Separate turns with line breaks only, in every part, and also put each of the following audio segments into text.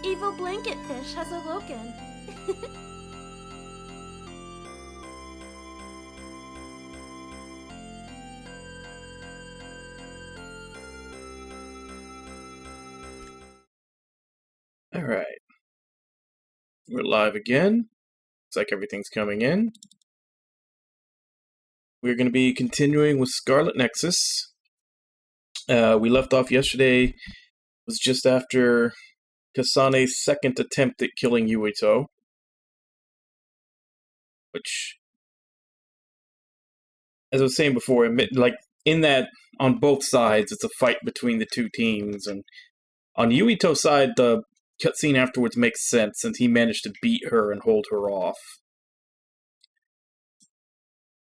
evil blanket fish has awoken.
Alright. We're live again. Looks like everything's coming in. We're going to be continuing with Scarlet Nexus. We left off yesterday. It was just after Kasane's second attempt at killing Yuito. Which, as I was saying before, like in that, on both sides, it's a fight between the two teams. And on Yuito's side, the cutscene afterwards makes sense since he managed to beat her and hold her off.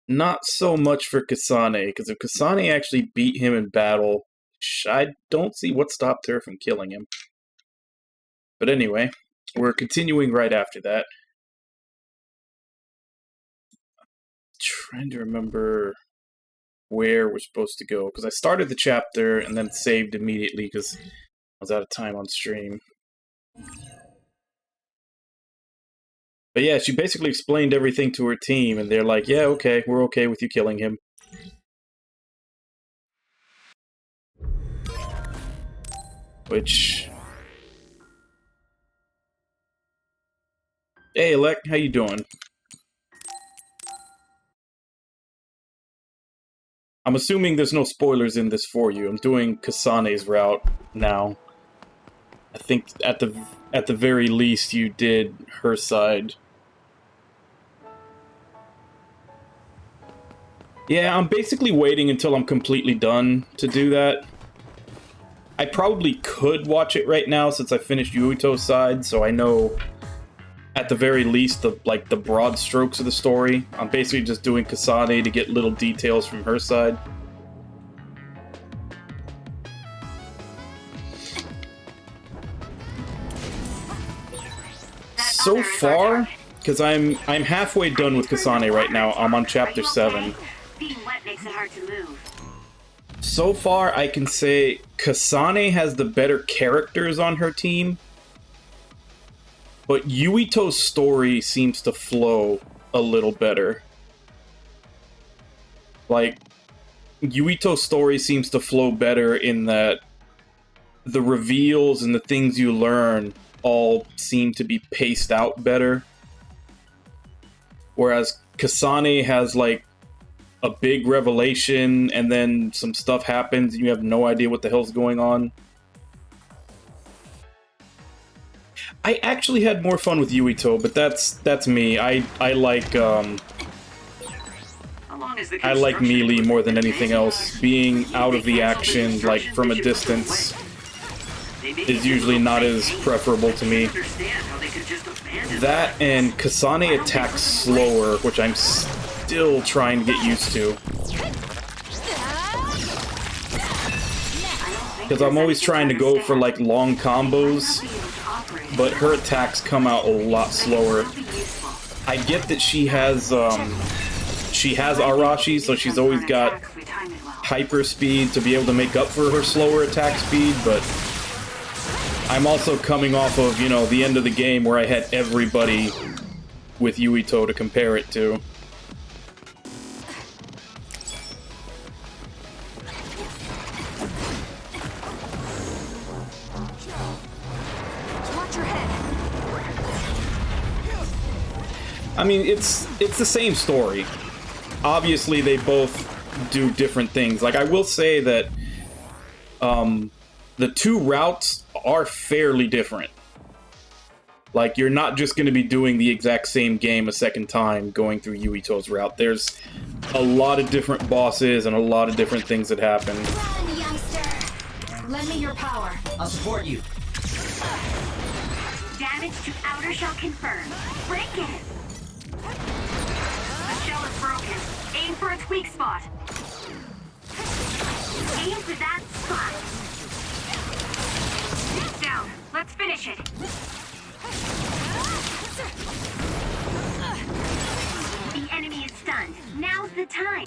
Not so much for Kasane, because if Kasane actually beat him in battle, I don't see what stopped her from killing him. But anyway, we're continuing right after that. Trying to remember where we're supposed to go, because I started the chapter and then saved immediately because I was out of time on stream. But yeah, she basically explained everything to her team, and they're like, yeah, okay, we're okay with you killing him. Which... Hey, Alec, how you doing? I'm assuming there's no spoilers in this for you. I'm doing Kasane's route now. I think at the very least you did her side. Yeah, I'm basically waiting until I'm completely done to do that. I probably could watch it right now since I finished Yuito's side, so I know at the very least the broad strokes of the story. I'm basically just doing Kasane to get little details from her side. So far, because I'm halfway done with Kasane right now. I'm on chapter 7.
Being wet makes it hard to move.
So far, I can say Kasane has the better characters on her team, but Yuito's story seems to flow a little better. Like, Yuito's story seems to flow better in that the reveals and the things you learn all seem to be paced out better. Whereas Kasane has, like, a big revelation, and then some stuff happens, and you have no idea what the hell's going on. I actually had more fun with Yuito, but that's me. I like melee more than anything else. Being out of the action, like from a distance, is usually not as preferable to me. That and Kasane attacks slower, which I'm still trying to get used to. Because I'm always trying to go for like long combos, but her attacks come out a lot slower. I get that she has Arashi, so she's always got hyper speed to be able to make up for her slower attack speed, but I'm also coming off of, you know, the end of the game where I had everybody with Yuito to compare it to. I mean, it's the same story. Obviously, they both do different things. Like, I will say that the two routes are fairly different. Like, you're not just going to be doing the exact same game a second time going through Yuito's route. There's a lot of different bosses and a lot of different things that happen.
Run, youngster! Lend me your power.
I'll support you.
Damage to outer shell confirmed. Break it! The shell is broken. Aim for its weak spot. Aim to that spot. Down. Let's finish it. The enemy is stunned. Now's the time.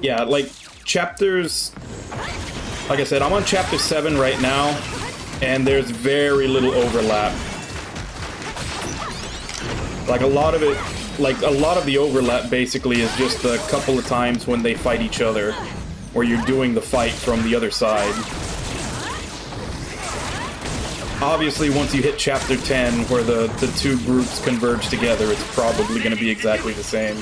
Yeah, like, chapters Like I said, I'm on chapter 7 right now, and there's very little overlap. Like a lot of the overlap basically is just a couple of times when they fight each other, where you're doing the fight from the other side. Obviously, once you hit chapter 10, where the two groups converge together, it's probably going to be exactly the same.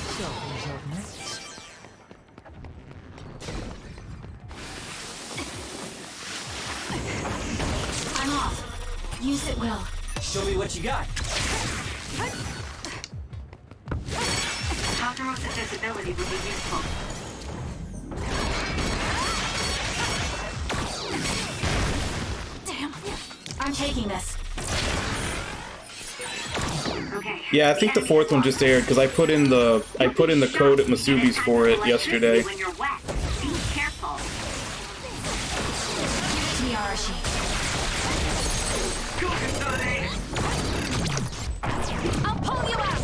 I'm off. Use it well.
Show me what you got.
Ponderosa visibility would be useful.
Damn. I'm taking this.
Okay.
Yeah, I think the fourth one just aired because I put in the code at Masubi's for it yesterday.
When you're wet, be careful.
Miyarashi.
Go, Kasane!
I'll pull you out.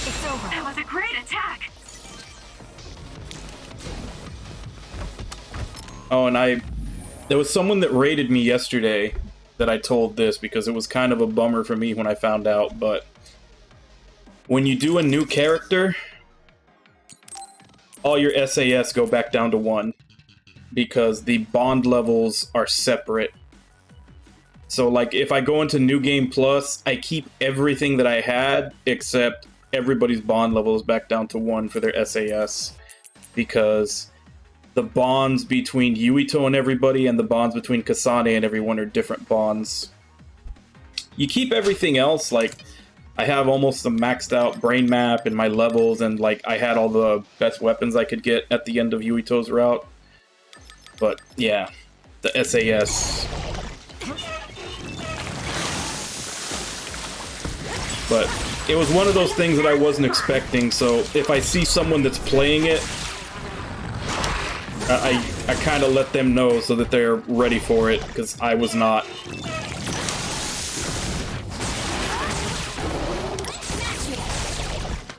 It's over.
That was a great attack.
Oh, and there was someone that rated me yesterday that I told this because it was kind of a bummer for me when I found out, but when you do a new character, all your SAS go back down to 1 because the bond levels are separate. So like if I go into New Game Plus, I keep everything that I had except everybody's bond level is back down to 1 for their SAS because the bonds between Yuito and everybody and the bonds between Kasane and everyone are different bonds. You keep everything else, like I have almost a maxed out brain map in my levels, and like I had all the best weapons I could get at the end of Yuito's route. But yeah, the SAS. But it was one of those things that I wasn't expecting, so if I see someone that's playing it, I kind of let them know so that they're ready for it, because I was not.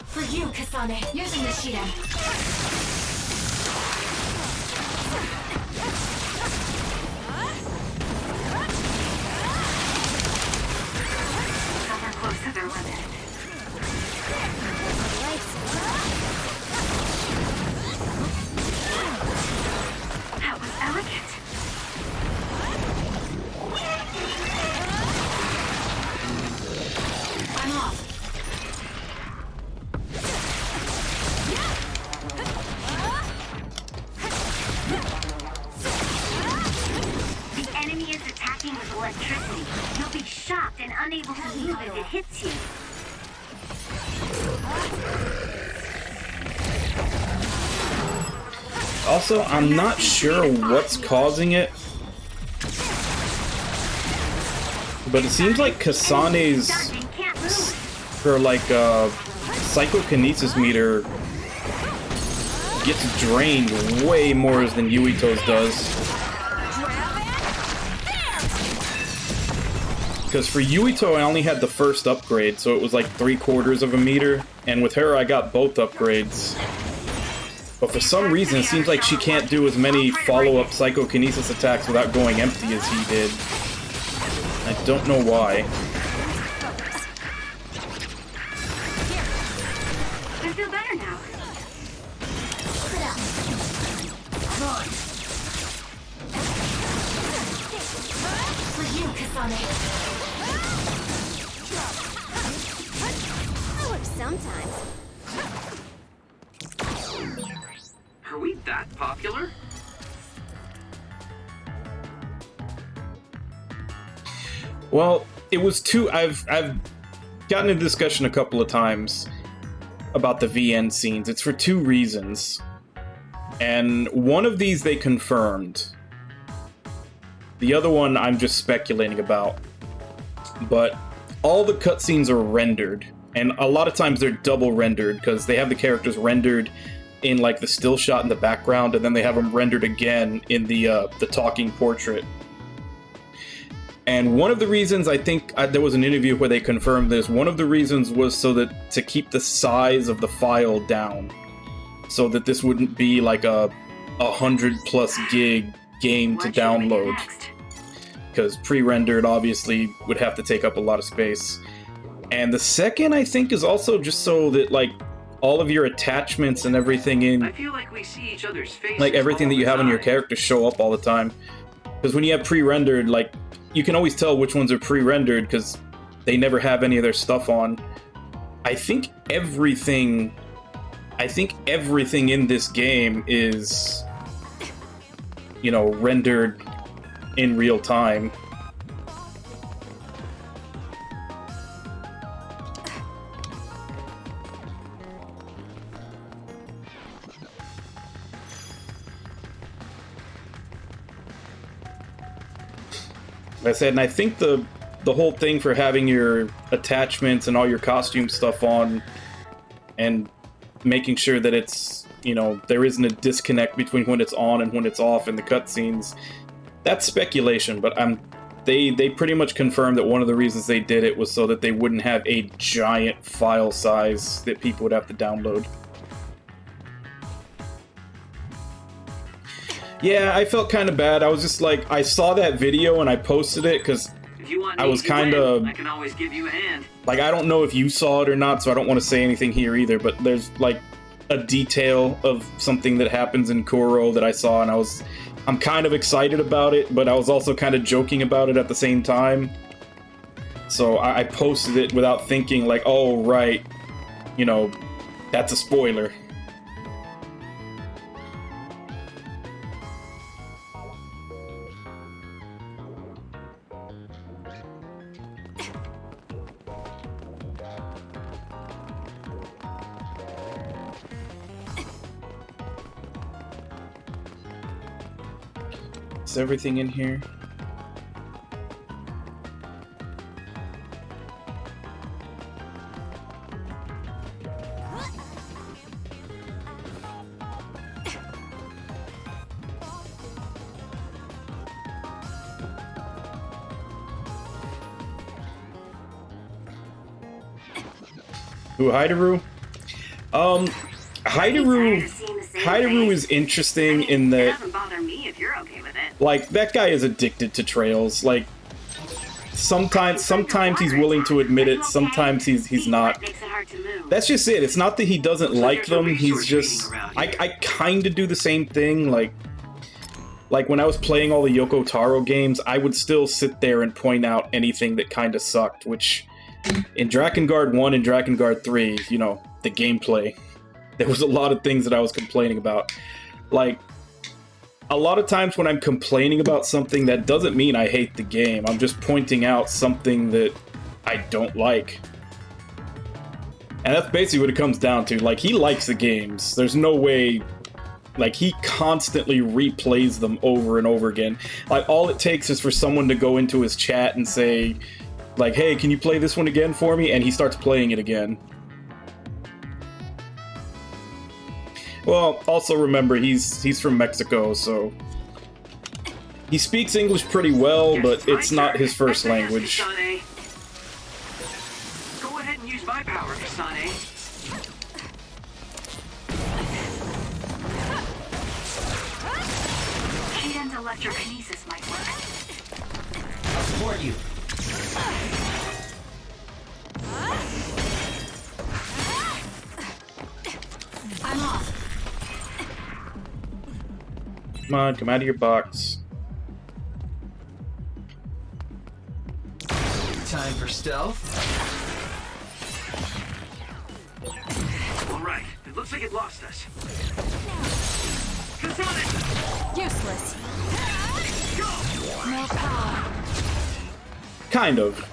For you, Kasane. Using the Shiden.
Some are close to their limit. That was elegant.
I'm off.
The enemy is attacking with electricity. You'll be shocked and unable to move as it hits you.
Also, I'm not sure what's causing it, but it seems like Kasane's,
Stunned and can't move.
her like psychokinesis meter gets drained way more than Yuito's does. Because for Yuito I only had the first upgrade, so it was like 3/4 of a meter, and with her I got both upgrades. But for some reason, it seems like she can't do as many follow-up psychokinesis attacks without going empty as he did. I don't know why.
I feel better now.
For you, Kasane.
That works sometimes.
Are we that popular?
Well, it was two. I've gotten into discussion a couple of times about the VN scenes. It's for two reasons, and one of these they confirmed. The other one I'm just speculating about. But all the cutscenes are rendered, and a lot of times they're double rendered because they have the characters rendered in like the still shot in the background, and then they have them rendered again in the talking portrait. And one of the reasons, I think there was an interview where they confirmed this, one of the reasons was so that to keep the size of the file down. so that this wouldn't be like a 100+ gig game to
What should we do
download,
next?
because pre-rendered obviously would have to take up a lot of space. And the second, I think, is also just so that like all of your attachments and everything
I
in,
feel like we see each other's faces.
like everything
all
that you
the
have in your
time.
character show up all the time. Because when you have pre-rendered, like, you can always tell which ones are pre-rendered because they never have any of their stuff on. I think everything in this game is, you know, rendered in real time. Like I said, and I think the whole thing for having your attachments and all your costume stuff on and making sure that it's, you know, there isn't a disconnect between when it's on and when it's off in the cutscenes, that's speculation, but they pretty much confirmed that one of the reasons they did it was so that they wouldn't have a giant file size that people would have to download. Yeah, I felt kind of bad. I was just like, I saw that video and I posted it because
If you want
I
me
was
to
kinda-
win, I can always give you a hand.
like, I don't know if you saw it or not, so I don't want to say anything here either, but there's like a detail of something that happens in Kuro that I saw, and I'm kind of excited about it, but I was also kind of joking about it at the same time. So I posted it without thinking like, oh, right, you know, that's a spoiler. Is everything in here? Who, Hideru? Hideru is interesting in
It
that,
doesn't bother me if you're okay with it.
like, that guy is addicted to trails. Like, sometimes he's willing to admit it, sometimes he's not.
Makes it hard to move.
That's just it. It's not that he doesn't like
Looks like
them,
there's a
he's
resource
just...
waiting around
I
here.
kind of do the same thing, like when I was playing all the Yoko Taro games, I would still sit there and point out anything that kind of sucked, which in Drakengard 1 and Drakengard 3, you know, the gameplay, there was a lot of things that I was complaining about. Like, a lot of times when I'm complaining about something, that doesn't mean I hate the game. I'm just pointing out something that I don't like. And that's basically what it comes down to. Like, he likes the games. There's no way... Like, he constantly replays them over and over again. Like, all it takes is for someone to go into his chat and say, like, hey, can you play this one again for me? And he starts playing it again. Well, also remember, he's from Mexico, so... He speaks English pretty well,
Yes,
but
my
it's not
turn.
his first
Yes,
language.
Kasane. Go ahead and use my power, Kasane.
Shiden's electrokinesis might work.
I'll support you.
I'm off.
Come on, come out of your box.
Time for stealth. All right, it looks like it lost us. Kasane,
Useless.
go!
No power.
Kind of.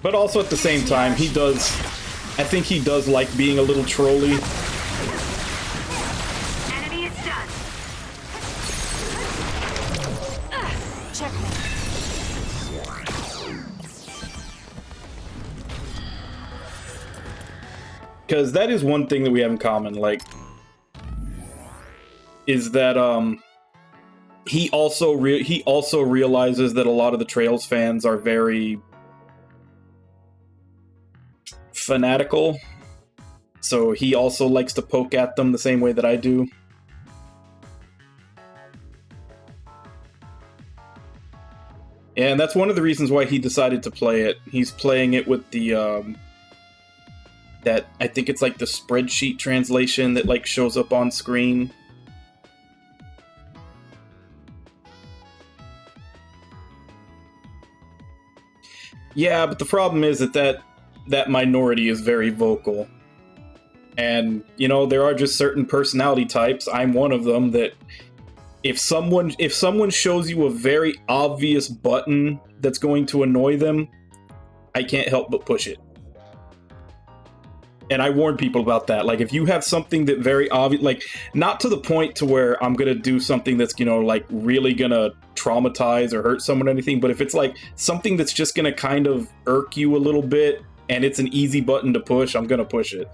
But also at the same time, he does... I think he does like being a little trolly.
Enemy is done.
Checkmate.
Because that is one thing that we have in common, like... Is that, he also realizes that a lot of the Trails fans are very... fanatical. So he also likes to poke at them the same way that I do. And that's one of the reasons why he decided to play it. He's playing it with the, that, I think it's like the spreadsheet translation that like shows up on screen. Yeah, but the problem is that minority is very vocal. And, you know, there are just certain personality types. I'm one of them that if someone shows you a very obvious button that's going to annoy them, I can't help but push it. And I warn people about that. Like, if you have something that very obvious, like, not to the point to where I'm gonna do something that's, you know, like, really gonna traumatize or hurt someone or anything, but if it's, like, something that's just gonna kind of irk you a little bit, and it's an easy button to push, I'm gonna push it.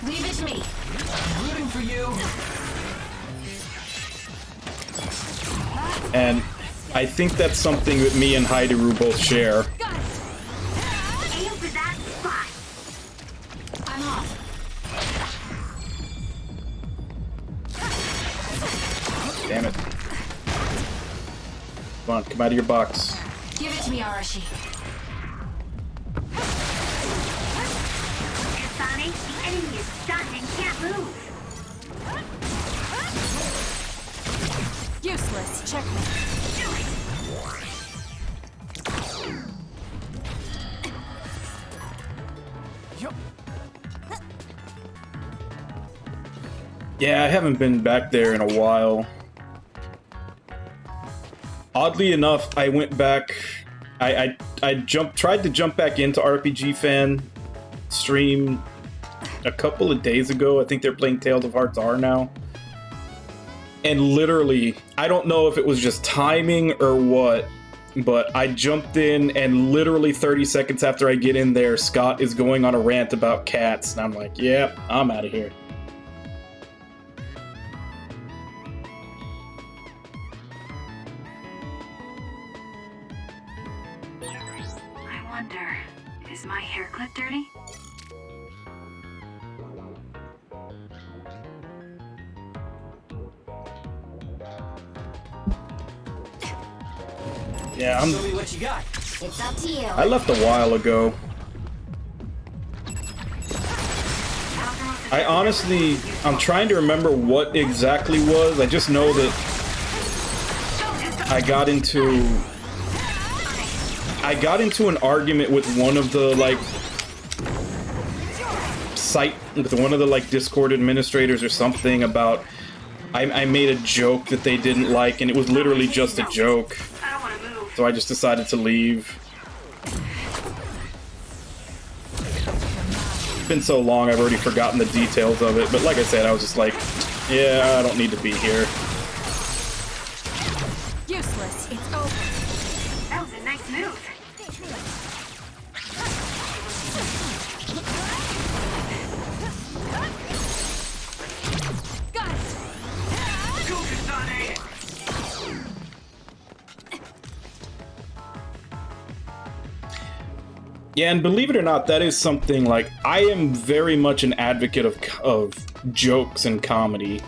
Leave it to me.
Rooting for you.
And I think that's something that me and Haideru both share.
Aim for that spot.
I'm off.
Damn it. Come on, come out of your box.
Give it to me, Arashi.
Kasane, the enemy is stunned and can't move.
Useless. Checkmate.
Do it.
Yeah, I haven't been back there in a while. Oddly enough, I went back. I tried to jump back into RPG Fan stream a couple of days ago. I think they're playing Tales of Hearts R now. And literally, I don't know if it was just timing or what, but I jumped in and literally 30 seconds after I get in there, Scott is going on a rant about cats. And I'm like, yep, I'm out of here.
I wonder, is my hair clip dirty?
Yeah,
Show me what you got.
It's up to you.
I left a while ago. I honestly, I'm trying to remember what exactly was. I just know that I got into an argument with one of the like Discord administrators or something about I made a joke that they didn't like, and it was literally just a joke.
I don't want to move.
So I just decided to leave. It's been so long, I've already forgotten the details of it. But like I said, I was just like, yeah, I don't need to be here.
Useless. It's over.
That was a nice move.
Got it.
Go, Kasane.
Yeah, and believe it or not, that is something like I am very much an advocate of jokes and comedy.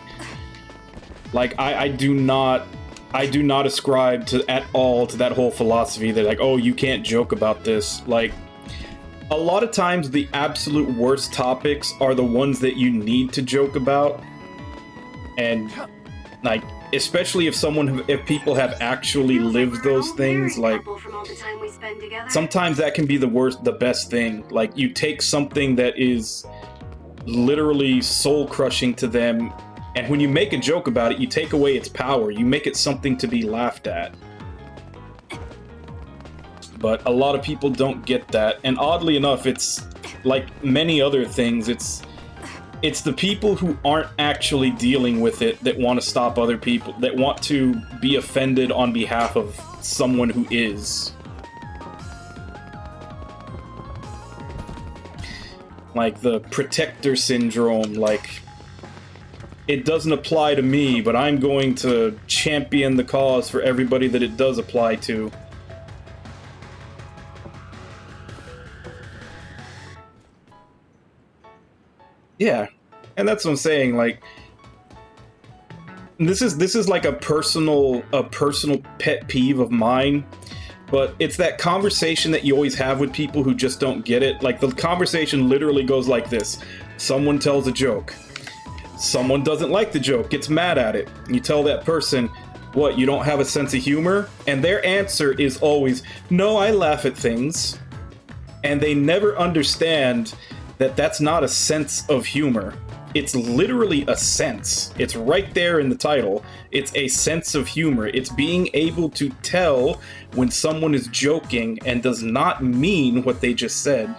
Like I do not ascribe to at all to that whole philosophy that like, oh, you can't joke about this. Like a lot of times the absolute worst topics are the ones that you need to joke about. And like especially if people have actually lived those things, like sometimes that can be the best thing. Like you take something that is literally soul crushing to them, and when you make a joke about it, you take away its power. You make it something to be laughed at. But a lot of people don't get that, and oddly enough, it's like many other things, it's the people who aren't actually dealing with it that want to stop other people, that want to be offended on behalf of someone who is. Like the protector syndrome, like it doesn't apply to me, but I'm going to champion the cause for everybody that it does apply to. Yeah, and that's what I'm saying. Like, this is like a personal pet peeve of mine. But it's that conversation that you always have with people who just don't get it. Like, the conversation literally goes like this. Someone tells a joke. Someone doesn't like the joke, gets mad at it. You tell that person, what, you don't have a sense of humor? And their answer is always, no, I laugh at things. And they never understand that that's not a sense of humor. It's literally a sense. It's right there in the title. It's a sense of humor. It's being able to tell when someone is joking and does not mean what they just said.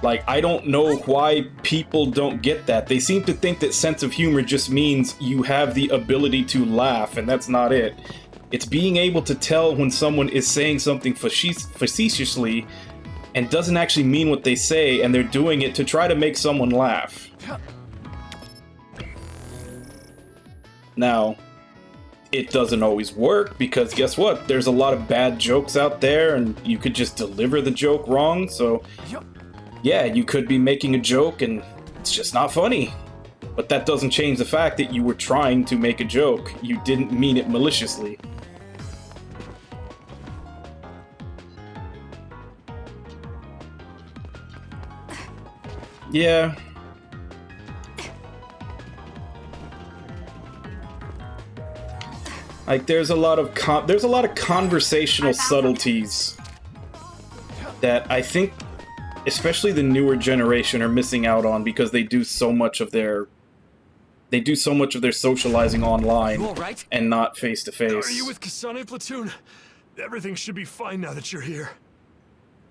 Like, I don't know why people don't get that. They seem to think that sense of humor just means you have the ability to laugh, and that's not it. It's being able to tell when someone is saying something facetiously and doesn't actually mean what they say, and they're doing it to try to make someone laugh. Now, it doesn't always work, because guess what? There's a lot of bad jokes out there, and you could just deliver the joke wrong, so yeah, you could be making a joke, and it's just not funny. But that doesn't change the fact that you were trying to make a joke. You didn't mean it maliciously. Yeah. Like, there's a lot of conversational subtleties that I think, especially the newer generation, are missing out on, because they do so much of their socializing online,
right?
and not face to face.
Are you with Kasane platoon? Everything should be fine now that you're here.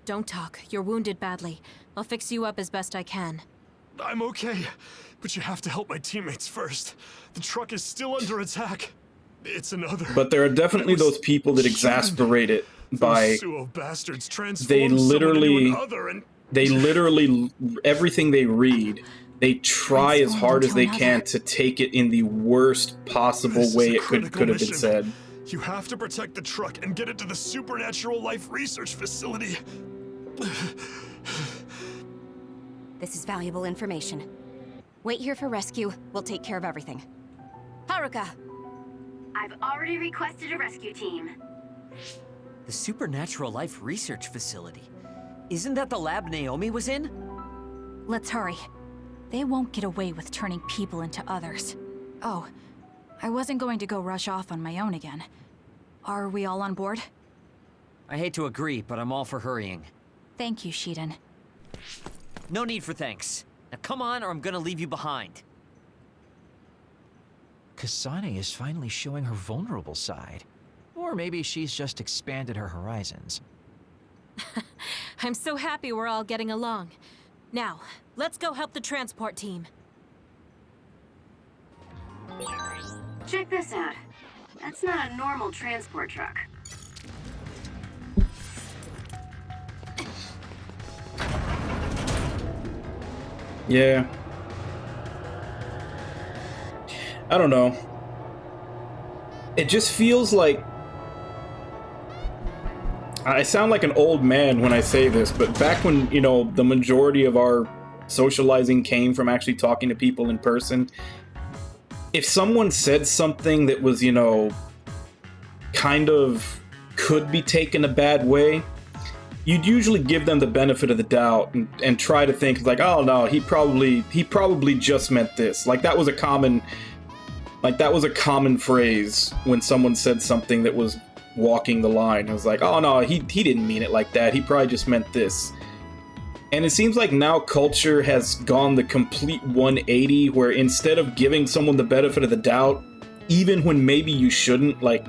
Don't talk. You're wounded badly. I'll fix you up as best I can.
I'm okay, but you have to help my teammates first. The truck is still under attack. It's another.
But there are definitely those people that exasperate it by
bastards
they literally everything they read, they try as hard as they can to take it in the worst possible way it could have been said.
You have to protect the truck and get it to the Supernatural Life Research Facility.
This is valuable information. Wait here for rescue. We'll take care of everything. Haruka!
I've already requested a rescue team.
The Supernatural Life Research Facility. Isn't that the lab Naomi was in?
Let's hurry. They won't get away with turning people into others. Oh, I wasn't going to go rush off on my own again. Are we all on board?
I hate to agree, but I'm all for hurrying.
Thank you, Shiden.
No need for thanks. Now come on, or I'm gonna leave you behind.
Kasane is finally showing her vulnerable side. Or maybe she's just expanded her horizons.
I'm so happy we're all getting along. Now, let's go help the transport team.
Check this out. That's not a normal transport truck.
Yeah. I don't know. It just feels like... I sound like an old man when I say this, but back when, you know, the majority of our socializing came from actually talking to people in person, if someone said something that was, you know, kind of could be taken a bad way, you'd usually give them the benefit of the doubt and try to think like, oh no, he probably just meant this. Like that was a common phrase when someone said something that was walking the line. It was like, oh no, he didn't mean it like that. He probably just meant this. And it seems like now culture has gone the complete 180, where instead of giving someone the benefit of the doubt, even when maybe you shouldn't, like,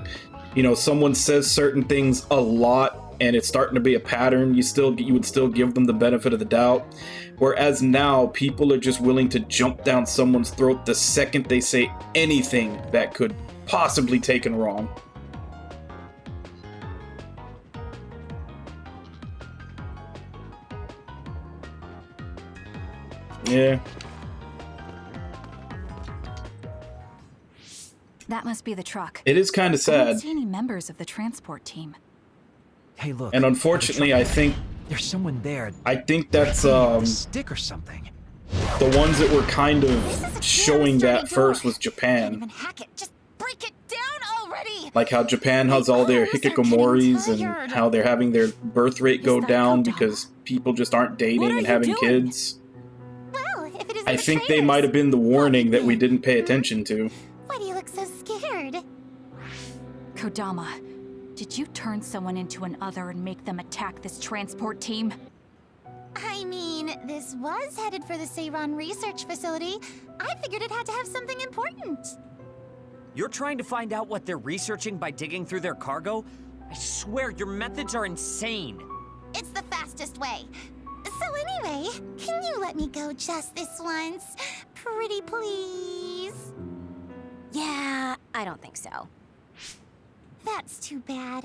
you know, someone says certain things a lot and it's starting to be a pattern, you would still give them the benefit of the doubt. Whereas now people are just willing to jump down someone's throat the second they say anything that could possibly be taken wrong. Yeah.
That must be the truck.
It is kind of
I don't
sad.
see any members of the transport team.
Hey, look.
And unfortunately, I think
There's someone there.
that's
A stick or something.
the ones that were kind of showing that first was
Can't
Japan.
even hack it. Just break it down already.
Like how Japan has all their hikikomoris and how they're having their birth rate go
that
down
Kodama?
because people just aren't
What
dating
are
and
you
having
doing?
kids.
Well, if it isn't
I
the
think they
traitors.
might have been the warning that we didn't pay attention to.
Why do you look so scared?
Kodama, did you turn someone into an other and make them attack this transport team?
I mean, this was headed for the Seiran research facility. I figured it had to have something important.
You're trying to find out what they're researching by digging through their cargo? I swear, your methods are insane.
It's the fastest way. So anyway, can you let me go just this once? Pretty please?
Yeah, I don't think so.
That's too bad.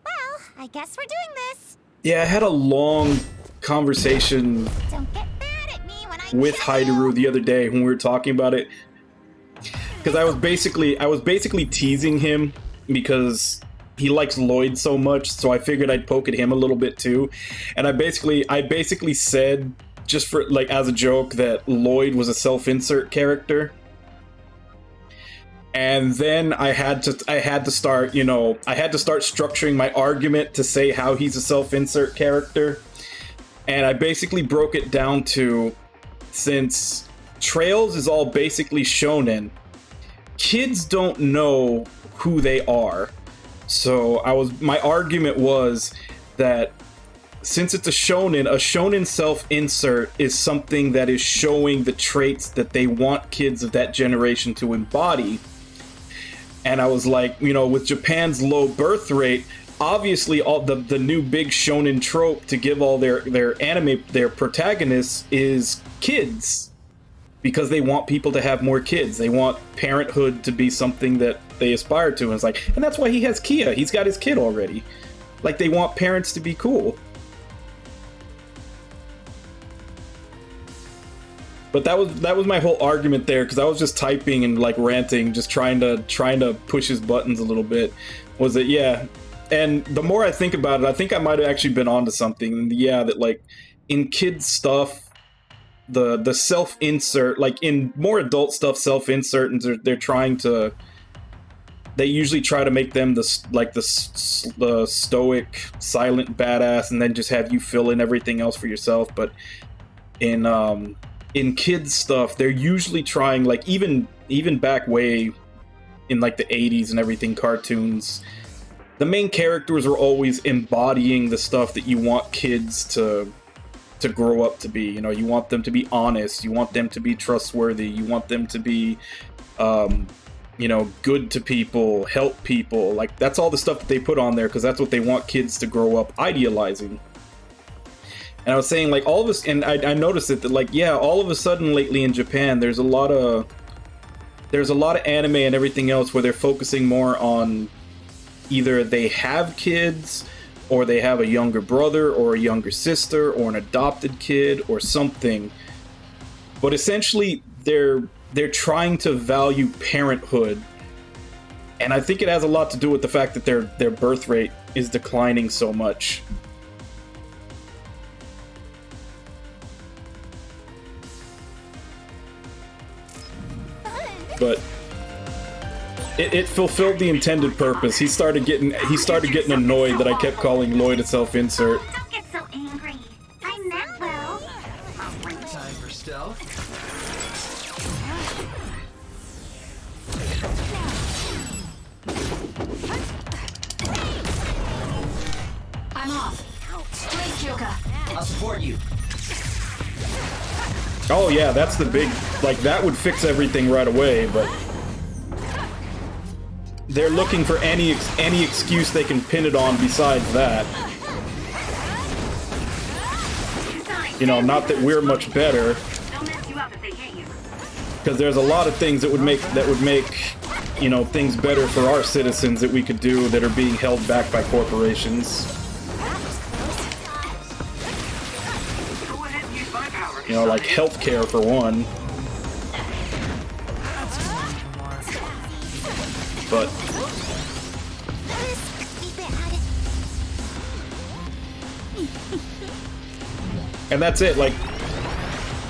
Well, I guess we're doing this.
Yeah, I had a long conversation
Don't get mad at me when I
with
kill you.
Haideru the other day when we were talking about it, because I was basically teasing him because he likes Lloyd so much, so I figured I'd poke at him a little bit too. And I basically said, just for like as a joke, that Lloyd was a self-insert character. And then I had to start structuring my argument to say how he's a self-insert character. And I basically broke it down to, since Trails is all basically shonen, kids don't know who they are. So my argument was that since it's a shonen self-insert is something that is showing the traits that they want kids of that generation to embody. And I was like, with Japan's low birth rate, obviously all the new big shonen trope to give all their protagonists is kids, because they want people to have more kids. They want parenthood to be something that they aspire to. And it's like, and that's why he has Kia. He's got his kid already. Like, they want parents to be cool. But that was my whole argument there, because I was just typing and like ranting, just trying to push his buttons a little bit. Was that, yeah. And the more I think about it, I think I might have actually been onto something. Yeah, that like in kids stuff, the self-insert, like in more adult stuff, self-insert, and they usually try to make them the stoic, silent badass, and then just have you fill in everything else for yourself. But in kids stuff, they're usually trying, like even back way in like the 80s and everything, cartoons, the main characters were always embodying the stuff that you want kids to grow up to be. You want them to be honest, you want them to be trustworthy, you want them to be good to people, help people. Like, that's all the stuff that they put on there because that's what they want kids to grow up idealizing. And I was saying, like, all of us, and I noticed it, that, like, yeah, all of a sudden lately in Japan, there's a lot of anime and everything else where they're focusing more on either they have kids, or they have a younger brother, or a younger sister, or an adopted kid, or something. But essentially, they're trying to value parenthood. And I think it has a lot to do with the fact that their birth rate is declining so much. But it fulfilled the intended purpose. He started getting annoyed that I kept calling Lloyd a self-insert.
Don't get so angry. I meant well.
Time for stealth.
I'm off. Please, Kyoka.
I'll support you.
Oh yeah, that's the big, like, that would fix everything right away, but they're looking for any excuse they can pin it on besides that. Not that we're much better,
They'll mess you up if they hit you.
because there's a lot of things that would make things better for our citizens that we could do that are being held back by corporations.
Go ahead and use my power.
Like healthcare for one. but
This could be bad.
and that's it. Like,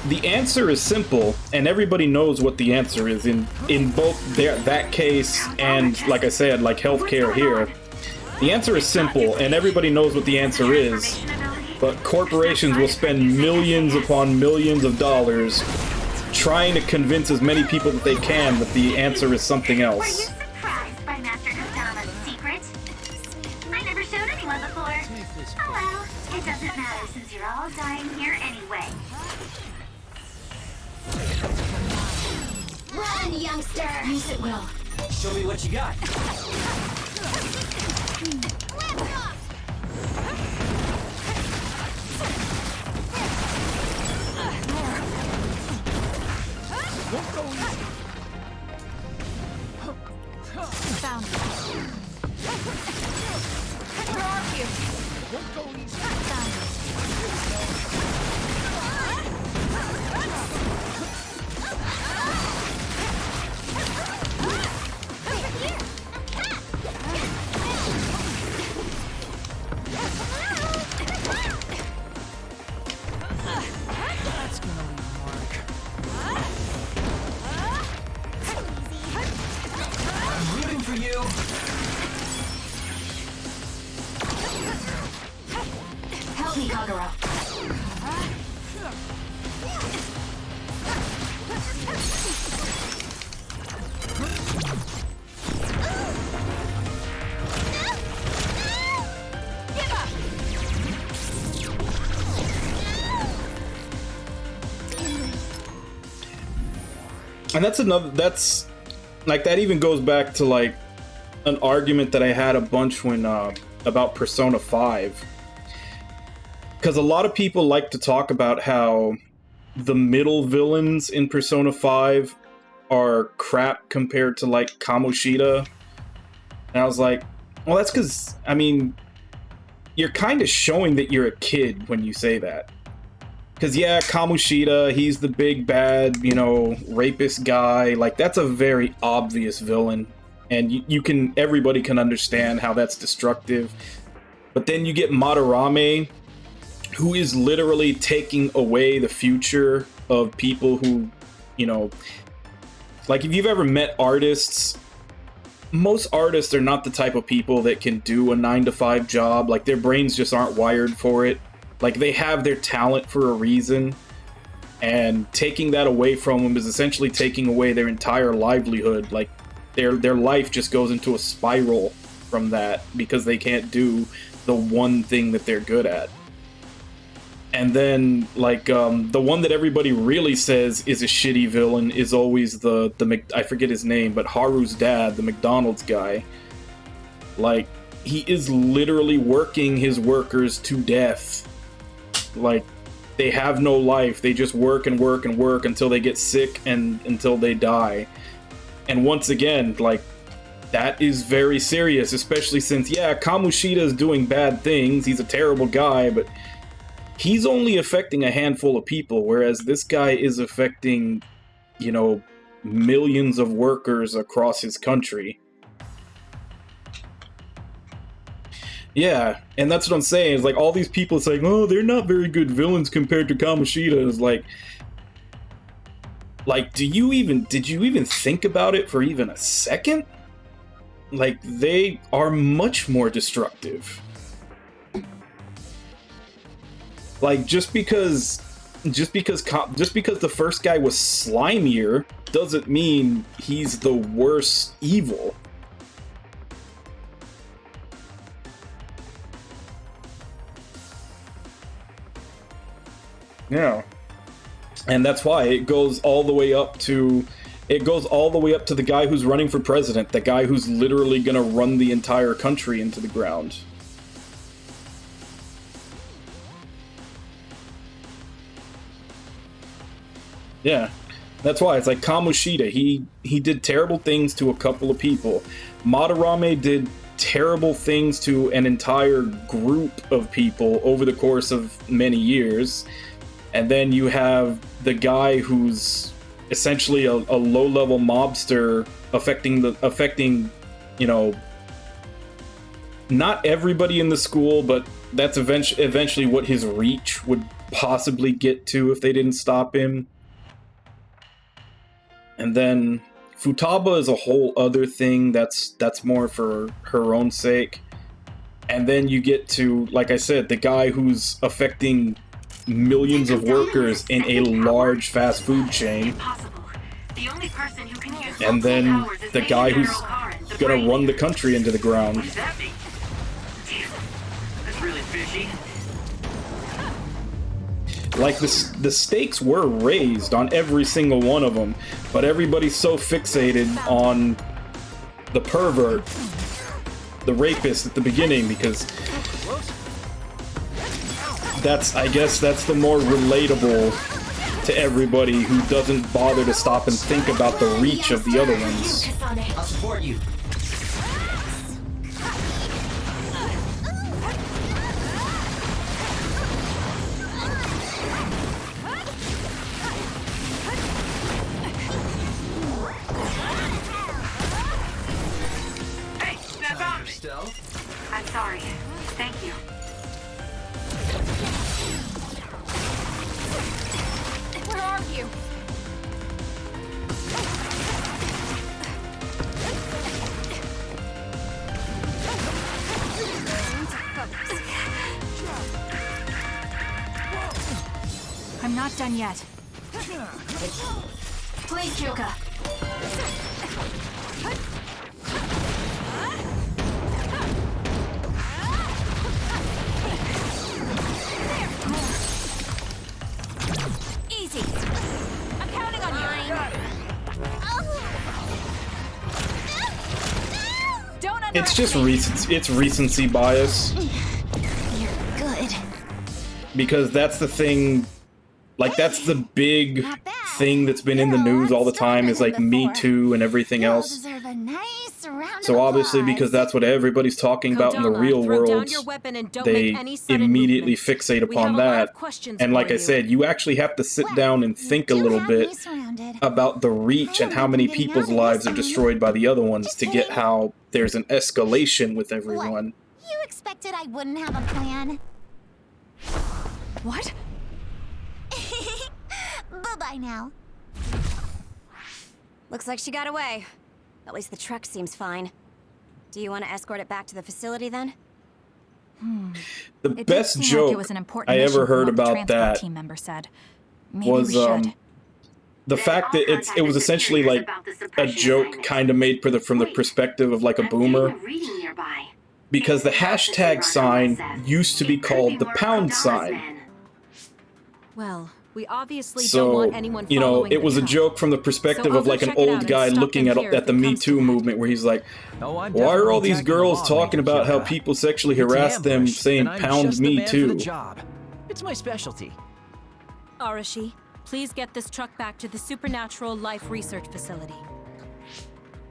the answer is simple, and everybody knows what the answer is in both that case and, like I said, like healthcare here. The answer is simple, and everybody knows what the answer is, but corporations will spend millions upon millions of dollars trying to convince as many people that they can that the answer is something
Were you
else.
surprised by Master Kasama's secret? I never showed anyone before. Oh well, it doesn't matter since you're all dying here anyway.
Run, youngster!
Use it, Will.
Show me what you got.
Found it. Where are you? Found
That's gonna leave a mark. I'm rooting for you.
Help me, Kagura.
And that's like, that even goes back to like an argument that I had a bunch when about Persona 5, because a lot of people like to talk about how the middle villains in Persona 5 are crap compared to like Kamoshida, and I was like, well, that's because, I mean, you're kind of showing that you're a kid when you say that. Because, yeah, Kamoshida, he's the big bad, you know, rapist guy. Like, that's a very obvious villain. And everybody can understand how that's destructive. But then you get Madarame, who is literally taking away the future of people who, you know, like, if you've ever met artists, most artists are not the type of people that can do a 9-to-5 job. Like, their brains just aren't wired for it. Like, they have their talent for a reason, and taking that away from them is essentially taking away their entire livelihood. Like, their life just goes into a spiral from that because they can't do the one thing that they're good at. And then, like, the one that everybody really says is a shitty villain is always I forget his name, but Haru's dad, the McDonald's guy. Like, he is literally working his workers to death. Like, they have no life. They just work and work and work until they get sick and until they die. And once again, like, that is very serious, especially since, yeah, Kamoshida is doing bad things. He's a terrible guy, but he's only affecting a handful of people, whereas this guy is affecting, you know, millions of workers across his country. Yeah, and that's what I'm saying. It's like, all these people saying, oh, they're not very good villains compared to Kamoshida. It's like, did you even think about it for even a second? Like, they are much more destructive. Like, just because the first guy was slimier doesn't mean he's the worst evil. Yeah. And that's why it goes all the way up to the guy who's running for president, the guy who's literally gonna run the entire country into the ground. Yeah. That's why it's like Kamoshida, he did terrible things to a couple of people. Madarame did terrible things to an entire group of people over the course of many years. And then you have the guy who's essentially a low-level mobster affecting you know, not everybody in the school, but that's eventually what his reach would possibly get to if they didn't stop him. And then Futaba is a whole other thing that's more for her own sake. And then you get to, like I said, the guy who's affecting millions of workers in a large fast food chain.
The only person who can use
And then
powers is
the
Major
guy who's
General Karen, the
gonna
brain.
run the country into the ground.
What does that mean? Damn, that's really fishy.
Like, the stakes were raised on every single one of them, but everybody's so fixated on the pervert, the rapist at the beginning, because I guess that's the more relatable to everybody who doesn't bother to stop and think about the reach of the other ones.
I'll support you.
Hey, snap out of me!
I'm sorry. Thank you.
Where are you? I'm not done yet. Please, Kyoka. Easy. I'm counting on you. Don't
It's just
underestimate.
it's recency bias,
You're good.
because that's the thing, like, that's the big thing that's been in the news all the time, is like Me Too and everything
You'll
else.
deserve a nice round
So
of
obviously,
applause.
because that's what everybody's talking about in the
Kodama,
real
throw down
world,
your weapon and don't
they
make any sudden
immediately
movements.
fixate
We have
upon
a lot
that.
of questions
And like
for
I
you.
said, you actually have to sit
Well,
down and
you
think a
do
little
have
bit
me surrounded.
about the reach and how many people's lives are destroyed by the other ones
Just
to get
kidding.
how there's an escalation with everyone.
You expected I wouldn't have a plan?
What?
Bye-bye now.
Looks like she got away. At least the truck seems fine. Do you want to escort it back to the facility then?
The
It did
best
seem
joke
like it was an important
I
mission
ever
from
heard
what the
about
transport
that
team member said. Maybe
was
we should.
the fact that it was essentially like a joke kind of made from the perspective of like a boomer,
Reading nearby.
because the hashtag sign used to be called the pound sign.
Well, we obviously don't
So,
want anyone
you know,
following
it was a
the count.
joke from the perspective
So
of like an
I'll go check it out
old
and
guy
stop
looking
them
at
here if
the
it
Me
comes to
Too
that.
movement, where he's like,
Oh, I'm
why are all
definitely
these
tagging
girls
along,
talking
Major
about how
Kyoka.
people sexually
It's an
harass them,
ambush,
saying
and I'm
pound
just the
me
man for
too?
the job. It's my specialty.
Arashi, please get this truck back to the Supernatural Life Research Facility.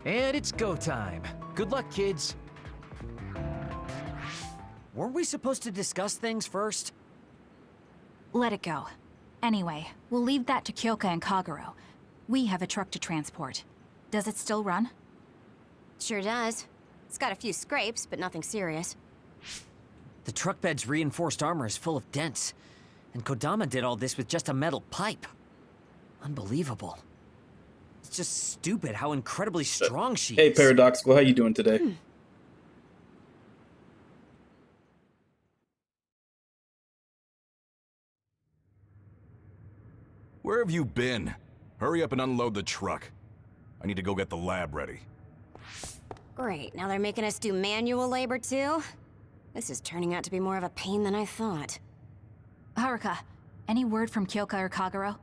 And it's go time. Good luck, kids.
Weren't we supposed to discuss things first?
Let it go. Anyway, we'll leave that to Kyoka and Kagero. We have a truck to transport. Does it still run?
Sure does. It's got a few scrapes, but nothing serious.
The truck bed's reinforced armor is full of dents. And Kodama did all this with just a metal pipe. Unbelievable. It's just stupid how incredibly strong she
Hey,
is.
Paradoxical, how you doing today?
Where have you been? Hurry up and unload the truck. I need to go get the lab ready.
Great, now they're making us do manual labor too? This is turning out to be more of a pain than I thought.
Haruka, any word from Kyoka or Kagero?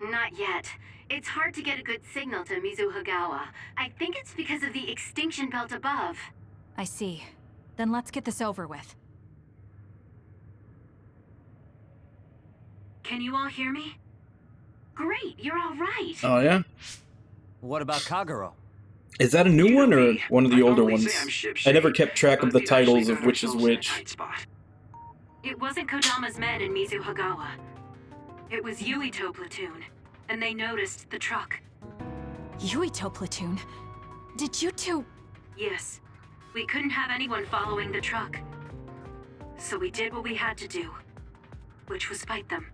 Not yet. It's hard to get a good signal to Mizuhagawa. I think it's because of the extinction belt above.
I see. Then let's get this over with.
Can you all hear me? Great, you're all right.
Oh yeah?
What about Kagero?
Is that a new one or one of the
I
older
normally
ones?
say I'm ship
I never
shape,
kept track of
but
the
we've actually
titles of
got
which is
ourselves in a
which.
tight spot.
It wasn't Kodama's men in Mizuhagawa. It was Yuito platoon, and they noticed the truck.
Yuito platoon? Did you two...
Yes. We couldn't have anyone following the truck. So we did what we had to do, which was fight them.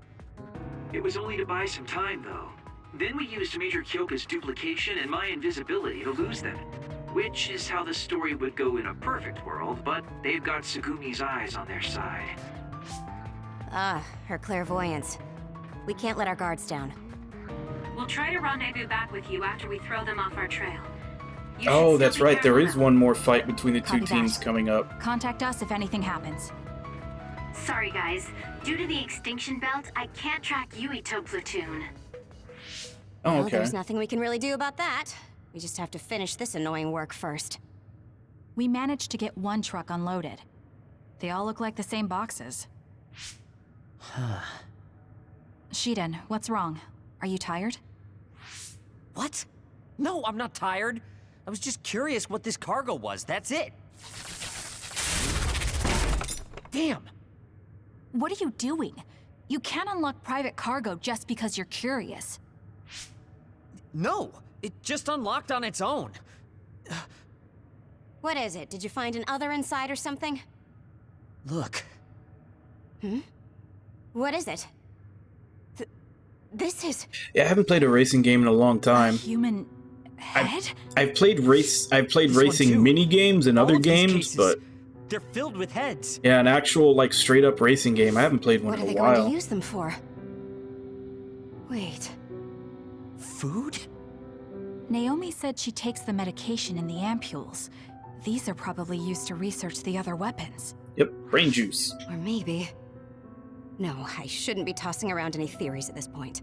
It was only to buy some time, though. Then we used Major Kyoka's duplication and my invisibility to lose them. Which is how the story would go in a perfect world, but they've got Segumi's eyes on their side.
Ah, her clairvoyance. We can't let our guards down.
We'll try to rendezvous back with you after we throw them off our trail. You should
Oh,
still
that's
be
right. There
careful,
is one more fight between the two
Copy that.
teams coming up.
Contact us if anything happens.
Sorry, guys. Due to the extinction belt, I can't track Yuito platoon.
Oh,
Well,
okay.
there's nothing we can really do about that. We just have to finish this annoying work first.
We managed to get one truck unloaded. They all look like the same boxes. Shiden, what's wrong? Are you tired?
What? No, I'm not tired. I was just curious what this cargo was, that's it. Damn!
What are you doing? You can't unlock private cargo just because you're curious.
No, it just unlocked on its own.
What is it? Did you find an other inside or something?
Look.
What is it? This is...
Yeah, I haven't played a racing game in a long time.
Human head?
I've played
This one
racing
too.
mini games and
All
other
of these
games,
cases,
but
they're filled with heads.
yeah, an actual like straight up racing game. I haven't played one
What are
in
they
a
going
while.
to use them for? Wait.
Food?
Naomi said she takes the medication in the ampules. These are probably used to research the other weapons.
Yep, brain juice.
Or maybe... No, I shouldn't be tossing around any theories at this point.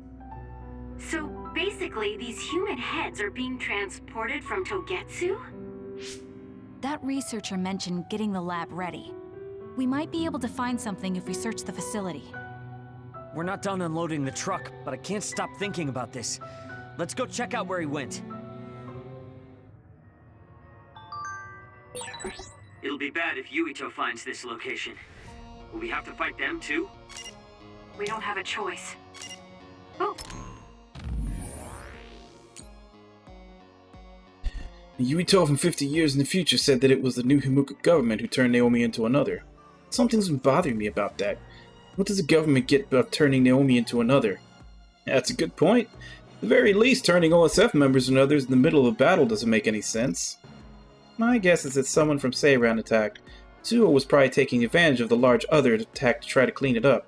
So basically, these human heads are being transported from Togetsu?
That researcher mentioned getting the lab ready. We might be able to find something if we search the facility.
We're not done unloading the truck, but I can't stop thinking about this. Let's go check out where he went.
It'll be bad if Yuito finds this location. Will we have to fight them too?
We don't have a choice.
Oh,
Yuito from 50 years in the future said that it was the new Himuka government who turned Naomi into another. Something's been bothering me about that. What does the government get about turning Naomi into another? That's a good point. At the very least, turning OSF members and others in the middle of battle doesn't make any sense. My guess is that someone from Seiran attacked. Tsuo was probably taking advantage of the large other attack to try to clean it up.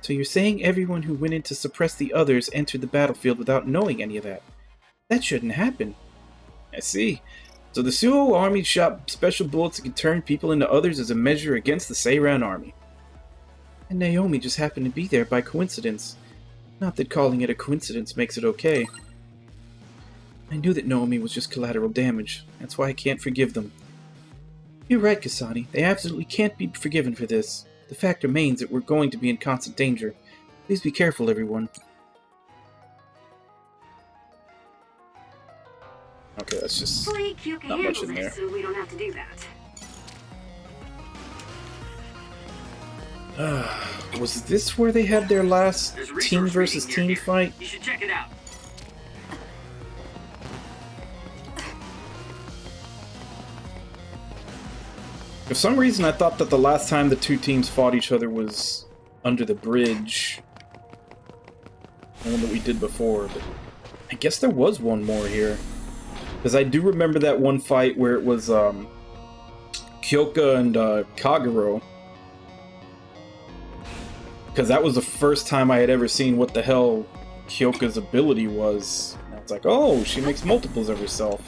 So you're saying everyone who went in to suppress the others entered the battlefield without knowing any of that? That shouldn't happen. I see. So the Tsuo army shot special bullets that can turn people into others as a measure against the Seiran army. And Naomi just happened to be there by coincidence. Not that calling it a coincidence makes it okay. I knew that Naomi was just collateral damage. That's why I can't forgive them. You're right, Kasane. They absolutely can't be forgiven for this. The fact remains that we're going to be in constant danger. Please be careful, everyone. Okay, that's just
hopefully Kyoka
not much
handles
in there.
it, so we don't have to do that.
Was this where they had their last
There's a
team
resource
versus
reading
team
here.
fight?
You should check it out.
For some reason, I thought that the last time the two teams fought each other was under the bridge. The one that we did before, but I guess there was one more here. Because I do remember that one fight where it was Kyoka and Kagero. Because that was the first time I had ever seen what the hell Kyoka's ability was. And I was like, oh, she makes multiples of herself.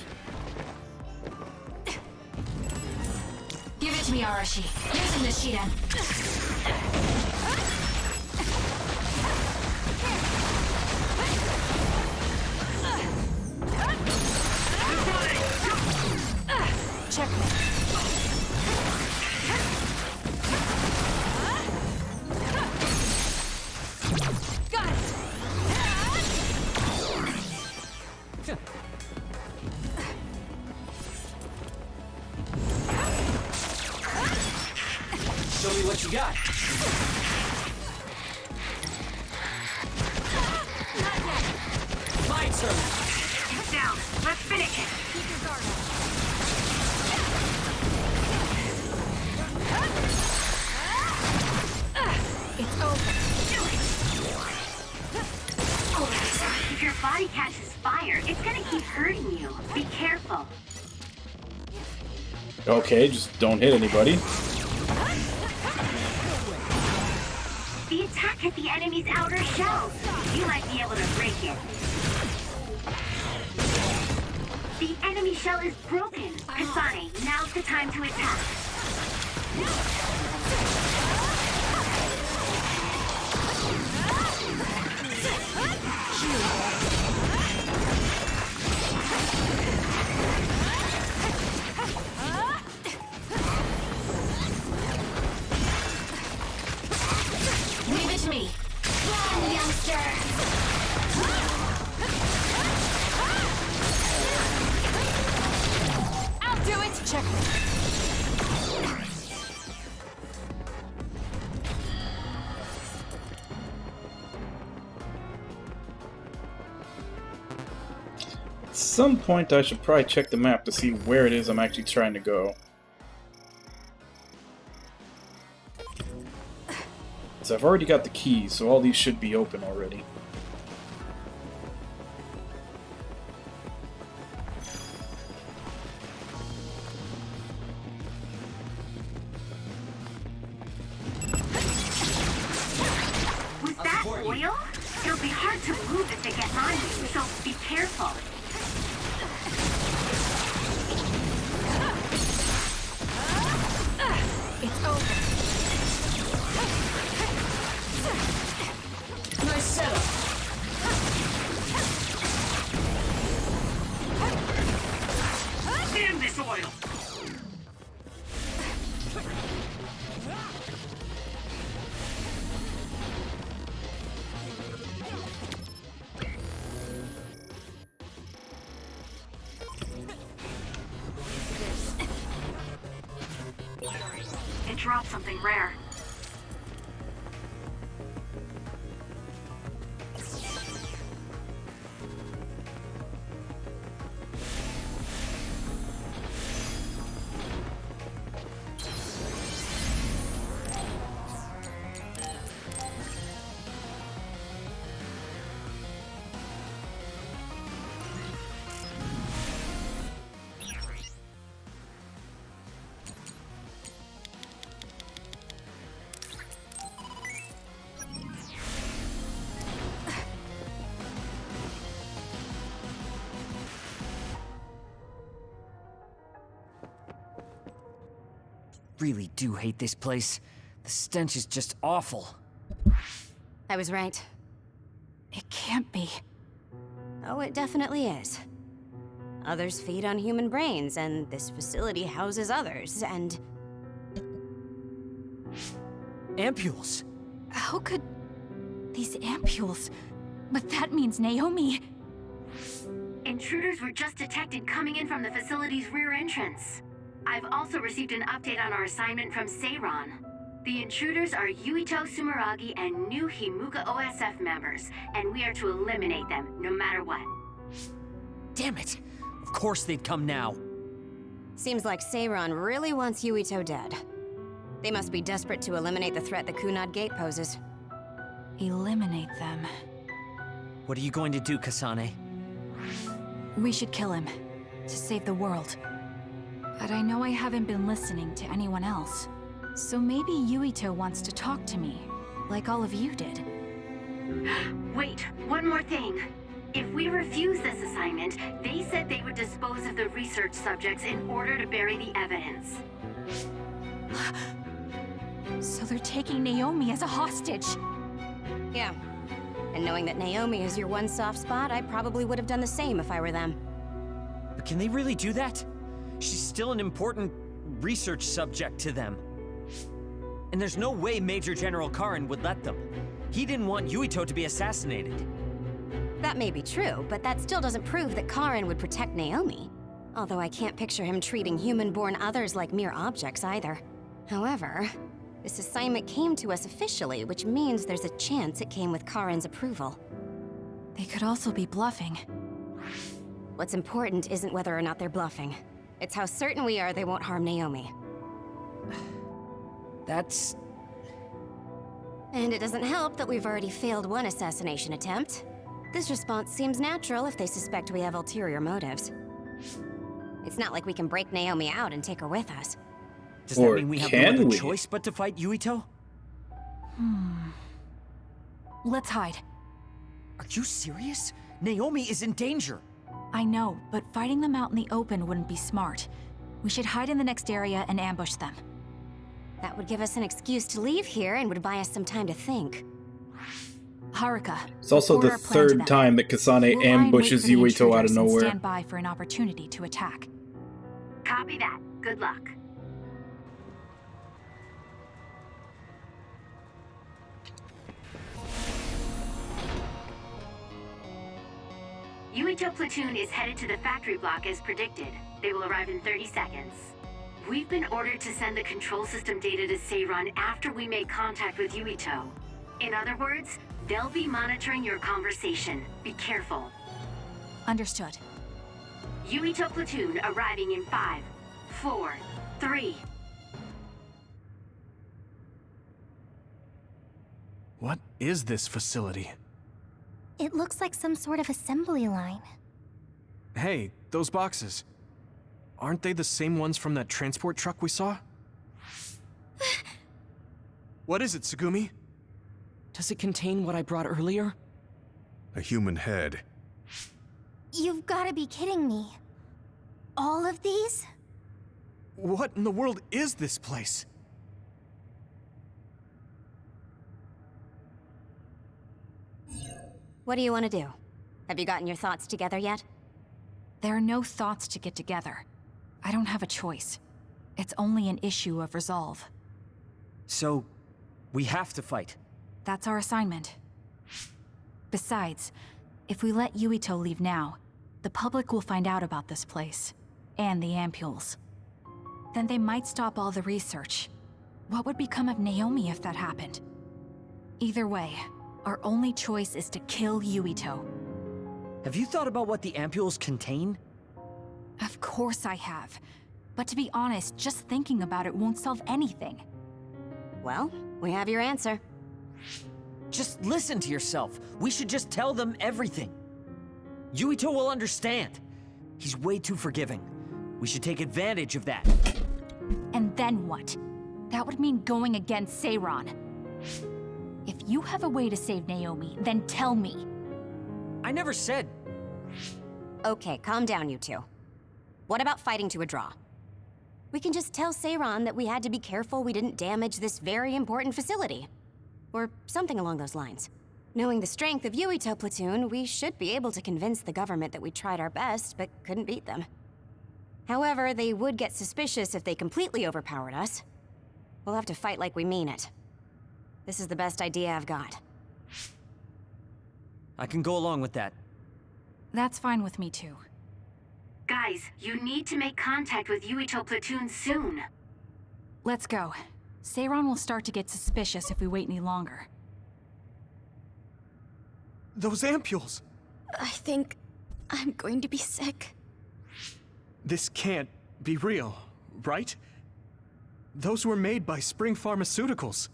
Give it to me, Arashi. Using the Shiden. Check me. Got it.
Show me what you got. My turn.
Down. Let's finish it.
Keep your guard up.
body catches fire, it's gonna keep hurting you. Be careful.
Okay, just don't hit anybody.
The attack hit the enemy's outer shell. You might be able to break it. The enemy shell is broken. Kasane, now's the time to attack.
Leave it to me. Run, youngster! I'll do it! Check.
At some point, I should probably check the map to see where it is I'm actually trying to go. So I've already got the keys, so all these should be open already.
With that oil, it'll be hard to move if they get on you, so be careful.
It's over. Nice setup.
Damn this oil!
It dropped something rare.
Really do hate this place. The stench is just awful.
I was right.
It can't be.
Oh, it definitely is. Others feed on human brains, and this facility houses others, and...
Ampules!
How could... these ampules... But that means Naomi...
Intruders were just detected coming in from the facility's rear entrance. I've also received an update on our assignment from Seiran. The intruders are Yuito Sumeragi and new Himuka OSF members, and we are to eliminate them, no matter what.
Damn it! Of course they'd come now.
Seems like Seiran really wants Yuito dead. They must be desperate to eliminate the threat the Kunad Gate poses.
Eliminate them.
What are you going to do, Kasane?
We should kill him. To save the world. But I know I haven't been listening to anyone else. So maybe Yuito wants to talk to me, like all of you did.
Wait, one more thing. If we refuse this assignment, they said they would dispose of the research subjects in order to bury the evidence.
So they're taking Naomi as a hostage.
Yeah. And knowing that Naomi is your one soft spot, I probably would have done the same if I were them.
But can they really do that? She's still an important research subject to them. And there's no way Major General Karin would let them. He didn't want Yuito to be assassinated.
That may be true, but that still doesn't prove that Karin would protect Naomi. Although I can't picture him treating human-born others like mere objects either. However, this assignment came to us officially, which means there's a chance it came with Karin's approval.
They could also be bluffing.
What's important isn't whether or not they're bluffing. It's how certain we are they won't harm Naomi.
That's...
And it doesn't help that we've already failed one assassination attempt. This response seems natural if they suspect we have ulterior motives. It's not like we can break Naomi out and take her with us.
Does that
Or
mean we have no
can
other
we?
choice but to fight Yuito?
Let's hide.
Are you serious? Naomi is in danger.
I know, but fighting them out in the open wouldn't be smart. We should hide in the next area and ambush them.
That would give us an excuse to leave here and would buy us some time to think.
Haruka.
It's also
report
the
our plan to
third
them.
time that Kasane
We'll lie and wait
ambushes
for the
Yuito out of
intruders and
nowhere.
stand by for an opportunity to attack.
Copy that. Good luck. Yuito platoon is headed to the factory block as predicted. They will arrive in 30 seconds. We've been ordered to send the control system data to Seiran after we make contact with Yuito. In other words, they'll be monitoring your conversation. Be careful.
Understood.
Yuito platoon arriving in 5, 4, 3.
What is this facility?
It looks like some sort of assembly line.
Hey, those boxes. Aren't they the same ones from that transport truck we saw? What is it, Tsugumi?
Does it contain what I brought earlier?
A human head.
You've gotta be kidding me. All of these?
What in the world is this place?
What do you want to do? Have you gotten your thoughts together yet?
There are no thoughts to get together. I don't have a choice. It's only an issue of resolve.
So, we have to fight.
That's our assignment. Besides, if we let Yuito leave now, the public will find out about this place, and the ampules. Then they might stop all the research. What would become of Naomi if that happened? Either way, our only choice is to kill Yuito.
Have you thought about what the ampules contain?
Of course I have. But to be honest, just thinking about it won't solve anything.
Well, we have your answer.
Just listen to yourself. We should just tell them everything. Yuito will understand. He's way too forgiving. We should take advantage of that.
And then what? That would mean going against Seiran. If you have a way to save Naomi, then tell me.
I never said...
Okay, calm down, you two. What about fighting to a draw? We can just tell Seiran that we had to be careful we didn't damage this very important facility. Or something along those lines. Knowing the strength of Yuito platoon, we should be able to convince the government that we tried our best, but couldn't beat them. However, they would get suspicious if they completely overpowered us. We'll have to fight like we mean it. This is the best idea I've got.
I can go along with that.
That's fine with me too.
Guys, you need to make contact with Yuito platoon soon.
Let's go. Seiran will start to get suspicious if we wait any longer.
Those ampules!
I think I'm going to be sick.
This can't be real, right? Those were made by Spring Pharmaceuticals.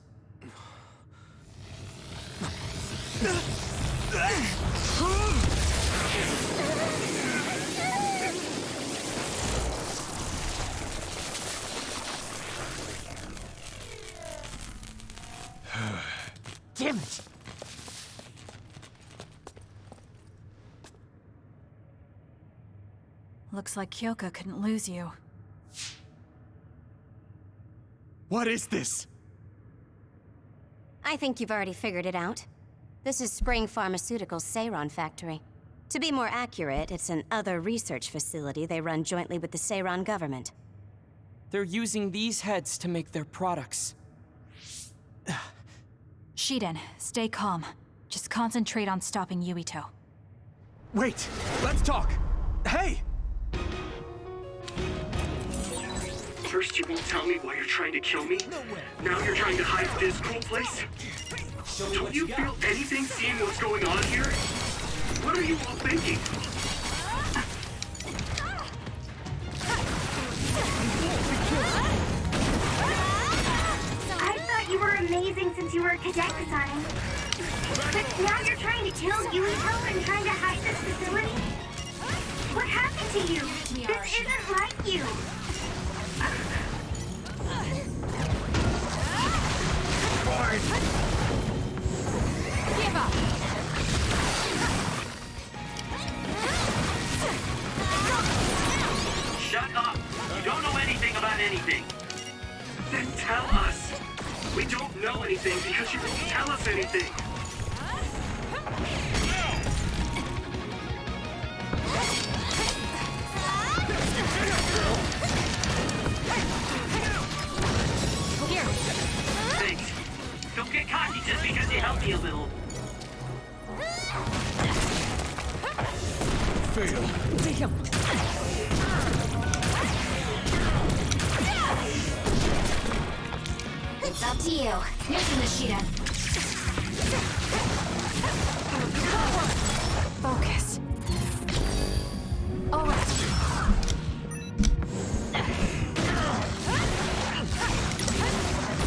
Damn it!
Looks like Kyoka couldn't lose you.
What is this?
I think you've already figured it out. This is Spring Pharmaceuticals' Seiran factory. To be more accurate, it's an other research facility they run jointly with the Seiran government.
They're using these heads to make their products.
Shiden, stay calm. Just concentrate on stopping Yuito.
Wait, let's talk. Hey!
First you won't tell me why you're trying to kill me. Now you're trying to hide this cool place. Don't you feel anything seeing what's going on here? What are you all thinking?
I thought you were amazing since you were a cadet, Kasane. But now you're trying to kill Yuito and trying to hide this facility? What happened to you? This isn't like you.
Give up!
Shut up! You don't know anything about anything.
Then tell us. We don't know anything because you didn't tell us anything.
Here!
Thanks. Don't get cocky just because you helped me a little.
It's up to you. Mission Nishida.
Focus. All right.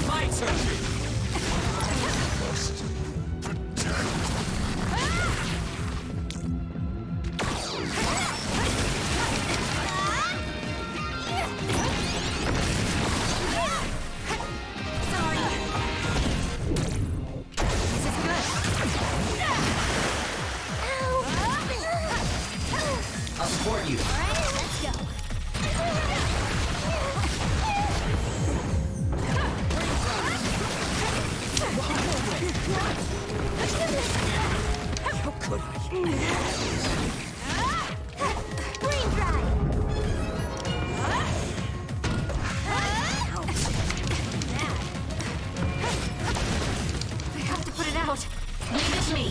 My turn. I'll support you. How could I?
I have to put it out. Leave it to me.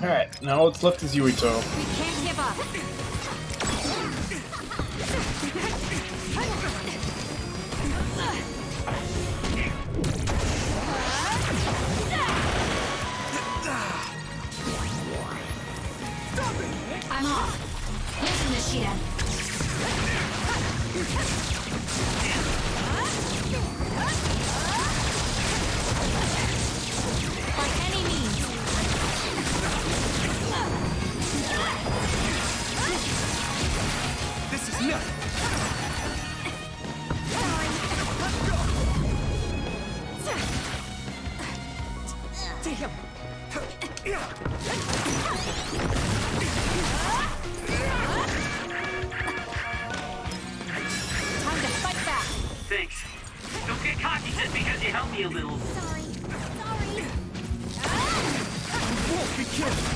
Alright, now what's left is Yuito.
We can't give up. I'm off. Listen, Nishida. By any means.
This is nothing.
Time to fight back.
Thanks. Don't get cocky just because you helped me a little.
Whoa, be careful.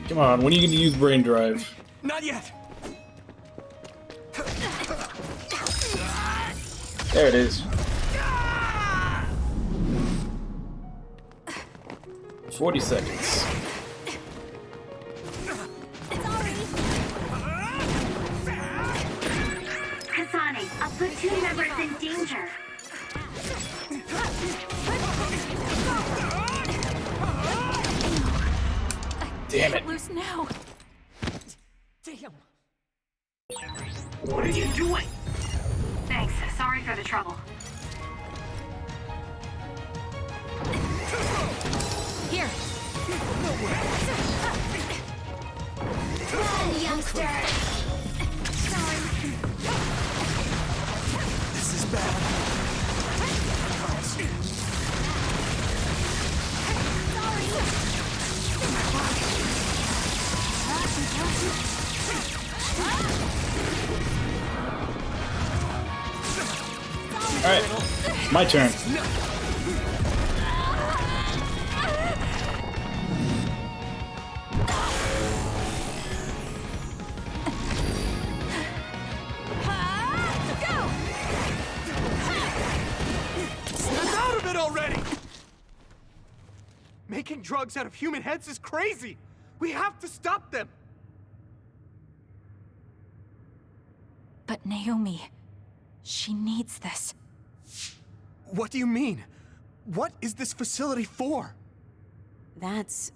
Come on, when are you gonna use Brain Drive?
Not yet.
There it is. 40 seconds.
Kasane, a platoon member is in danger.
Damn it.
Get loose now.
Damn.
What are you doing?
Thanks. Sorry for the trouble.
Here.
Run, youngster!
This is bad.
Alright, my turn.
Making drugs out of human heads is crazy! We have to stop them!
But Naomi, she needs this.
What do you mean? What is this facility for?
That's...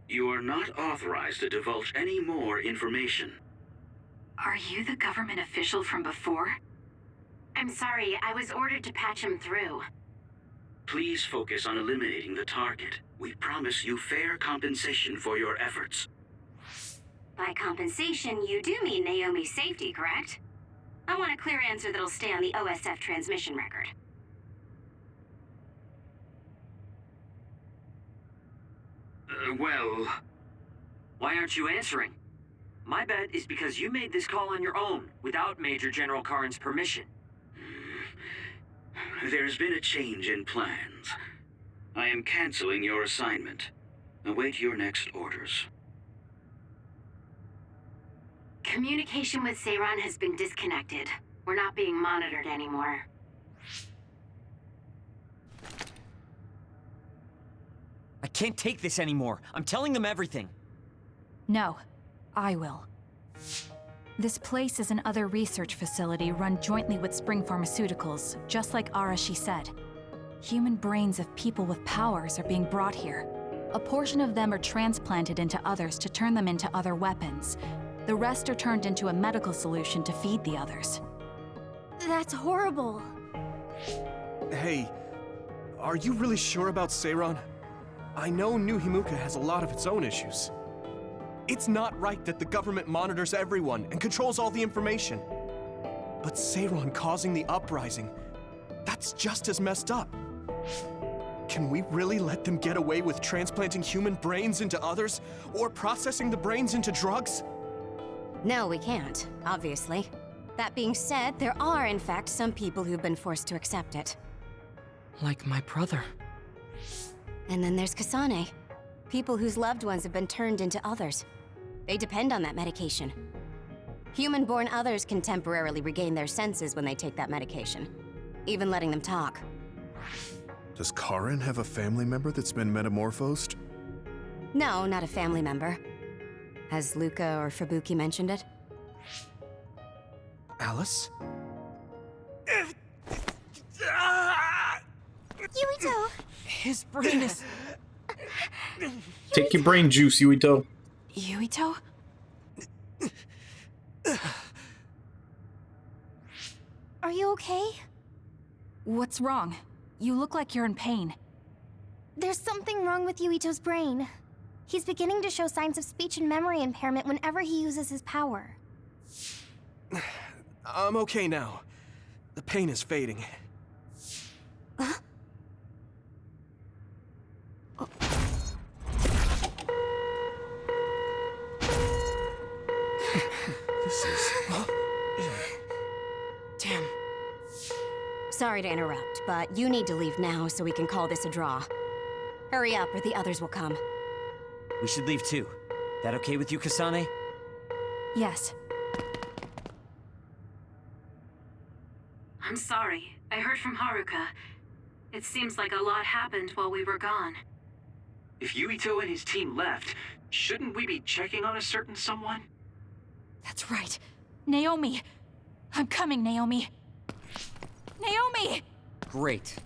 You are not authorized to divulge any more information.
Are you the government official from before?
I'm sorry, I was ordered to patch him through.
Please focus on eliminating the target. We promise you fair compensation for your efforts.
By compensation, you do mean Naomi's safety, correct? I want a clear answer that'll stay on the OSF transmission record.
Well...
Why aren't you answering? My bet is because you made this call on your own, without Major General Karin's permission.
There's been a change in plans. I am canceling your assignment. Await your next orders.
Communication with Seiran has been disconnected. We're not being monitored anymore.
I can't take this anymore. I'm telling them everything.
No, I will. This place is another research facility run jointly with Spring Pharmaceuticals, just like Arashi said. Human brains of people with powers are being brought here. A portion of them are transplanted into others to turn them into other weapons. The rest are turned into a medical solution to feed the others.
That's horrible.
Hey, are you really sure about Seiran? I know New Himuka has a lot of its own issues. It's not right that the government monitors everyone and controls all the information. But Seiran causing the uprising, that's just as messed up. Can we really let them get away with transplanting human brains into others, or processing the brains into drugs?
No, we can't, obviously. That being said, there are, in fact, some people who've been forced to accept it.
Like my brother.
And then there's Kasane. People whose loved ones have been turned into others. They depend on that medication. Human-born others can temporarily regain their senses when they take that medication, even letting them talk.
Does Karin have a family member that's been metamorphosed?
No, not a family member. Has Luca or Fubuki mentioned it?
Alice?
Yuito!
His brain is...
Take your brain juice, Yuito.
Yuito?
Are you okay?
What's wrong? You look like you're in pain.
There's something wrong with Yuito's brain. He's beginning to show signs of speech and memory impairment whenever he uses his power.
I'm okay now. The pain is fading. This is...
Damn.
Sorry to interrupt, but you need to leave now so we can call this a draw. Hurry up or the others will come.
We should leave too. That okay with you, Kasane?
Yes.
I'm sorry. I heard from Haruka. It seems like a lot happened while we were gone.
If Yuito and his team left, shouldn't we be checking on a certain someone?
That's right. Naomi! I'm coming, Naomi! Naomi!
Great.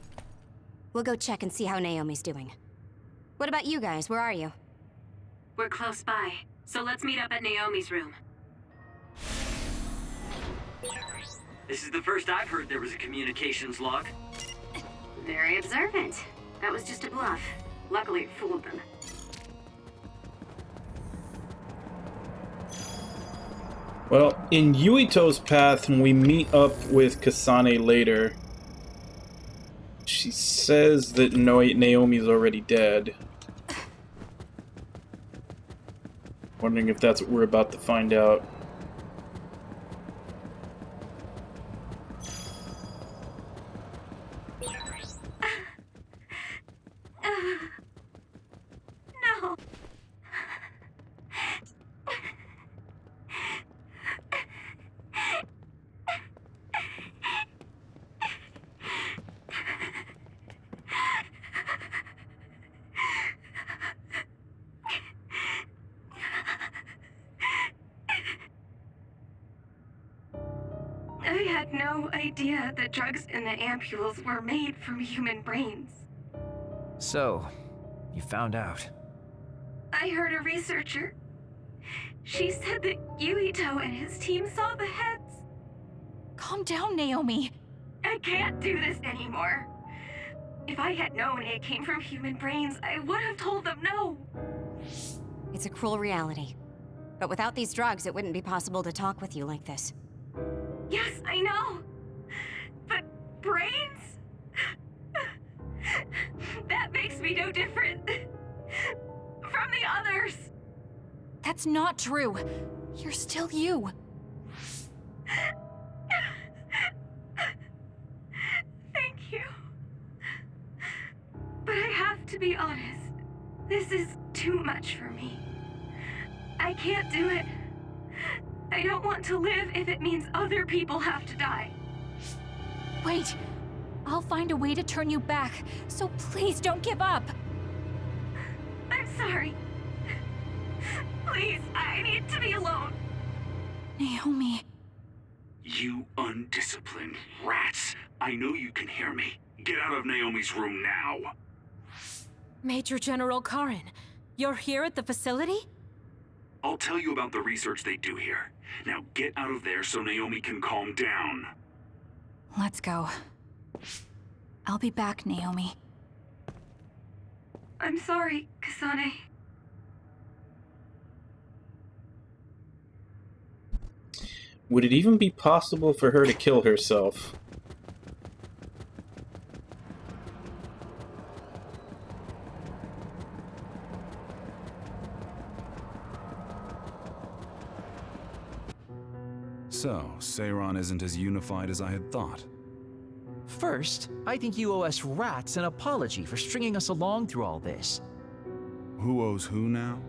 We'll go check and see how Naomi's doing. What about you guys? Where are you?
We're close by, so let's meet up at Naomi's room.
This is the first I've heard there was a communications log.
Very observant. That was just a bluff. Luckily, it fooled them.
Well, in Yuito's path, when we meet up with Kasane later, she says that Naomi's already dead. Wondering if that's what we're about to find out.
No. I had no idea the drugs in the ampules were made from human brains.
So, you found out.
I heard a researcher. She said that Yuito and his team saw the heads.
Calm down, Naomi.
I can't do this anymore. If I had known it came from human brains, I would have told them no.
It's a cruel reality. But without these drugs, it wouldn't be possible to talk with you like this.
Yes, I know. But brains? That makes me no different from the others.
That's not true. You're still you.
Thank you. But I have to be honest. This is too much for me. I can't do it. I don't want to live if it means other people have to die.
Wait. I'll find a way to turn you back, so please don't give up.
I'm sorry. Please, I need to be alone.
Naomi.
You undisciplined rats. I know you can hear me. Get out of Naomi's room now.
Major General Karin, you're here at the facility?
I'll tell you about the research they do here. Now get out of there so Naomi can calm down.
Let's go. I'll be back, Naomi.
I'm sorry, Kasane.
Would it even be possible for her to kill herself?
So, Seiron isn't as unified as I had thought.
First, I think you owe us rats an apology for stringing us along through all this.
Who owes who now?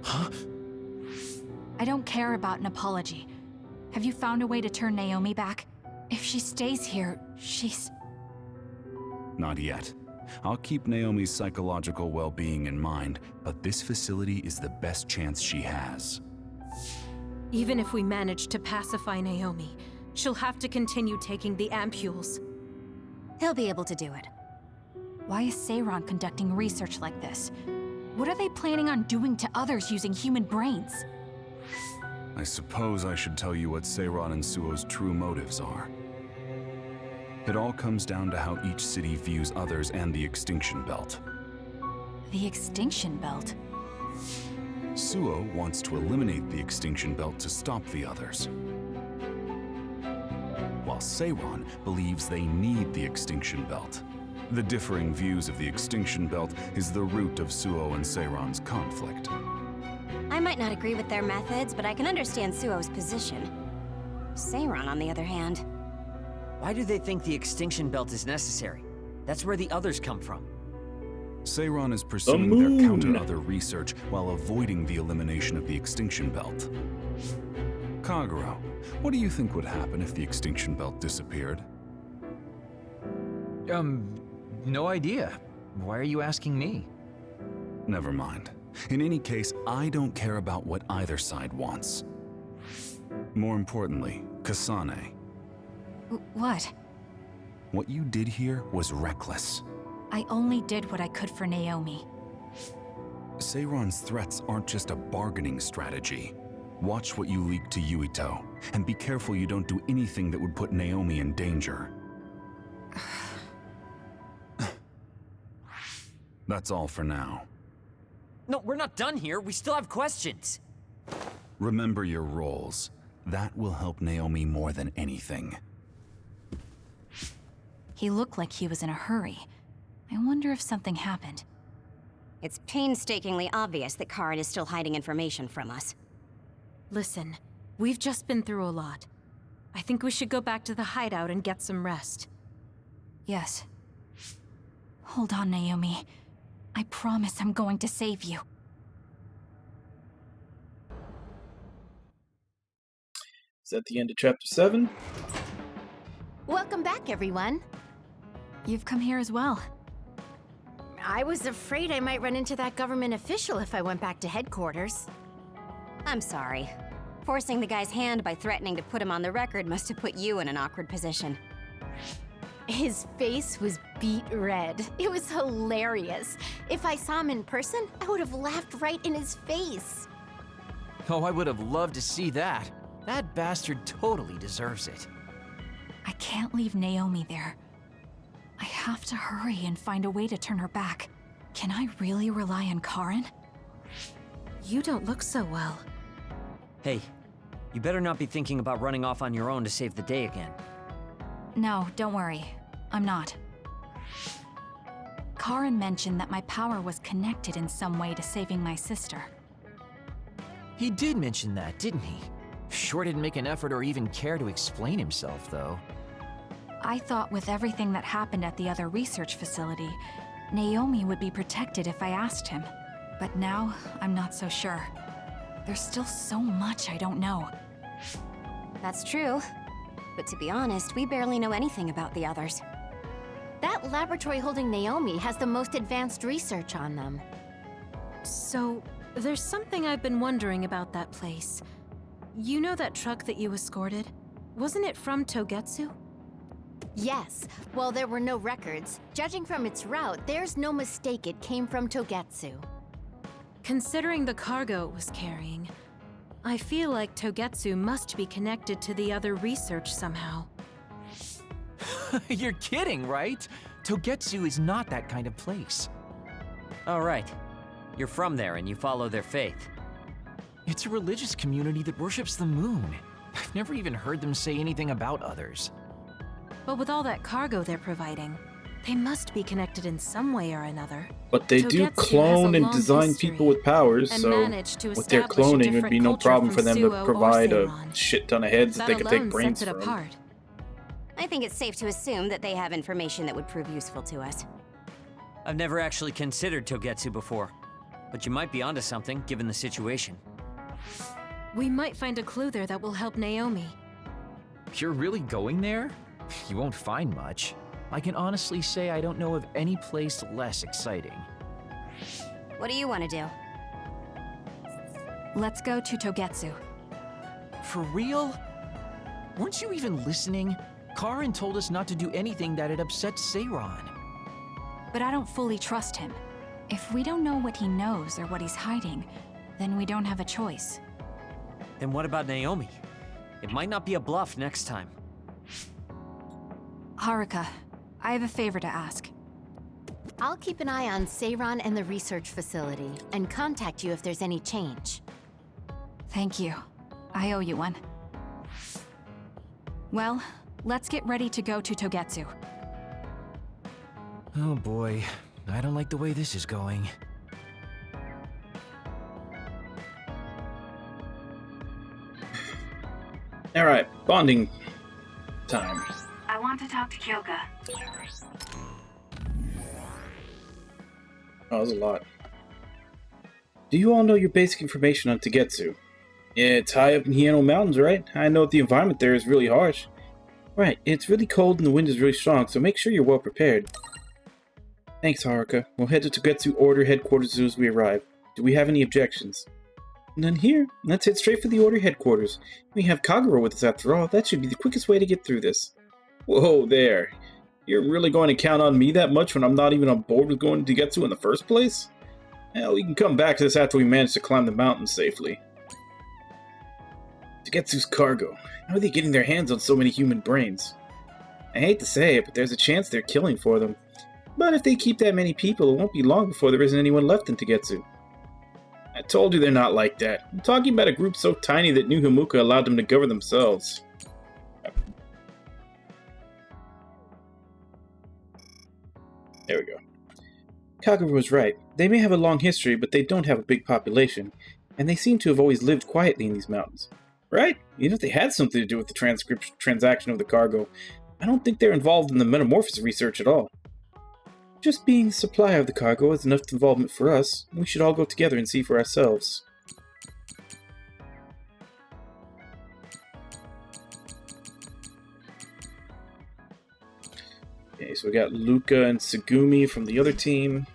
Huh?
I don't care about an apology. Have you found a way to turn Naomi back? If she stays here, she's...
Not yet. I'll keep Naomi's psychological well-being in mind, but this facility is the best chance she has.
Even if we manage to pacify Naomi, she'll have to continue taking the ampules.
He'll be able to do it.
Why is Seiron conducting research like this? What are they planning on doing to others using human brains?
I suppose I should tell you what Seiron and Suo's true motives are. It all comes down to how each city views others and the Extinction Belt.
The Extinction Belt?
Suo wants to eliminate the Extinction Belt to stop the others, while Seiron believes they need the Extinction Belt. The differing views of the Extinction Belt is the root of Suo and Seiron's conflict.
I might not agree with their methods, but I can understand Suo's position. Seiron, on the other hand...
Why do they think the Extinction Belt is necessary? That's where the others come from.
Seiron is pursuing their counter-other research while avoiding the elimination of the Extinction Belt. Kagero, what do you think would happen if the Extinction Belt disappeared?
No idea. Why are you asking me?
Never mind. In any case, I don't care about what either side wants. More importantly, Kasane.
What?
What you did here was reckless.
I only did what I could for Naomi.
Seiron's threats aren't just a bargaining strategy. Watch what you leak to Yuito, and be careful you don't do anything that would put Naomi in danger. That's all for now.
No, we're not done here. We still have questions.
Remember your roles. That will help Naomi more than anything.
He looked like he was in a hurry. I wonder if something happened.
It's painstakingly obvious that Karin is still hiding information from us.
Listen, we've just been through a lot. I think we should go back to the hideout and get some rest.
Yes. Hold on, Naomi. I promise I'm going to save you.
Is that the end of Chapter 7?
Welcome back, everyone.
You've come here as well.
I was afraid I might run into that government official if I went back to headquarters.
I'm sorry. Forcing the guy's hand by threatening to put him on the record must have put you in an awkward position.
His face was beet red. It was hilarious. If I saw him in person, I would have laughed right in his face.
Oh, I would have loved to see that. That bastard totally deserves it.
I can't leave Naomi there. I have to hurry and find a way to turn her back. Can I really rely on Karin?
You don't look so well.
Hey, you better not be thinking about running off on your own to save the day again.
No, don't worry. I'm not. Karin mentioned that my power was connected in some way to saving my sister.
He did mention that, didn't he? Sure didn't make an effort or even care to explain himself, though.
I thought with everything that happened at the other research facility, Naomi would be protected if I asked him. But now, I'm not so sure. There's still so much I don't know.
That's true. But to be honest, we barely know anything about the others.
That laboratory holding Naomi has the most advanced research on them.
So, there's something I've been wondering about that place. You know that truck that you escorted? Wasn't it from Togetsu?
Yes. Well, there were no records. Judging from its route, there's no mistake it came from Togetsu.
Considering the cargo it was carrying, I feel like Togetsu must be connected to the other research somehow.
You're kidding, right? Togetsu is not that kind of place.
All right. You're from there and you follow their faith.
It's a religious community that worships the moon. I've never even heard them say anything about others.
But with all that cargo they're providing, they must be connected in some way or another.
But they do clone and design people with powers, so with their cloning, it would be no problem for them to provide a shit ton of heads that they could take brains from.
I think it's safe to assume that they have information that would prove useful to us.
I've never actually considered Togetsu before, but you might be onto something given the situation.
We might find a clue there that will help Naomi.
You're really going there? You won't find much. I can honestly say I don't know of any place less exciting.
What do you want to do?
Let's go to Togetsu.
For real? Weren't you even listening? Karin told us not to do anything that'd upset Seiron.
But I don't fully trust him. If we don't know what he knows or what he's hiding, then we don't have a choice.
Then what about Naomi? It might not be a bluff next time.
Haruka, I have a favor to ask.
I'll keep an eye on Seiron and the research facility, and contact you if there's any change.
Thank you. I owe you one. Well, let's get ready to go to Togetsu.
Oh boy, I don't like the way this is going.
Alright, bonding time.
I want to talk to Kyoka.
Oh, that's a lot. Do you all know your basic information on Togetsu? Yeah, it's high up in Hieno Mountains, right? I know the environment there is really harsh. Right, it's really cold and the wind is really strong, so make sure you're well prepared. Thanks, Haruka. We'll head to Togetsu Order headquarters as soon as we arrive. Do we have any objections? None here. Let's head straight for the Order headquarters. We have Kagero with us after all. That should be the quickest way to get through this. Whoa there. You're really going to count on me that much when I'm not even on board with going to Togetsu in the first place? Hell, we can come back to this after we manage to climb the mountain safely. Togetsu's cargo. How are they getting their hands on so many human brains? I hate to say it, but there's a chance they're killing for them. But if they keep that many people, it won't be long before there isn't anyone left in Togetsu. I told you they're not like that. I'm talking about a group so tiny that New Himuka allowed them to govern themselves. There we go. Kagero was right. They may have a long history, but they don't have a big population, and they seem to have always lived quietly in these mountains. Right? Even if they had something to do with the transaction of the cargo, I don't think they're involved in the metamorphosis research at all. Just being the supplier of the cargo is enough involvement for us. We should all go together and see for ourselves. Okay, so we got Luca and Tsugumi from the other team.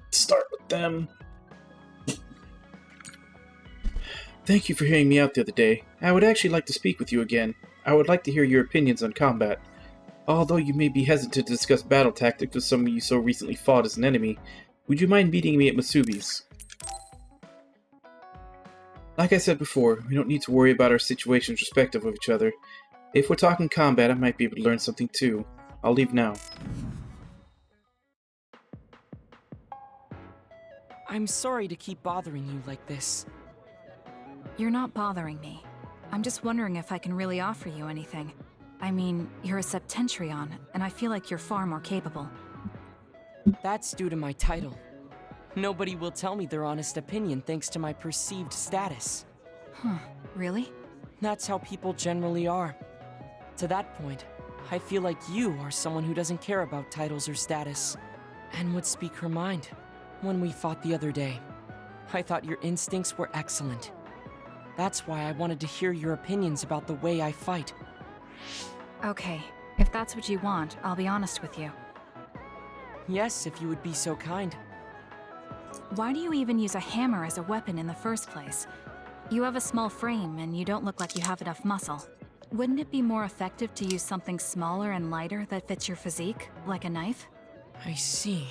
Let's start with them. Thank you for hearing me out the other day. I would actually like to speak with you again. I would like to hear your opinions on combat. Although you may be hesitant to discuss battle tactics with someone you so recently fought as an enemy, would you mind meeting me at Masubi's? Like I said before, we don't need to worry about our situations respective of each other. If we're talking combat, I might be able to learn something too. I'll leave now.
I'm sorry to keep bothering you like this.
You're not bothering me. I'm just wondering if I can really offer you anything. I mean, you're a Septentrion, and I feel like you're far more capable.
That's due to my title. Nobody will tell me their honest opinion thanks to my perceived status.
Huh, really?
That's how people generally are. To that point, I feel like you are someone who doesn't care about titles or status, and would speak her mind. When we fought the other day, I thought your instincts were excellent. That's why I wanted to hear your opinions about the way I fight.
Okay, if that's what you want, I'll be honest with you.
Yes, if you would be so kind.
Why do you even use a hammer as a weapon in the first place? You have a small frame, and you don't look like you have enough muscle. Wouldn't it be more effective to use something smaller and lighter that fits your physique, like a knife?
I see.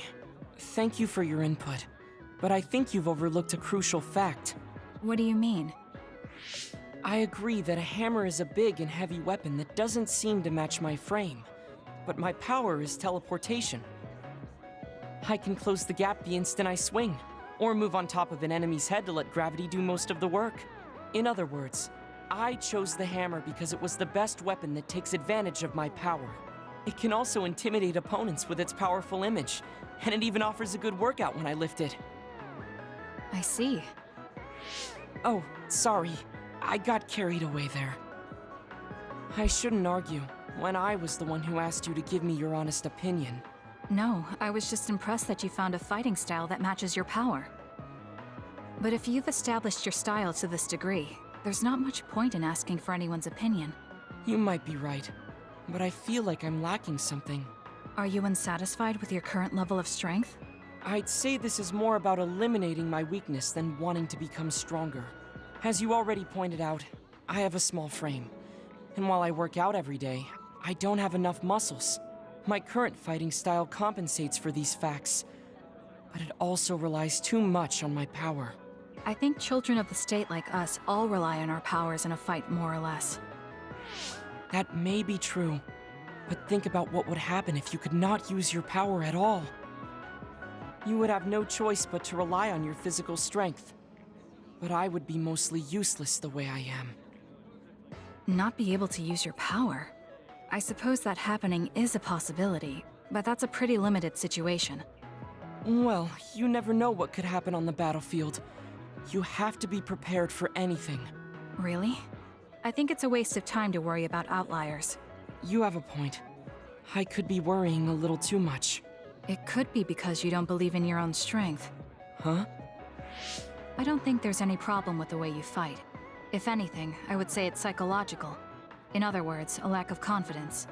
Thank you for your input, but I think you've overlooked a crucial fact.
What do you mean?
I agree that a hammer is a big and heavy weapon that doesn't seem to match my frame, but my power is teleportation. I can close the gap the instant I swing, or move on top of an enemy's head to let gravity do most of the work. In other words, I chose the hammer because it was the best weapon that takes advantage of my power. It can also intimidate opponents with its powerful image, and it even offers a good workout when I lift it.
I see.
Oh, sorry. I got carried away there. I shouldn't argue, when I was the one who asked you to give me your honest opinion.
No, I was just impressed that you found a fighting style that matches your power. But if you've established your style to this degree, there's not much point in asking for anyone's opinion.
You might be right, but I feel like I'm lacking something.
Are you unsatisfied with your current level of strength?
I'd say this is more about eliminating my weakness than wanting to become stronger. As you already pointed out, I have a small frame, and while I work out every day, I don't have enough muscles. My current fighting style compensates for these facts, but it also relies too much on my power.
I think children of the state like us all rely on our powers in a fight, more or less.
That may be true, but think about what would happen if you could not use your power at all. You would have no choice but to rely on your physical strength. But I would be mostly useless the way I am.
Not be able to use your power? I suppose that happening is a possibility, but that's a pretty limited situation.
Well, you never know what could happen on the battlefield. You have to be prepared for anything.
Really? I think it's a waste of time to worry about outliers.
You have a point. I could be worrying a little too much.
It could be because you don't believe in your own strength.
Huh?
I don't think there's any problem with the way you fight. If anything, I would say it's psychological. In other words, a lack of confidence.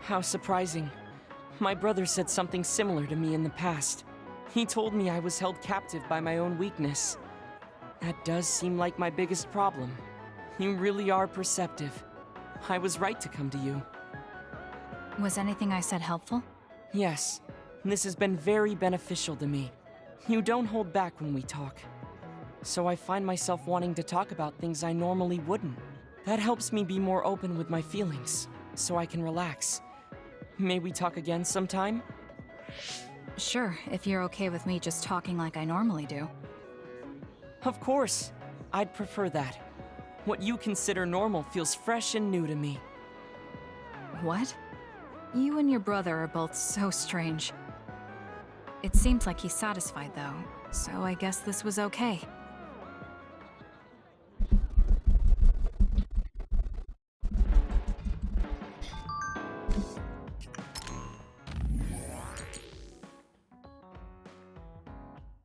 How surprising. My brother said something similar to me in the past. He told me I was held captive by my own weakness. That does seem like my biggest problem. You really are perceptive. I was right to come to you.
Was anything I said helpful?
Yes. This has been very beneficial to me. You don't hold back when we talk. So I find myself wanting to talk about things I normally wouldn't. That helps me be more open with my feelings, so I can relax. May we talk again sometime?
Sure, if you're okay with me just talking like I normally do.
Of course. I'd prefer that. What you consider normal feels fresh and new to me.
What? You and your brother are both so strange. It seems like he's satisfied, though, so I guess this was okay.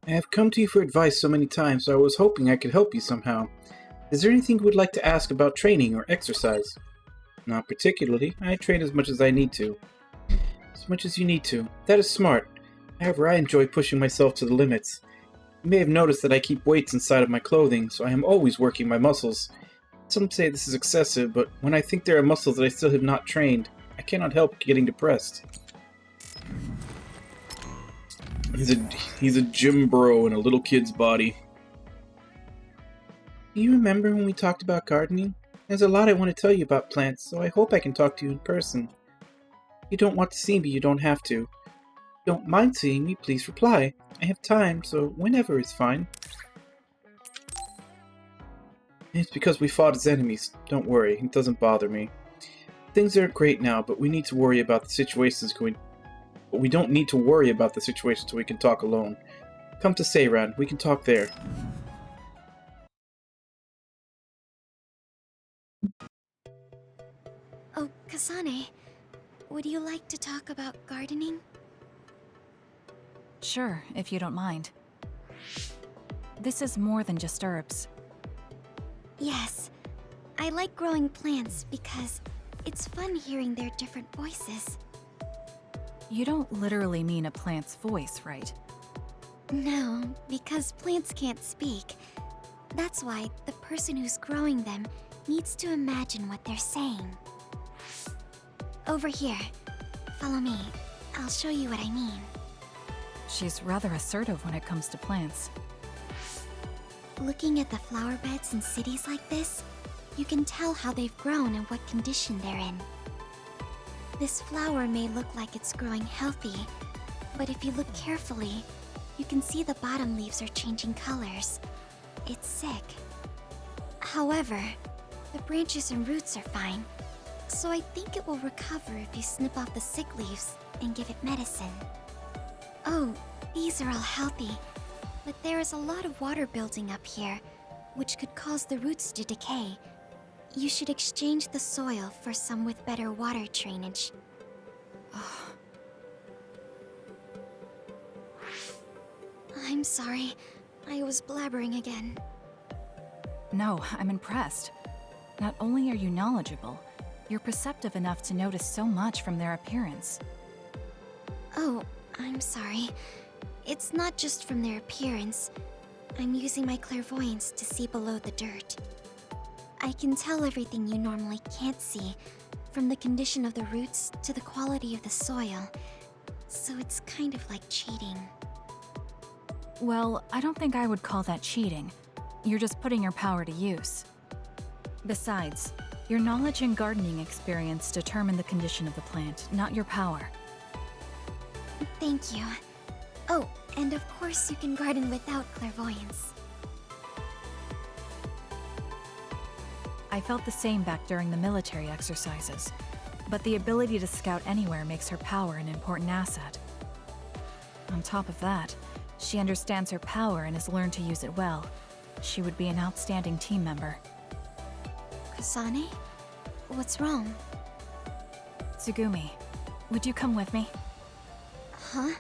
I have come to you for advice so many times, so I was hoping I could help you somehow. Is there anything you would like to ask about training or exercise? Not particularly. I train as much as I need to. As much as you need to. That is smart. However, I enjoy pushing myself to the limits. You may have noticed that I keep weights inside of my clothing, so I am always working my muscles. Some say this is excessive, but when I think there are muscles that I still have not trained, I cannot help getting depressed. He's a gym bro in a little kid's body. Do you remember when we talked about gardening? There's a lot I want to tell you about plants, so I hope I can talk to you in person. If you don't want to see me, you don't have to. If you don't mind seeing me, please reply. I have time, so whenever is fine. It's because we fought as enemies. Don't worry, it doesn't bother me. Things aren't great now, but we need to worry about the situations going... But we don't need to worry about the situation so we can talk alone. Come to Seiran, we can talk there.
Oh, Kasane, would you like to talk about gardening?
Sure, if you don't mind. This is more than just herbs.
Yes. I like growing plants because it's fun hearing their different voices.
You don't literally mean a plant's voice, right?
No, because plants can't speak. That's why the person who's growing them needs to imagine what they're saying. Over here. Follow me. I'll show you what I mean.
She's rather assertive when it comes to plants.
Looking at the flower beds in cities like this, you can tell how they've grown and what condition they're in. This flower may look like it's growing healthy, but if you look carefully, you can see the bottom leaves are changing colors. It's sick. However, the branches and roots are fine, so I think it will recover if you snip off the sick leaves and give it medicine. Oh, these are all healthy, but there is a lot of water building up here, which could cause the roots to decay. You should exchange the soil for some with better water drainage. I'm sorry. I was blabbering again.
No, I'm impressed. Not only are you knowledgeable, you're perceptive enough to notice so much from their appearance.
Oh, I'm sorry. It's not just from their appearance. I'm using my clairvoyance to see below the dirt. I can tell everything you normally can't see, from the condition of the roots to the quality of the soil. So it's kind of like cheating.
Well, I don't think I would call that cheating. You're just putting your power to use. Besides, your knowledge and gardening experience determine the condition of the plant, not your power.
Thank you. Oh, and of course you can garden without clairvoyance.
I felt the same back during the military exercises, but the ability to scout anywhere makes her power an important asset. On top of that, she understands her power and has learned to use it well. She would be an outstanding team member.
Kasane? What's wrong?
Tsugumi, would you come with me?
Huh?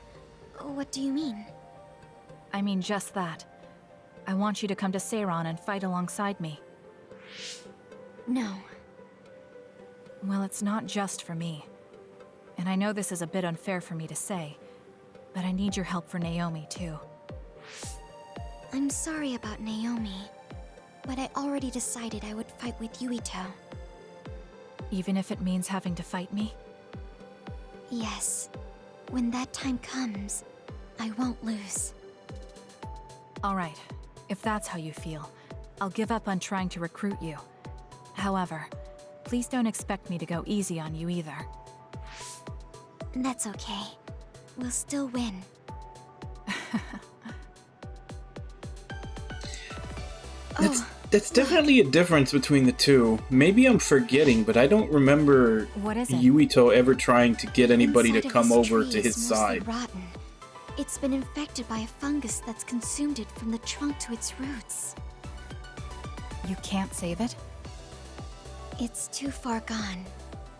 What do you mean?
I mean just that. I want you to come to Seiran and fight alongside me.
No.
Well, it's not just for me. And I know this is a bit unfair for me to say, but I need your help for Naomi, too.
I'm sorry about Naomi, but I already decided I would fight with Yuito.
Even if it means having to fight me?
Yes. When that time comes, I won't lose.
All right. If that's how you feel, I'll give up on trying to recruit you. However, please don't expect me to go easy on you either.
That's okay. We'll still win.
That's definitely a difference between the two. Maybe I'm forgetting, but I don't remember
What is it?
Yuito ever trying to get anybody
Inside
to
of
come
this
over
tree
to his
is mostly
side.
rotten. It's been infected by a fungus that's consumed it from the trunk to its roots.
You can't save it?
It's too far gone.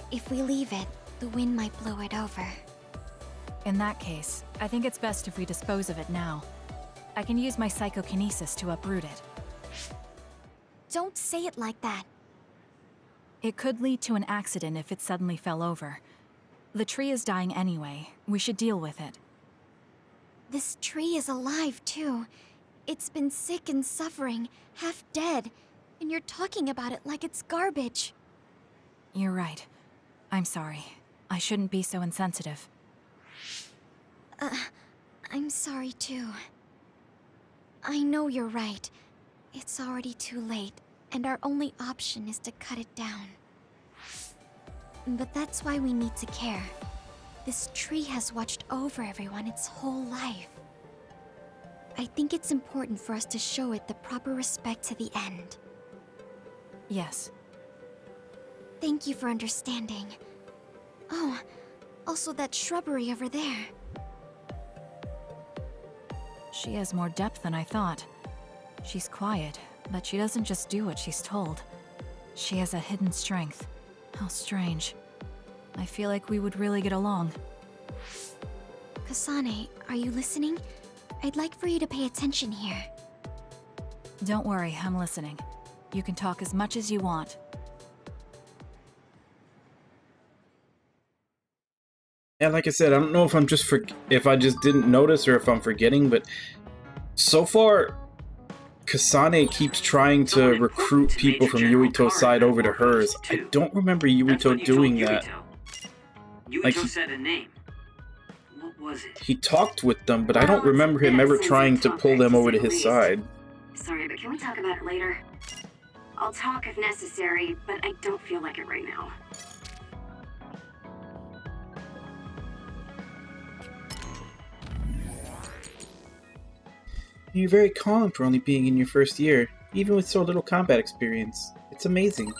If we leave it, the wind might blow it over.
In that case, I think it's best if we dispose of it now. I can use my psychokinesis to uproot it.
Don't say it like that.
It could lead to an accident if it suddenly fell over. The tree is dying anyway. We should deal with it.
This tree is alive, too. It's been sick and suffering, half dead, and you're talking about it like it's garbage.
You're right. I'm sorry. I shouldn't be so insensitive.
I'm sorry too. I know you're right. It's already too late, and our only option is to cut it down. But that's why we need to care. This tree has watched over everyone its whole life. I think it's important for us to show it the proper respect to the end.
Yes.
Thank you for understanding. Oh, also that shrubbery over there.
She has more depth than I thought. She's quiet, but she doesn't just do what she's told. She has a hidden strength. How strange. I feel like we would really get along.
Kasane, are you listening? I'd like for you to pay attention here.
Don't worry, I'm listening. You can talk as much as you want.
Yeah, like I said, I don't know if I'm just if I just didn't notice or if I'm forgetting, but so far, Kasane keeps trying to recruit people from Yuito's side over to hers. I don't remember Yuito doing that.
Yuito said a name. What was it?
He talked with them, but I don't remember him ever trying to pull them over to his side.
Sorry, but can we talk about it later? I'll talk if necessary, but I don't feel like it right now.
You're very calm for only being in your first year, even with so little combat experience. It's amazing.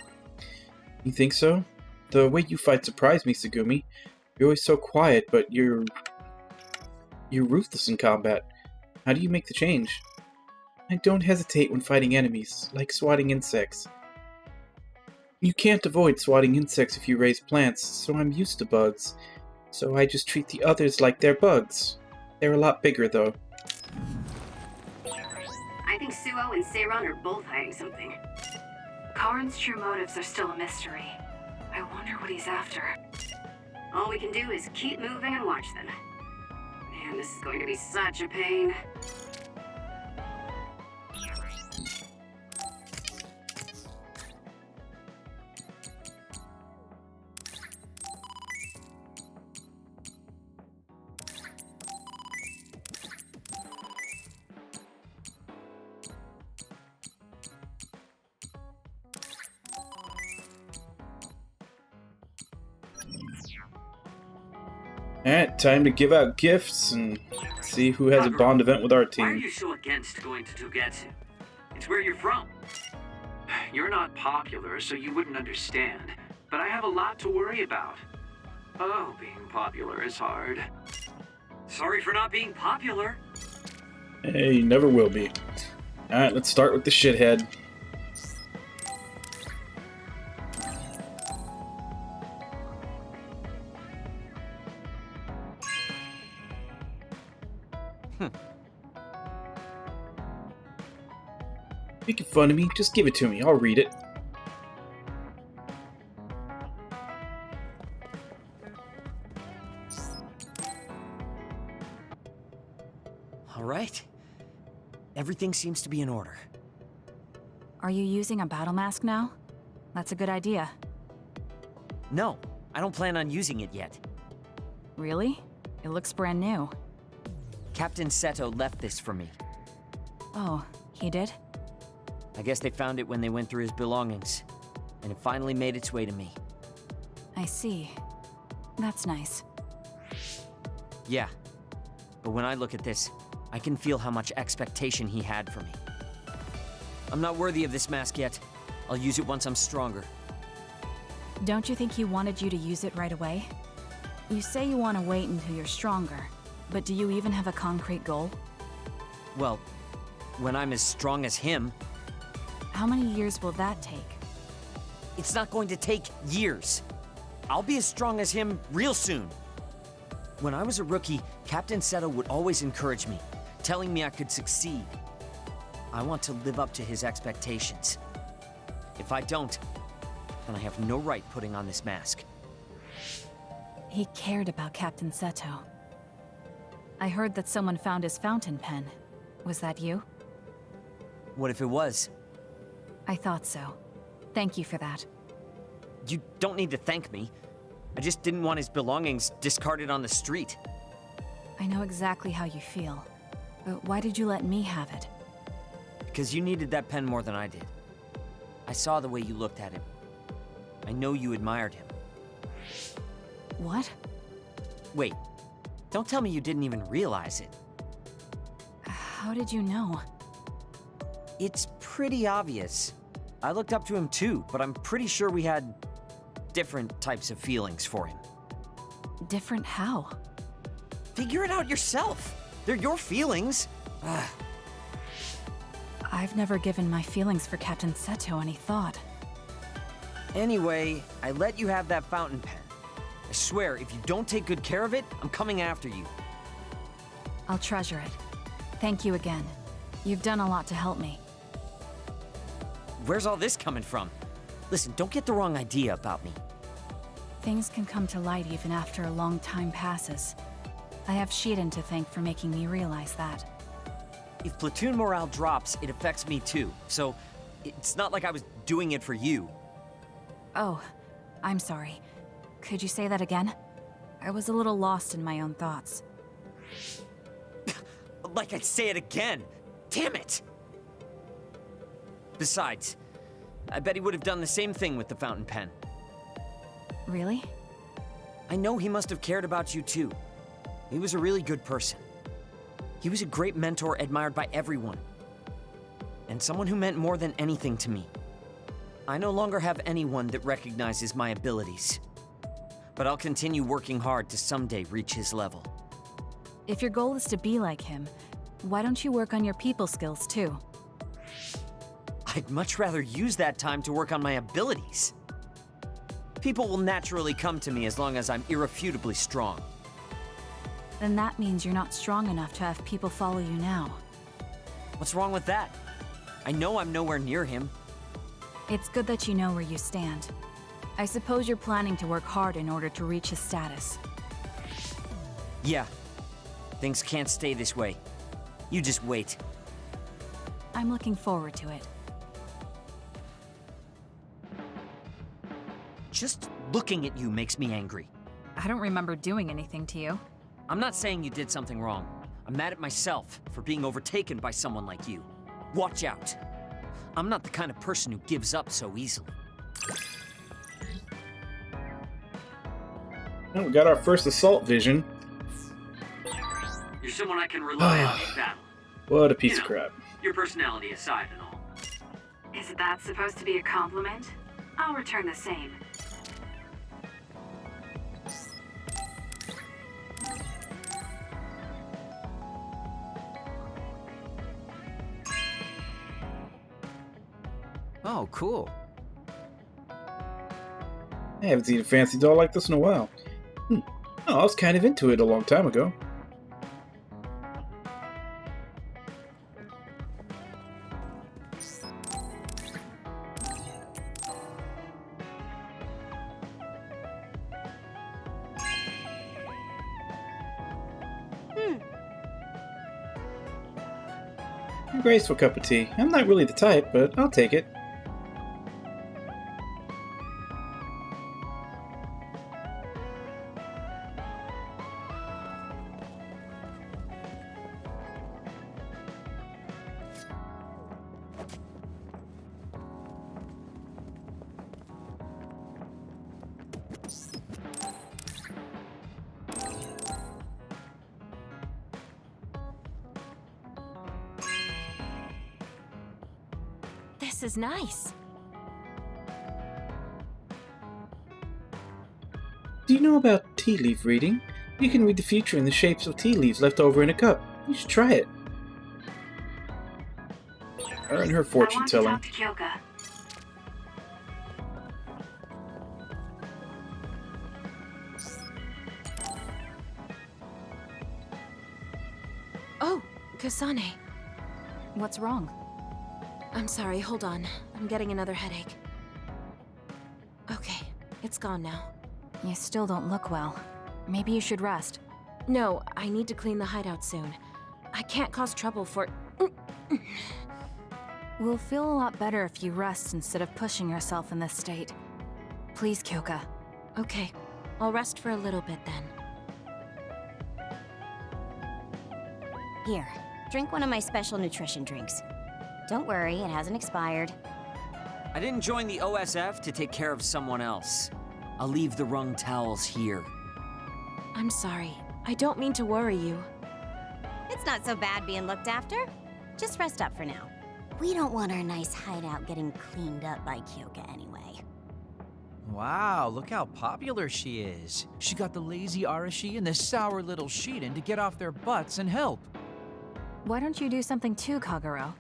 You think so? The way you fight surprised me, Tsugumi. You're always so quiet, but you're ruthless in combat. How do you make the change? I don't hesitate when fighting enemies, like swatting insects. You can't avoid swatting insects if you raise plants, so I'm used to bugs. So I just treat the others like they're bugs. They're a lot bigger, though.
I think Suo and Seiron are both hiding something.
Karin's true motives are still a mystery. I wonder what he's after.
All we can do is keep moving and watch them. Man, this is going to be such a pain.
Alright, time to give out gifts and see who has a bond event with our
Why are
team.
you so against going to Togetsu? It's where you're from. You're not popular, so you wouldn't understand. But I have a lot to worry about. Oh, being popular is hard. Sorry for not being popular.
Hey, you never will be. Alright, let's start with the shithead. Making fun of me? Just give it to me. I'll read it.
All right. Everything seems to be in order.
Are you using a battle mask now? That's a good idea.
No, I don't plan on using it yet.
Really? It looks brand new.
Captain Seto left this for me.
Oh, he did?
I guess they found it when they went through his belongings, and it finally made its way to me.
I see. That's nice.
Yeah, but when I look at this, I can feel how much expectation he had for me. I'm not worthy of this mask yet. I'll use it once I'm stronger.
Don't you think he wanted you to use it right away? You say you want to wait until you're stronger, but do you even have a concrete goal?
Well, when I'm as strong as him...
How many years will that take?
It's not going to take years. I'll be as strong as him real soon. When I was a rookie, Captain Seto would always encourage me, telling me I could succeed. I want to live up to his expectations. If I don't, then I have no right putting on this mask.
He cared about Captain Seto. I heard that someone found his fountain pen. Was that you?
What if it was?
I thought so. Thank you for that.
You don't need to thank me. I just didn't want his belongings discarded on the street.
I know exactly how you feel. But why did you let me have it?
Because you needed that pen more than I did. I saw the way you looked at him. I know you admired him.
What?
Wait, don't tell me you didn't even realize it.
How did you know?
It's pretty obvious. I looked up to him too, but I'm pretty sure we had different types of feelings for him.
Different how?
Figure it out yourself. They're your feelings.
I've never given my feelings for Captain Seto any thought.
Anyway, I let you have that fountain pen. I swear, if you don't take good care of it, I'm coming after you.
I'll treasure it. Thank you again. You've done a lot to help me.
Where's all this coming from? Listen, don't get the wrong idea about me.
Things can come to light even after a long time passes. I have Shiden to thank for making me realize that.
If platoon morale drops, it affects me too. So, it's not like I was doing it for you.
Oh, I'm sorry. Could you say that again? I was a little lost in my own thoughts.
Like I'd say it again! Damn it! Besides, I bet he would have done the same thing with the fountain pen.
Really?
I know he must have cared about you too. He was a really good person. He was a great mentor admired by everyone. And someone who meant more than anything to me. I no longer have anyone that recognizes my abilities. But I'll continue working hard to someday reach his level.
If your goal is to be like him, why don't you work on your people skills too?
I'd much rather use that time to work on my abilities. People will naturally come to me as long as I'm irrefutably strong.
Then that means you're not strong enough to have people follow you now.
What's wrong with that? I know I'm nowhere near him.
It's good that you know where you stand. I suppose you're planning to work hard in order to reach his status.
Yeah. Things can't stay this way. You just wait.
I'm looking forward to it.
Just looking at you makes me angry.
I don't remember doing anything to you.
I'm not saying you did something wrong. I'm mad at myself for being overtaken by someone like you. Watch out. I'm not the kind of person who gives up so easily.
Well, we got our first assault vision.
You're someone I can rely on in battle.
What a piece of crap.
Your personality aside and all.
Is that supposed to be a compliment? I'll return the same.
Oh, cool.
I haven't seen a fancy doll like this in a while. Oh, I was kind of into it a long time ago. A graceful cup of tea. I'm not really the type, but I'll take it.
This is nice.
Do you know about tea leaf reading? You can read the future in the shapes of tea leaves left over in a cup. You should try it. Earn her fortune telling.
I want to talk to Kyoka.
Oh, Kasane.
What's wrong?
I'm sorry, hold on. I'm getting another headache. Okay, it's gone now.
You still don't look well. Maybe you should rest.
No, I need to clean the hideout soon. I can't cause trouble for...
We'll feel a lot better if you rest instead of pushing yourself in this state. Please, Kyoka.
Okay, I'll rest for a little bit then.
Here, drink one of my special nutrition drinks. Don't worry, it hasn't expired.
I didn't join the OSF to take care of someone else. I'll leave the wrung towels here.
I'm sorry. I don't mean to worry you.
It's not so bad being looked after. Just rest up for now. We don't want our nice hideout getting cleaned up by Kyoka anyway.
Wow, look how popular she is. She got the lazy Arashi and the sour little Shiden to get off their butts and help.
Why don't you do something too, Kagero?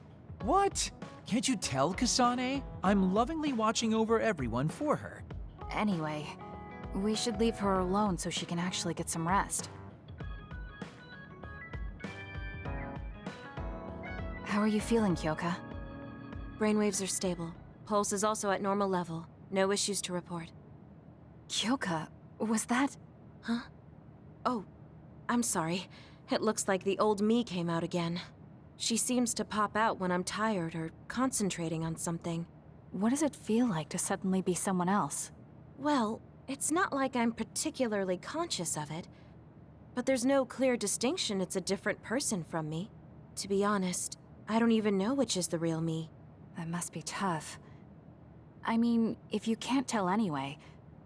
What? Can't you tell, Kasane? I'm lovingly watching over everyone for her.
Anyway, we should leave her alone so she can actually get some rest. How are you feeling, Kyoka?
Brainwaves are stable. Pulse is also at normal level. No issues to report.
Kyoka, was that...
Huh? Oh, I'm sorry. It looks like the old me came out again. She seems to pop out when I'm tired or concentrating on something.
What does it feel like to suddenly be someone else?
Well, it's not like I'm particularly conscious of it. But there's no clear distinction it's a different person from me. To be honest, I don't even know which is the real me.
That must be tough. I mean, if you can't tell anyway,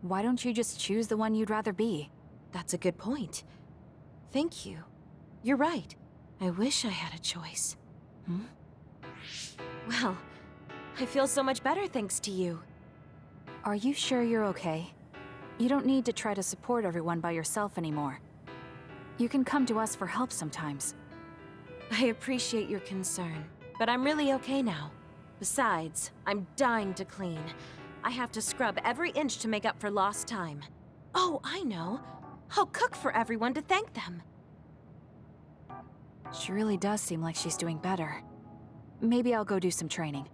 why don't you just choose the one you'd rather be?
That's a good point. Thank you. You're right. I wish I had a choice. Well, I feel so much better thanks to you.
Are you sure you're okay? You don't need to try to support everyone by yourself anymore. You can come to us for help sometimes.
I appreciate your concern, but I'm really okay now. Besides, I'm dying to clean. I have to scrub every inch to make up for lost time. Oh, I know. I'll cook for everyone to thank them.
She really does seem like she's doing better. Maybe I'll go do some training.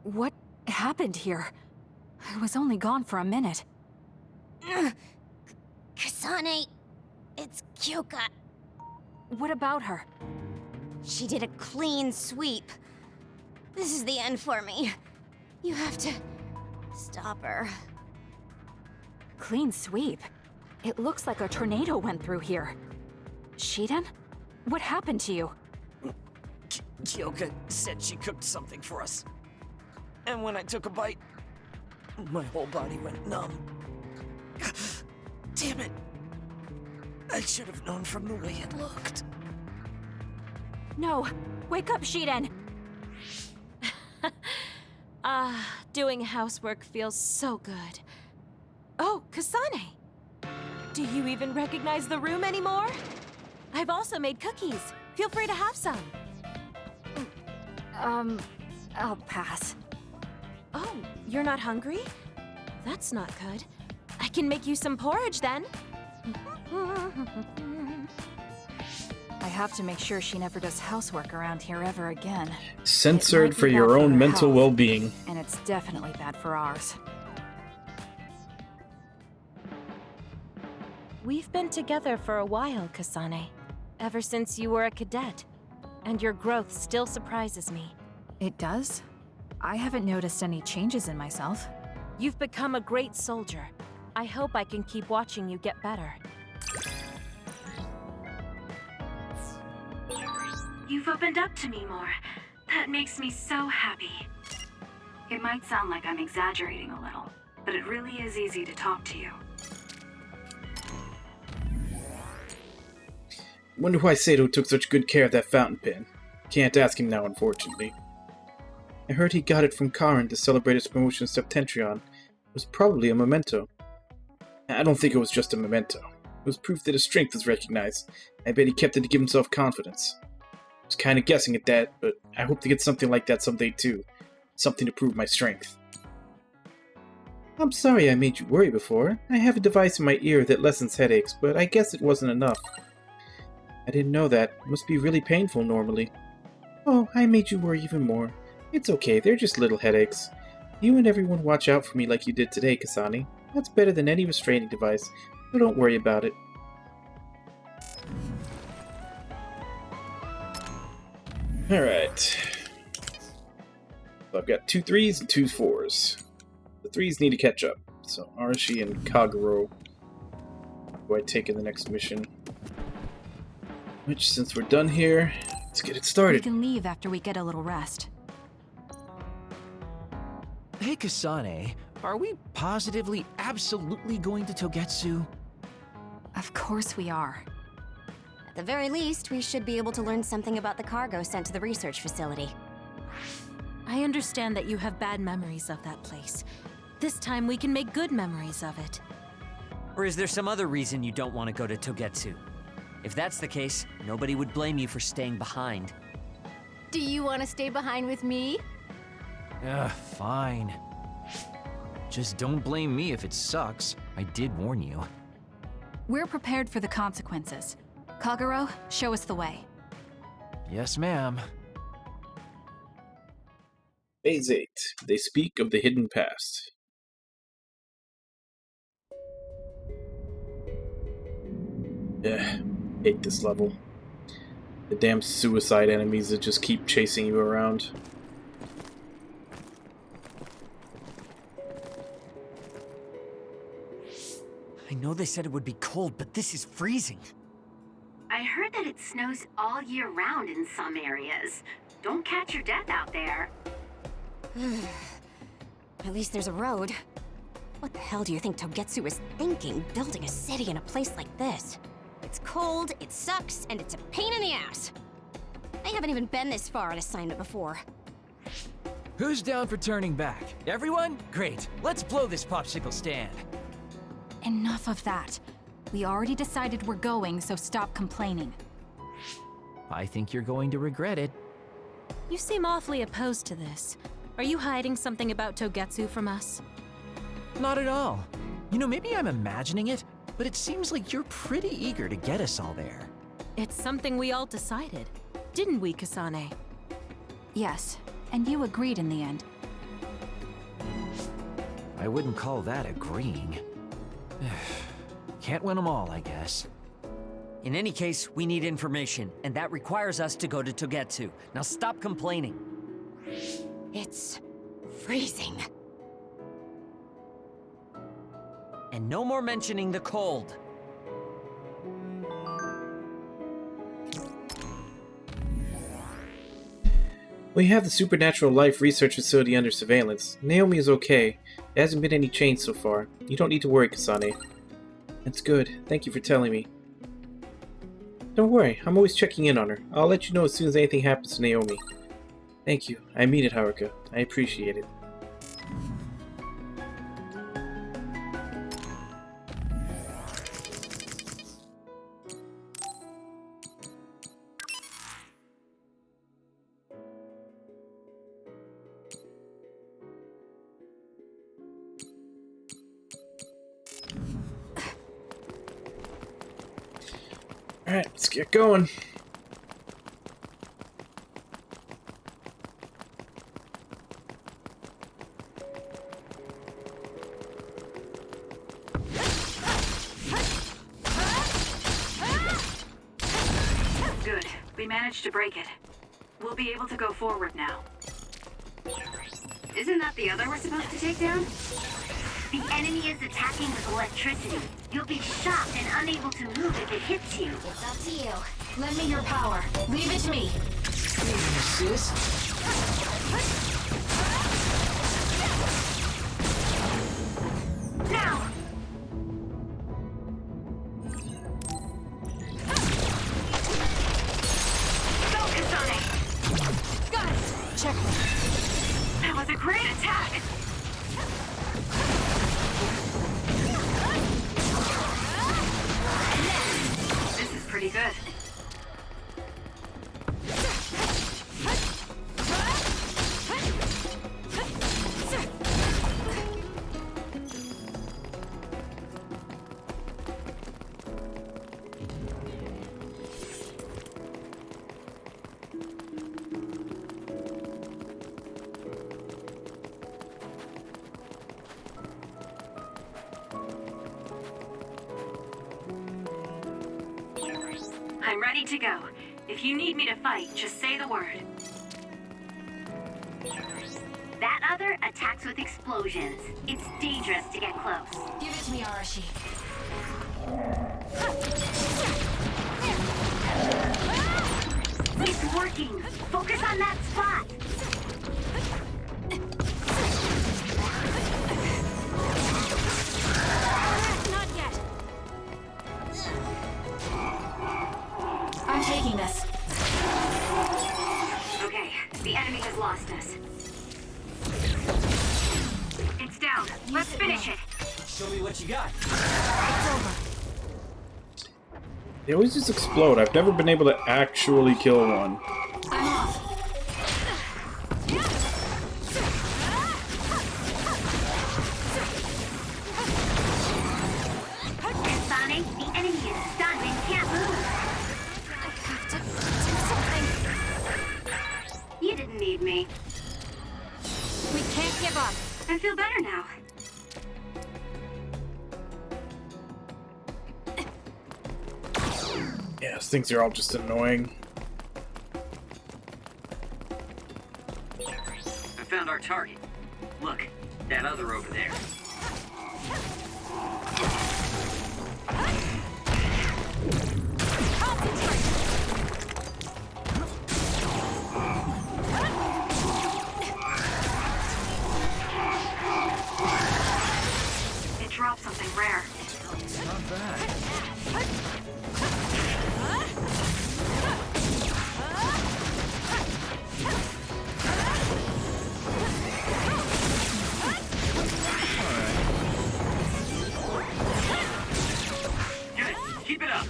What happened here? I was only gone for a minute.
Kasane, it's Kyoka.
What about her?
She did a clean sweep. This is the end for me. You have to stop her.
Clean sweep? It looks like a tornado went through here. Shiden? What happened to you?
Kyoka said she cooked something for us. And when I took a bite, my whole body went numb. Damn it. I should have known from the way it looked.
No! Wake up, Shiden!
Doing housework feels so good. Oh, Kasane! Do you even recognize the room anymore? I've also made cookies. Feel free to have some.
I'll pass.
Oh, you're not hungry? That's not good. I can make you some porridge then.
I have to make sure she never does housework around here ever again.
Censored for your own mental well-being.
And it's definitely bad for ours.
We've been together for a while, Kasane. Ever since you were a cadet. And your growth still surprises me.
It does? I haven't noticed any changes in myself.
You've become a great soldier. I hope I can keep watching you get better.
You've opened up to me more. That makes me so happy. It might sound like I'm exaggerating a little, but it really is easy to talk to you.
Wonder why Sato took such good care of that fountain pen. Can't ask him now, unfortunately. I heard he got it from Karin to celebrate his promotion to Septentrion. It was probably a memento. I don't think it was just a memento. It was proof that his strength was recognized. I bet he kept it to give himself confidence. I was kind of guessing at that, but I hope to get something like that someday too. Something to prove my strength. I'm sorry I made you worry before. I have a device in my ear that lessens headaches, but I guess it wasn't enough. I didn't know that. It must be really painful normally. Oh, I made you worry even more. It's okay, they're just little headaches. You and everyone watch out for me like you did today, Kasane. That's better than any restraining device, so don't worry about it. Alright. So I've got 2 3s and 2 4s. The 3s need to catch up. So Arashi and Kagero. Who I take in the next mission. Which, since we're done here, let's get it started.
We can leave after we get a little rest.
Hey, Kasane, are we positively, absolutely going to Togetsu?
Of course we are.
At the very least, we should be able to learn something about the cargo sent to the research facility.
I understand that you have bad memories of that place. This time we can make good memories of it.
Or is there some other reason you don't want to go to Togetsu? If that's the case, nobody would blame you for staying behind.
Do you want to stay behind with me?
Fine. Just don't blame me if it sucks. I did warn you.
We're prepared for the consequences. Kagero, show us the way.
Yes, ma'am.
Phase 8. They speak of the hidden past. Hate this level. The damn suicide enemies that just keep chasing you around.
I know they said it would be cold, but this is freezing.
I heard that it snows all year round in some areas. Don't catch your death out there.
At least there's a road. What the hell do you think Togetsu is thinking, building a city in a place like this? It's cold, it sucks, and it's a pain in the ass. I haven't even been this far on assignment before.
Who's down for turning back? Everyone? Great. Let's blow this popsicle stand.
Enough of that. We already decided we're going, so stop complaining.
I think you're going to regret it.
You seem awfully opposed to this. Are you hiding something about Togetsu from us?
Not at all. You know, maybe I'm imagining it, but it seems like you're pretty eager to get us all there.
It's something we all decided. Didn't we, Kasane?
Yes, and you agreed in the end.
I wouldn't call that agreeing. Can't win them all, I guess.
In any case, we need information, and that requires us to go to Togetsu. Now stop complaining.
It's freezing.
And no more mentioning the cold.
We have the Supernatural Life Research Facility under surveillance. Naomi is okay. There hasn't been any change so far. You don't need to worry, Kasane. That's good. Thank you for telling me. Don't worry, I'm always checking in on her. I'll let you know as soon as anything happens to Naomi. Thank you. I mean it, Haruka. I appreciate it. Alright, let's get going.
Good. We managed to break it. We'll be able to go forward now.
Isn't that the other we're supposed to take down? The enemy is attacking with electricity. You'll be shocked and unable to move if it hits you.
It's up to you. Lend me your power. Leave it to me.
Sis?
Now! Go, Kasane!
Got it! Check.
That was a great attack! This is pretty good. I'm ready to go. If you need me to fight, just say the word.
other attacks with explosions. It's dangerous to get close.
Give it to me, Arashi.
It's working! Focus on that spot!
Not yet. I'm taking this.
Okay, the enemy has lost us. It's down. Let's finish it.
Show me what you got.
It's over.
They always just explode. I've never been able to actually kill one.
I'm off.
Kasane, the enemy is stunned and can't move.
I have to do something.
You didn't need me.
We can't give up.
I feel better now.
Yeah, these things are all just annoying.
I found our target. Look, that other over there.
It dropped something rare.
Not bad.
Good. Keep it up.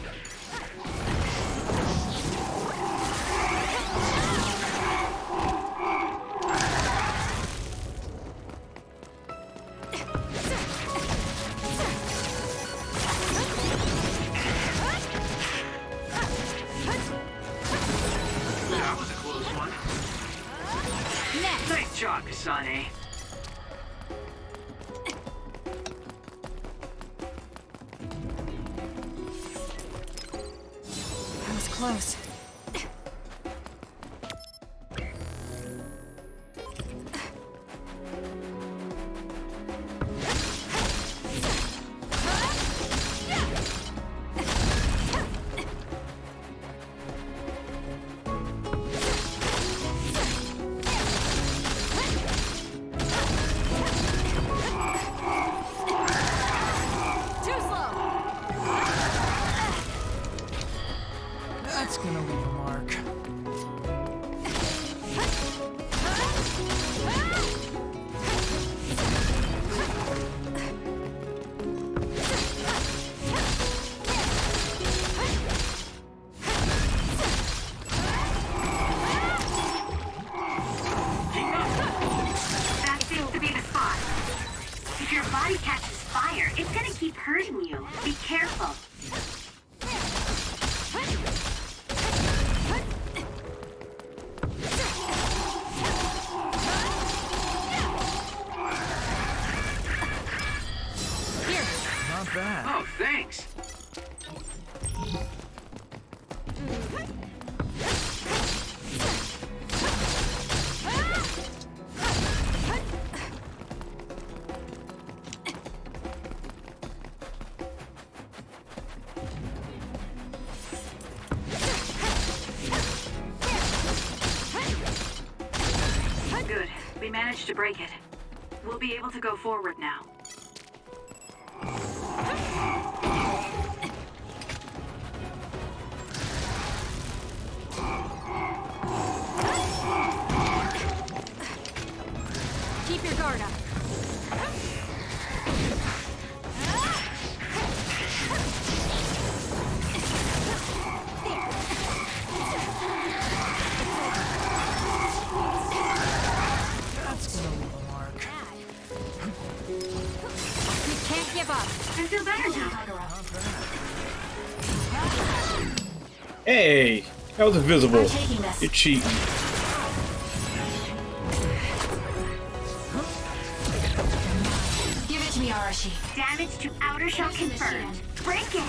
That was a close one. Nice job, Kasane.
That was close.
Too slow.
That's gonna leave a mark.
That seems to be the spot. If your body catches fire, it's gonna keep hurting you. Be careful.
Not bad.
Oh, thanks.
Good. We managed to break it. We'll be able to go forward now.
Keep your guard up.
That's gonna leave a mark.
We can't give up.
I feel better now.
Not bad.
Hey, that was invisible.
I'm taking this.
You're cheating.
Give it to me, Arashi.
Damage to outer shell confirmed. Break it.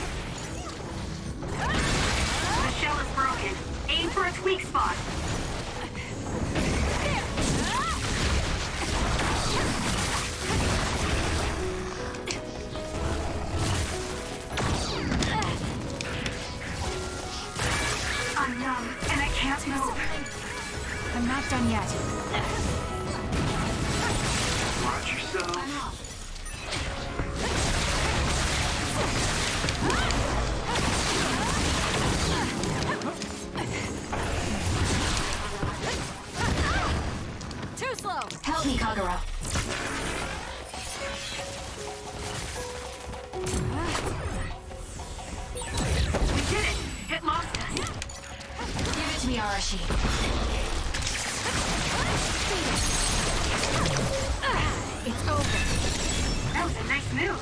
The shell is broken. Aim for its weak spot.
Let's move.
I'm not done yet.
Watch yourself.
Too slow.
Help me, Kagura. We did it! It lost us! Give it to me, Arashi.
It's over.
That was a nice move.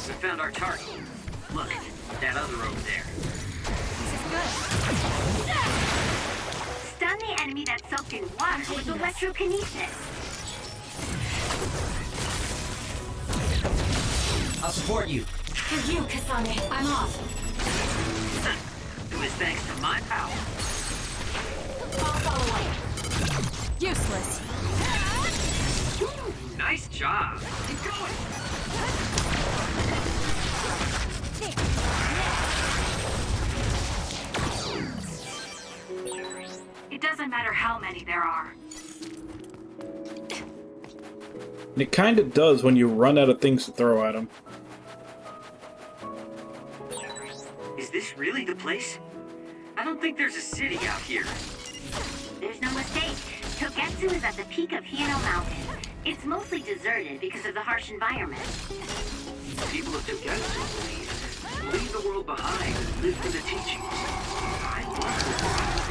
We found our target. Look, that other over there.
Stun the enemy that's soaked in water with electrokinesis.
I'll support you.
For you, Kasane. I'm off.
It was thanks to my power.
I'll follow away.
Useless.
Ooh, nice job. Keep going.
It doesn't matter how many there are.
And it kind of does when you run out of things to throw at them.
Is this really the place? I don't think there's a city out here.
There's no mistake. Togetsu is at the peak of Hino Mountain. It's mostly deserted because of the harsh environment.
People of Togetsu leave the world behind and live for the teachings. I love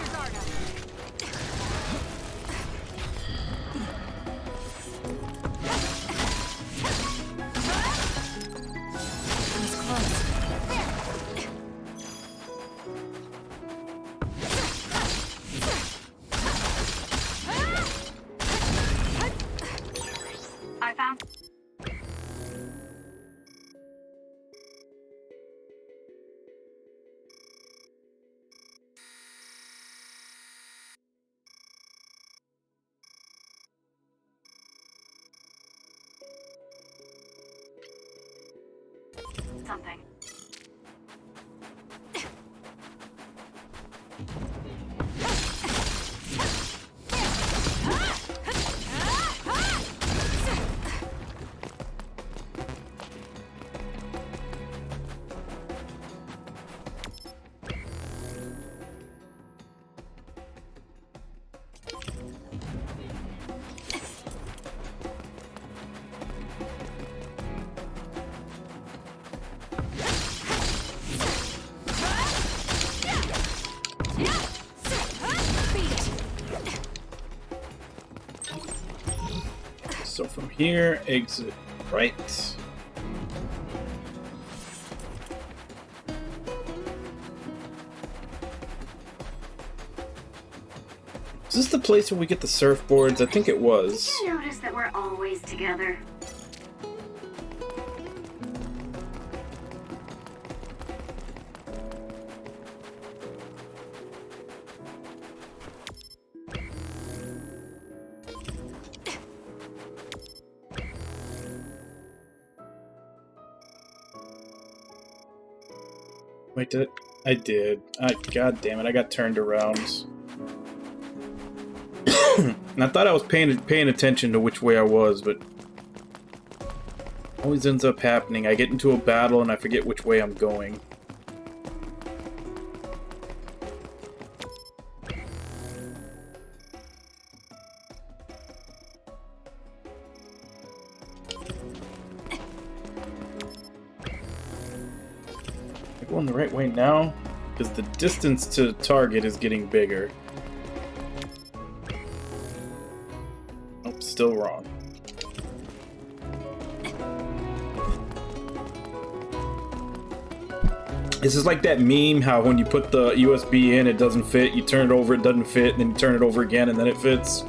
I found... something.
So from here, exit right. Is this the place where we get the surfboards? I think it was.
Did you notice that we're always together?
Wait, did it? I did. God damn it, I got turned around. And I thought I was paying attention to which way I was, but always ends up happening. I get into a battle and I forget which way I'm going. Am I going the right way now? Because the distance to target is getting bigger. Nope, still wrong. This is like that meme, how when you put the USB in, it doesn't fit, you turn it over, it doesn't fit, and then you turn it over again, and then it fits.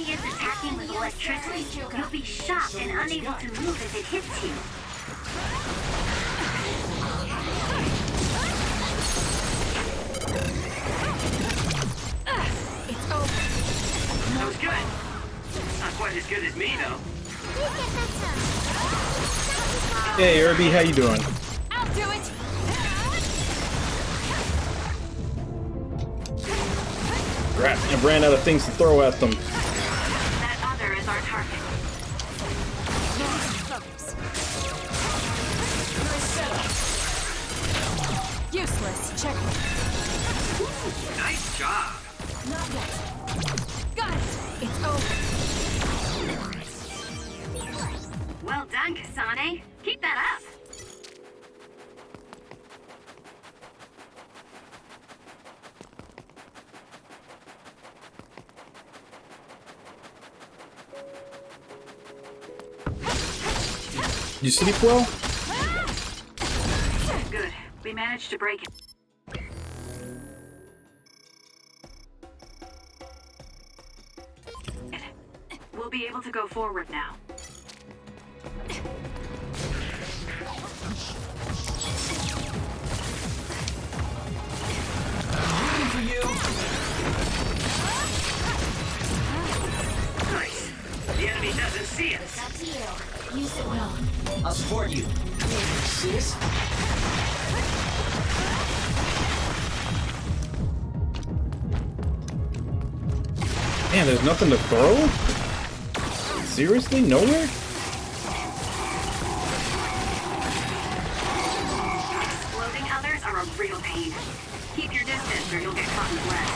begins attacking with electricity, you'll be shocked and unable to move if it hits you.
It's over.
That was good. Not quite as good as me, though.
Hey, Irby, how you doing?
I'll do it.
Crap, I ran out of things to throw at them.
That other is our target.
Useless. Check.
Nice job.
Not yet. Got it. It's over.
Well done, Kasane. Keep that up.
You sleep well?
Good. We managed to break it. We'll be able to go forward now.
Rooting for you. Nice. The enemy doesn't see us.
It's up to you. Use it well.
I'll support you. See us?
Man, there's nothing to throw? Seriously? Nowhere?
Exploding others are a real pain. Keep your distance or you'll get caught in the blast.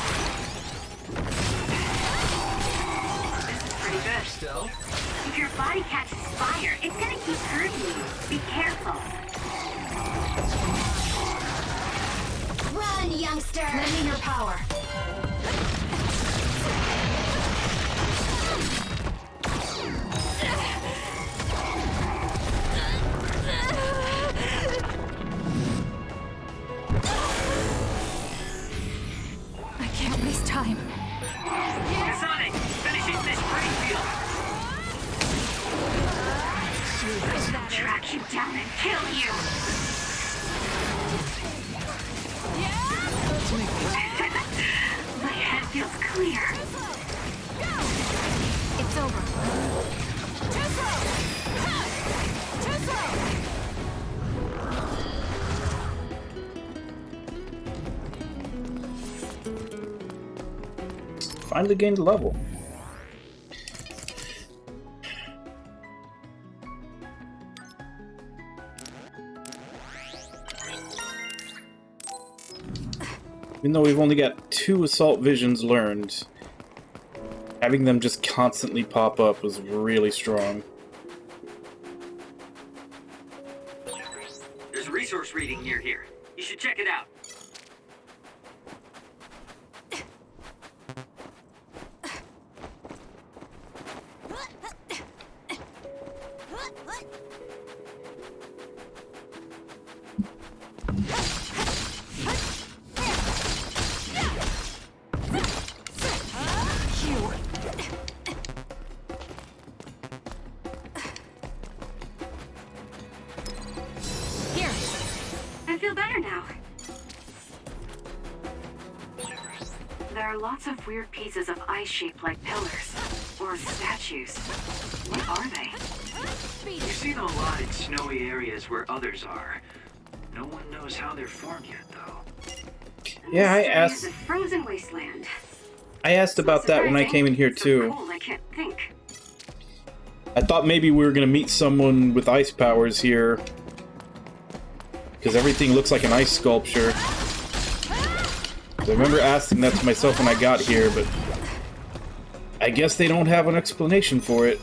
This is pretty good.
Still?
If your body catches fire, it's gonna keep hurting you. Be careful. Run, youngster! Lend me your power.
I can't waste time.
Kasane, finishing this brain field.
Track you down and kill you. My head feels clear.
It's over.
Finally gained a level. Even though we've only got 2 assault visions learned, having them just constantly pop up was really strong.
There's a resource reading near here. You should check it out.
Here. I feel better now.
There are lots of weird pieces of ice shaped like pillars. Or statues. What are they?
You see them a lot in snowy areas where others are. No one knows how they're formed yet, though.
Yeah, I
It's
asked
a frozen wasteland.
about that when I came in here too.
Cold, I can't think.
I thought maybe we were gonna meet someone with ice powers here, because everything looks like an ice sculpture. I remember asking that to myself when I got here, but I guess they don't have an explanation for it.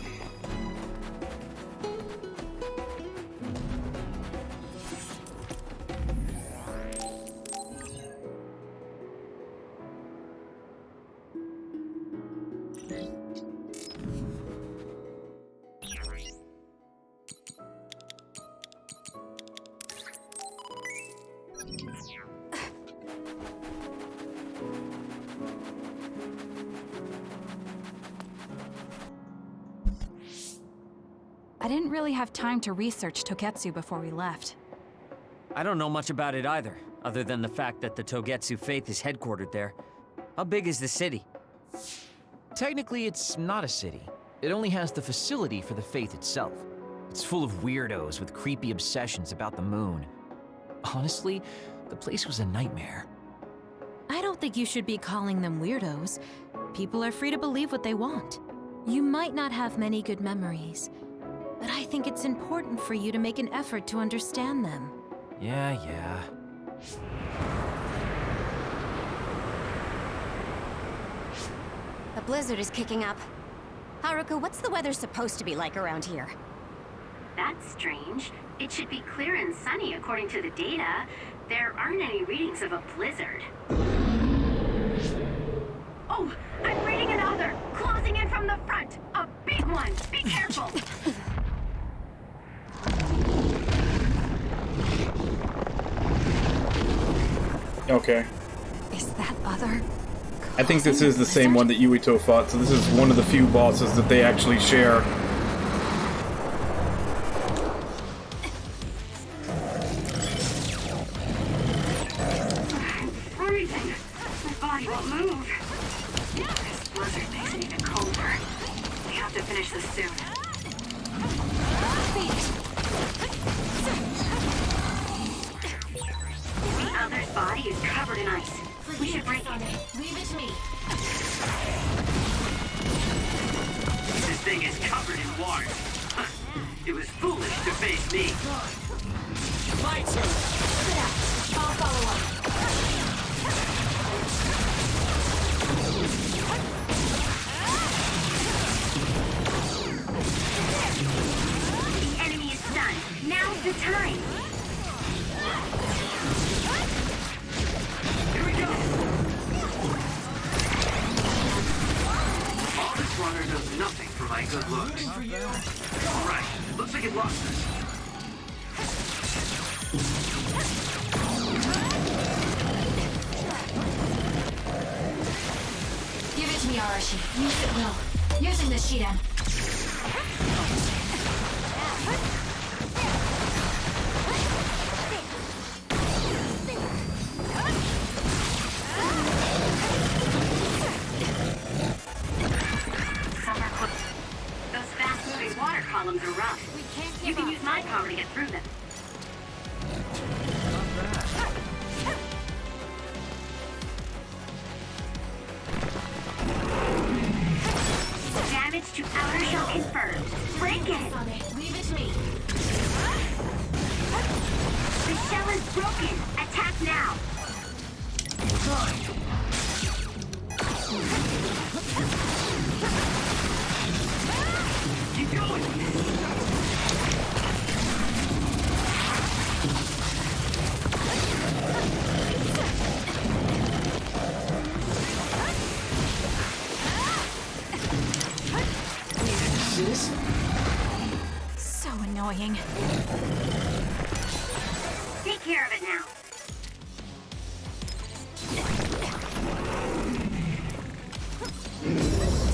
I didn't really have time to research Togetsu before we left.
I don't know much about it either, other than the fact that the Togetsu faith is headquartered there. How big is the city?
Technically, it's not a city. It only has the facility for the faith itself. It's full of weirdos with creepy obsessions about the moon. Honestly, the place was a nightmare.
I don't think you should be calling them weirdos. People are free to believe what they want. You might not have many good memories, but I think it's important for you to make an effort to understand them.
Yeah.
The blizzard is kicking up. Haruka, what's the weather supposed to be like around here?
That's strange. It should be clear and sunny according to the data. There aren't any readings of a blizzard. Oh, I'm reading another! Closing in from the front! A big one! Be careful!
Okay.
Is that other?
I think this is the same one that Yuito fought, so this is one of the few bosses that they actually share.
I'm freezing. My body won't move. This blizzard makes it even colder. We have to finish this soon. The other's body is covered in ice. We should break it.
Leave it to me.
This thing is covered in water. It was foolish to face me.
My turn. I'll follow up.
The enemy is stunned. Now's the time.
Here we go. All this water does nothing for my good looks. All right, looks like it lost us.
Give it to me, Arashi. Use it well. Using the Shiden.
Those fast-moving water columns are rough. You can use my power to get through them. Damage to outer shell confirmed. Break it!
Leave it to me.
The shell is broken. Attack now.
Keep going.
So annoying.
Take care of it now.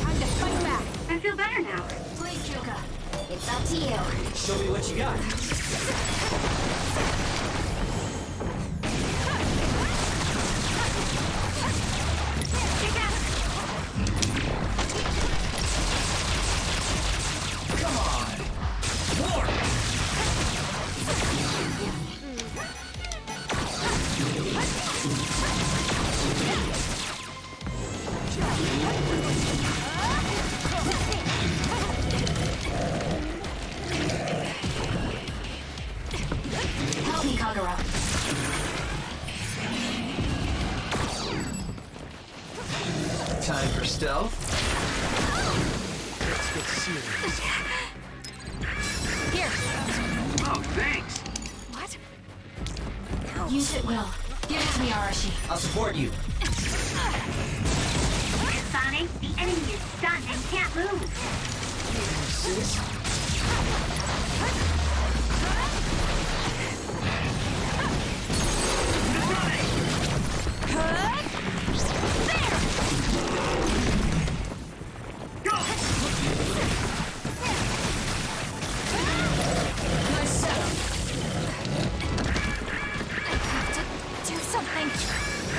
Time to fight back.
I feel better now.
Please, Kyoka.
It's up to you.
Show me what you got.
Come on. More.
Help me, Kagura.
Time for stealth.
Let's get serious.
Here.
Oh, thanks.
What?
Use it well. Give it to me, Arashi.
I'll support you.
Kasane, the enemy is stunned and can't move.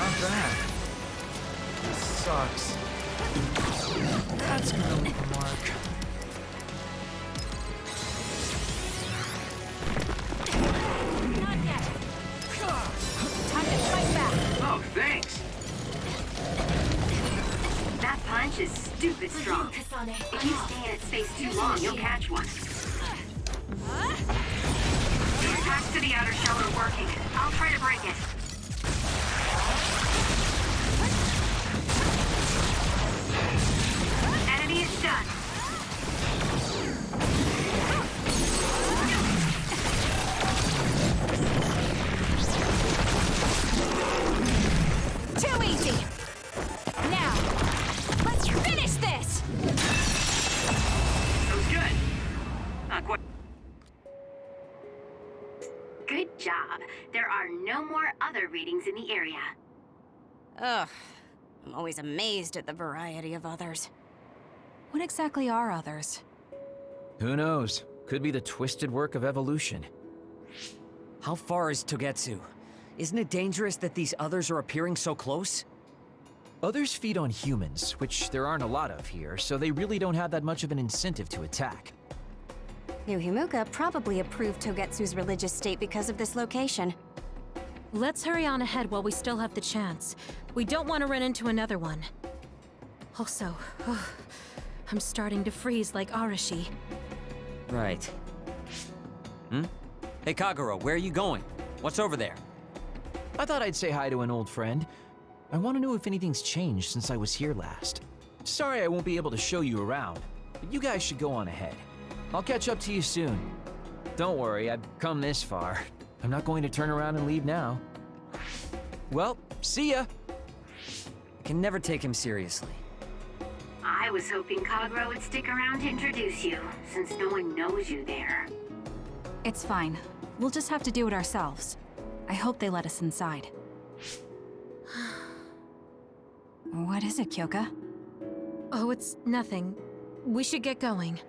not bad. This sucks. That's gonna leave a mark.
Not yet. Time to fight back.
Oh, thanks.
That punch is stupid strong.
Kasane.
If you stay in its face too long, you'll catch one. The attacks to the outer shell are working. I'll try to break it. Enemy is done.
Too easy. Now, let's finish this.
That was good. Not quite.
Good job. There are no more other readings in the area.
Ugh. I'm always amazed at the variety of others.
What exactly are others?
Who knows? Could be the twisted work of evolution.
How far is Togetsu? Isn't it dangerous that these others are appearing so close?
Others feed on humans, which there aren't a lot of here, so they really don't have that much of an incentive to attack.
New Himuka probably approved Togetsu's religious state because of this location.
Let's hurry on ahead while we still have the chance. We don't want to run into another one. Also, I'm starting to freeze like Arashi.
Right. Hey, Kagero, where are you going? What's over there?
I thought I'd say hi to an old friend. I want to know if anything's changed since I was here last. Sorry I won't be able to show you around, but you guys should go on ahead. I'll catch up to you soon. Don't worry, I've come this far. I'm not going to turn around and leave now. Well, see ya!
I can never take him seriously.
I was hoping Kagero would stick around to introduce you, since no one knows you there.
It's fine. We'll just have to do it ourselves. I hope they let us inside. What is it, Kyoka?
Oh, it's nothing. We should get going.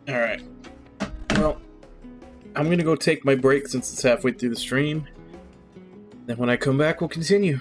Alright. Well, I'm gonna go take my break since it's halfway through the stream. Then when I come back, we'll continue.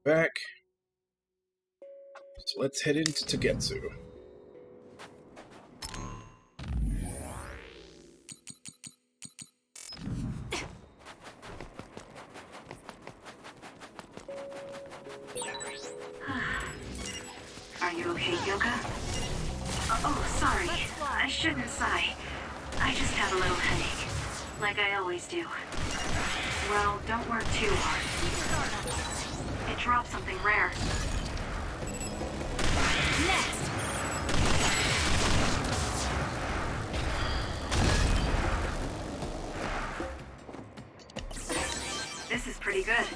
Back. So let's head into Tagetsu.
Are you okay, Yoka? Oh, sorry. I shouldn't sigh. I just have a little headache. Like I always do. Well, don't work too hard. It dropped something rare.
Next!
This is pretty good.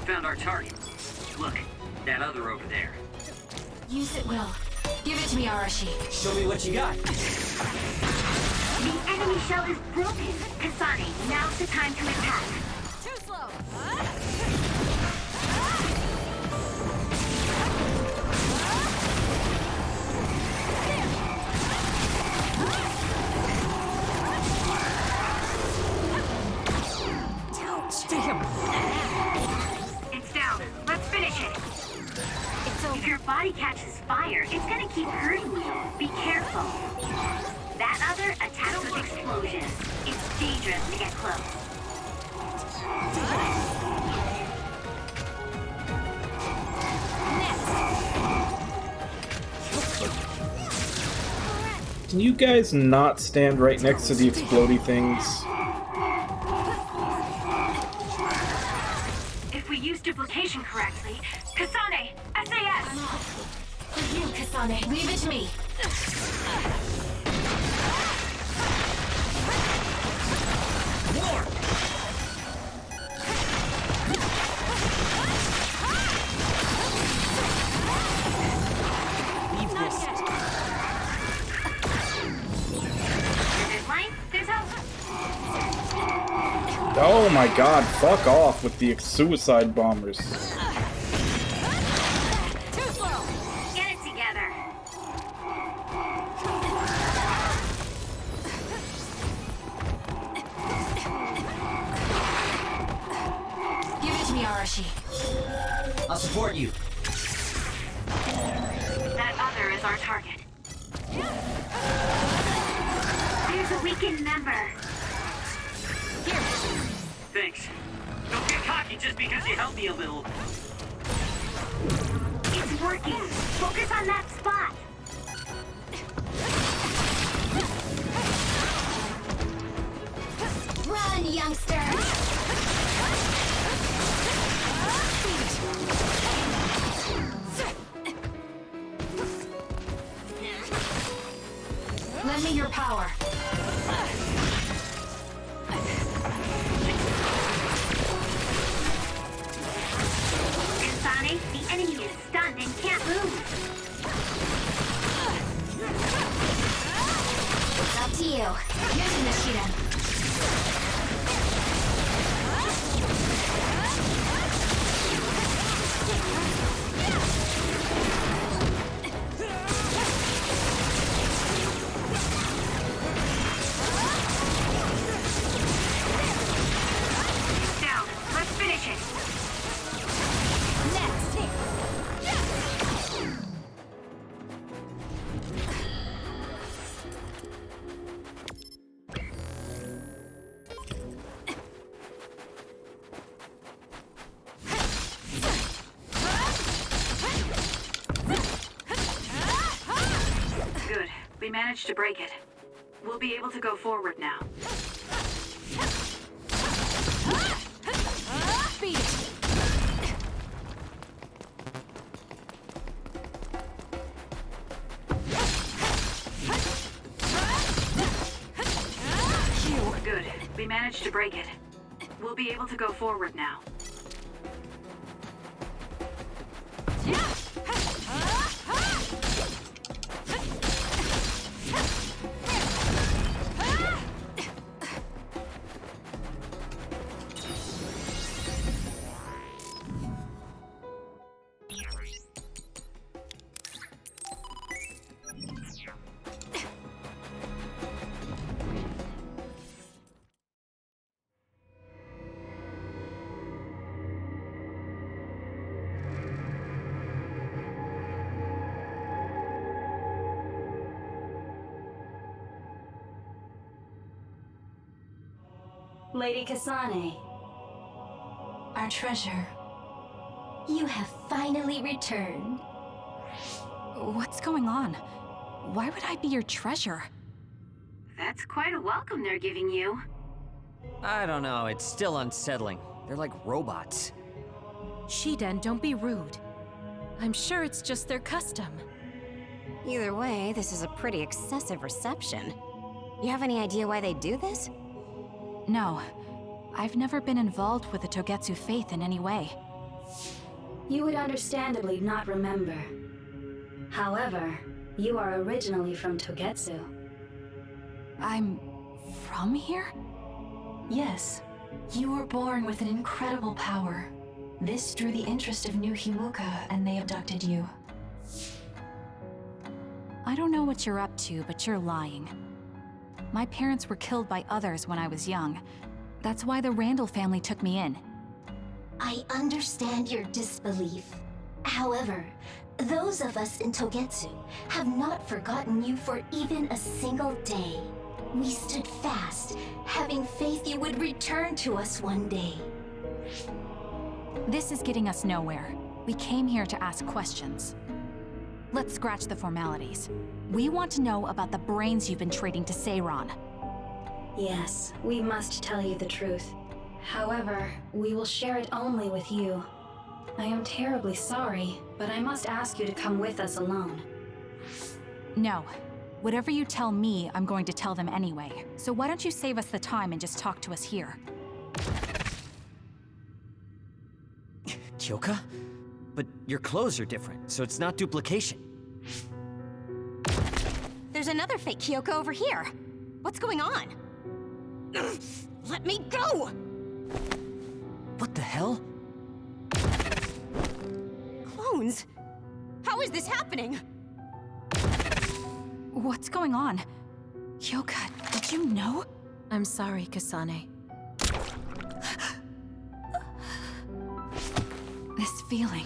Found our target. Look, that other over there.
Use it, Will. Give it to me, Arashi.
Show me what you got.
The enemy shell is broken. Kasane, now's the time to attack.
Too slow!
It's down. Let's finish it. If your body catches fire, it's gonna keep hurting you. Be careful. That other attacks with explosions. It's dangerous to get close.
Can you guys not stand right next to the explodey things?
If we use duplication correctly, Kasane, SAS!
For you, Kasane. Leave it to me.
Leave this.
There's life, there's hope.
Oh my god, fuck off with the suicide bombers.
Too slow. Get it together.
Give it to me, Arashi.
I'll support you.
That other is our target.
There's a weakened member.
Thanks. Don't get cocky just because you helped me a little.
It's working. Focus on that spot. Run, youngster.
Lend me your power.
Kasane, the enemy is stunned and can't move. It's up to you.
Using the Shiden.
Down. Let's finish it. Good. We managed to break it. We'll be able to go forward now.
Beat it!
Good. We managed to break it. We'll be able to go forward now.
Lady Kasane.
Our treasure.
You have finally returned.
What's going on? Why would I be your treasure?
That's quite a welcome they're giving you.
I don't know, it's still unsettling. They're like robots.
Shiden, don't be rude. I'm sure it's just their custom.
Either way, this is a pretty excessive reception. You have any idea why they do this?
No. I've never been involved with the Togetsu faith in any way.
You would understandably not remember. However, you are originally from Togetsu.
I'm from here?
Yes. You were born with an incredible power. This drew the interest of New Himuka, and they abducted you.
I don't know what you're up to, but you're lying. My parents were killed by others when I was young. That's why the Randall family took me in.
I understand your disbelief. However, those of us in Togetsu have not forgotten you for even a single day. We stood fast, having faith you would return to us one day.
This is getting us nowhere. We came here to ask questions. Let's scratch the formalities. We want to know about the brains you've been trading to Seiron.
Yes, we must tell you the truth. However, we will share it only with you. I am terribly sorry, but I must ask you to come with us alone.
No. Whatever you tell me, I'm going to tell them anyway. So why don't you save us the time and just talk to us here?
Kyoka? But your clothes are different, so it's not duplication.
There's another fake Kyoko over here. What's going on? Let me go!
What the hell?
Clones? How is this happening?
What's going on? Kyoka, did you know?
I'm sorry, Kasane.
This feeling,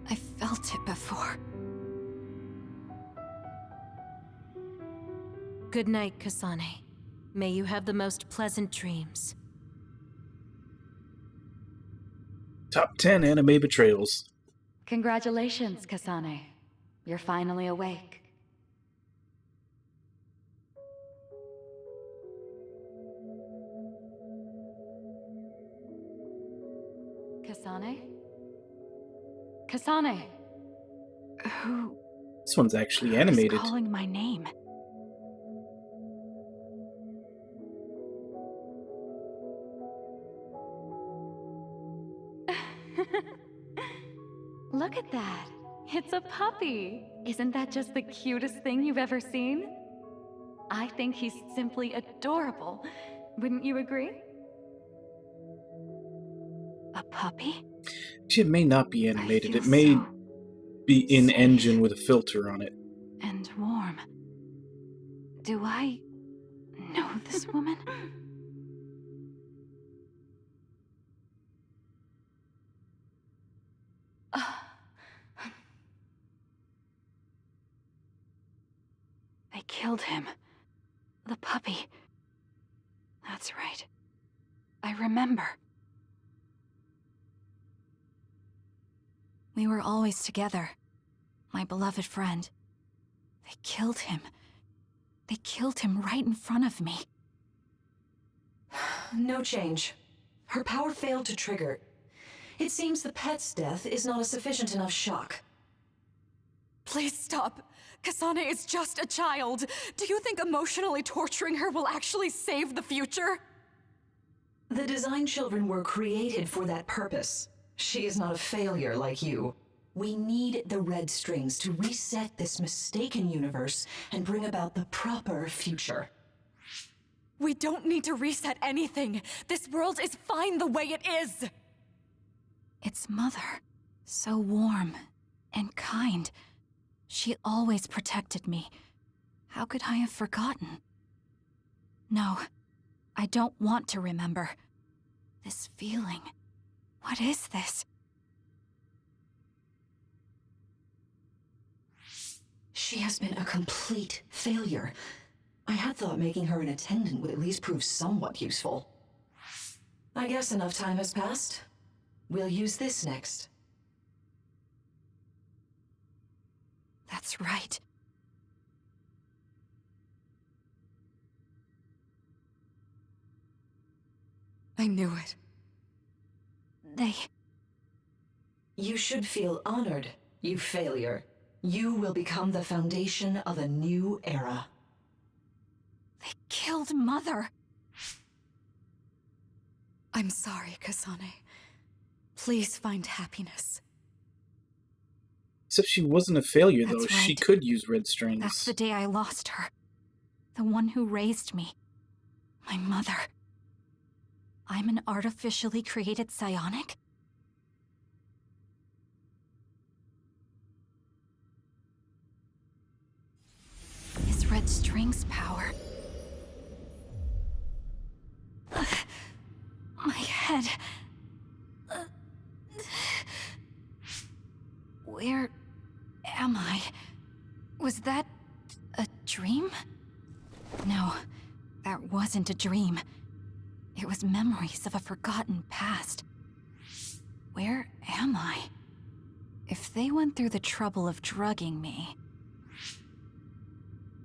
I felt it before.
Good night, Kasane. May you have the most pleasant dreams.
Top 10 anime betrayals.
Congratulations, Kasane. You're finally awake. Kasane? Kasane! Who
This one's actually animated.
is calling my name?
Look at that. It's a puppy. Isn't that just the cutest thing you've ever seen? I think he's simply adorable. Wouldn't you agree?
A puppy?
It may not be animated. It may be in-engine with a filter on it.
And warm. Do I know this woman? They killed him. The puppy. That's right. I remember. We were always together. My beloved friend. They killed him. They killed him right in front of me.
No change. Her power failed to trigger. It seems the pet's death is not a sufficient enough shock.
Please stop. Kasane is just a child. Do you think emotionally torturing her will actually save the future?
The design children were created for that purpose. She is not a failure like you. We need the red strings to reset this mistaken universe and bring about the proper future.
We don't need to reset anything. This world is fine the way it is. It's Mother. So warm and kind. She always protected me. How could I have forgotten? No, I don't want to remember. This feeling. What is this?
She has been a complete failure. I had thought making her an attendant would at least prove somewhat useful. I guess enough time has passed. We'll use this next.
That's right. I knew it.
You should feel honored, you failure. You will become the foundation of a new era.
They killed Mother. I'm sorry, Kasane. Please find happiness.
Except she wasn't a failure, though.
That's
She
right.
could use red strings.
That's the day I lost her. The one who raised me. My mother. I'm an artificially created psionic? Is red strings power? My head. Where am I? Was that a dream? No, that wasn't a dream. It was memories of a forgotten past. Where am I? If they went through the trouble of drugging me...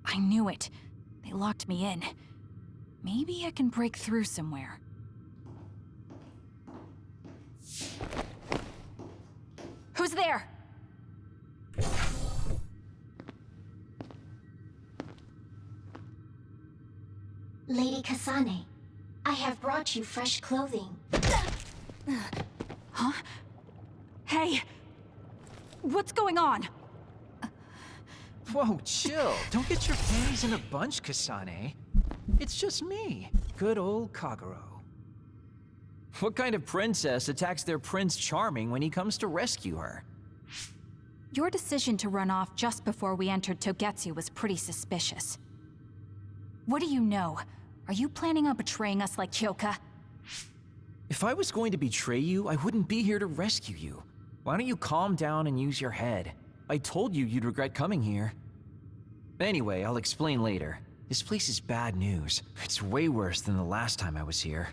I knew it. They locked me in. Maybe I can break through somewhere. Who's there?
Lady Kasane, I have brought you fresh clothing.
Huh? Hey! What's going on?
Whoa, chill. Don't get your panties in a bunch, Kasane. It's just me, good old Kagero. What kind of princess attacks their Prince Charming when he comes to rescue her?
Your decision to run off just before we entered Togetsu was pretty suspicious. What do you know? Are you planning on betraying us like Kyoka?
If I was going to betray you, I wouldn't be here to rescue you. Why don't you calm down and use your head? I told you you'd regret coming here. Anyway, I'll explain later. This place is bad news. It's way worse than the last time I was here.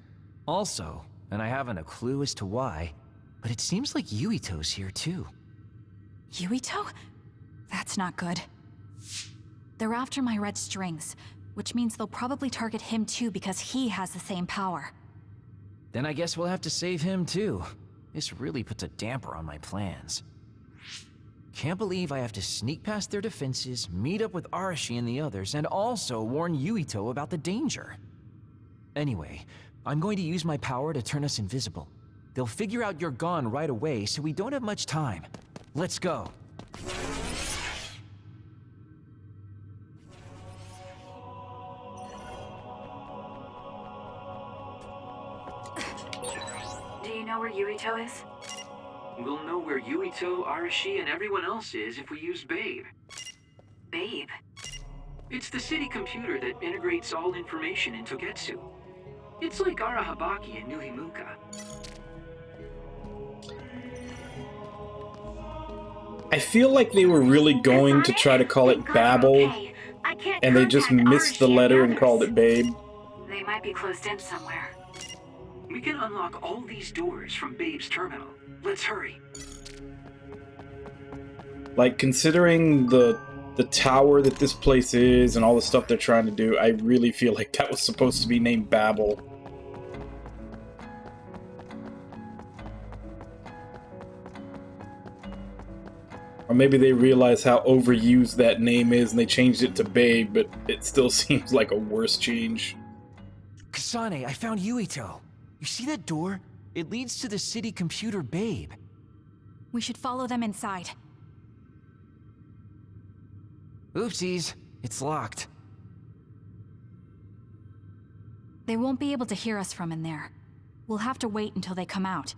Also, and I haven't a clue as to why, but it seems like Yuito's here too.
Yuito? That's not good. They're after my red strings, which means they'll probably target him too because he has the same power.
Then I guess we'll have to save him too. This really puts a damper on my plans. Can't believe I have to sneak past their defenses, meet up with Arashi and the others, and also warn Yuito about the danger. Anyway, I'm going to use my power to turn us invisible. They'll figure out you're gone right away, so we don't have much time. Let's go.
Do you know where Yuito is?
We'll know where Yuito, Arashi, and everyone else is if we use Babe.
Babe?
It's the city computer that integrates all information in Togetsu. It's like Arahabaki in New Himuka.
I feel like they were really going to try to call it Babel, and they just missed the letter and called it Babe.
They might be closed in somewhere.
We can unlock all these doors from Babe's terminal. Let's hurry.
Like, considering the tower that this place is and all the stuff they're trying to do, I really feel like that was supposed to be named Babel. Or maybe they realized how overused that name is and they changed it to Babe, but it still seems like a worse change.
Kasane, I found Yuito. You see that door? It leads to the city computer Babe.
We should follow them inside.
Oopsies, it's locked.
They won't be able to hear us from in there. We'll have to wait until they come out.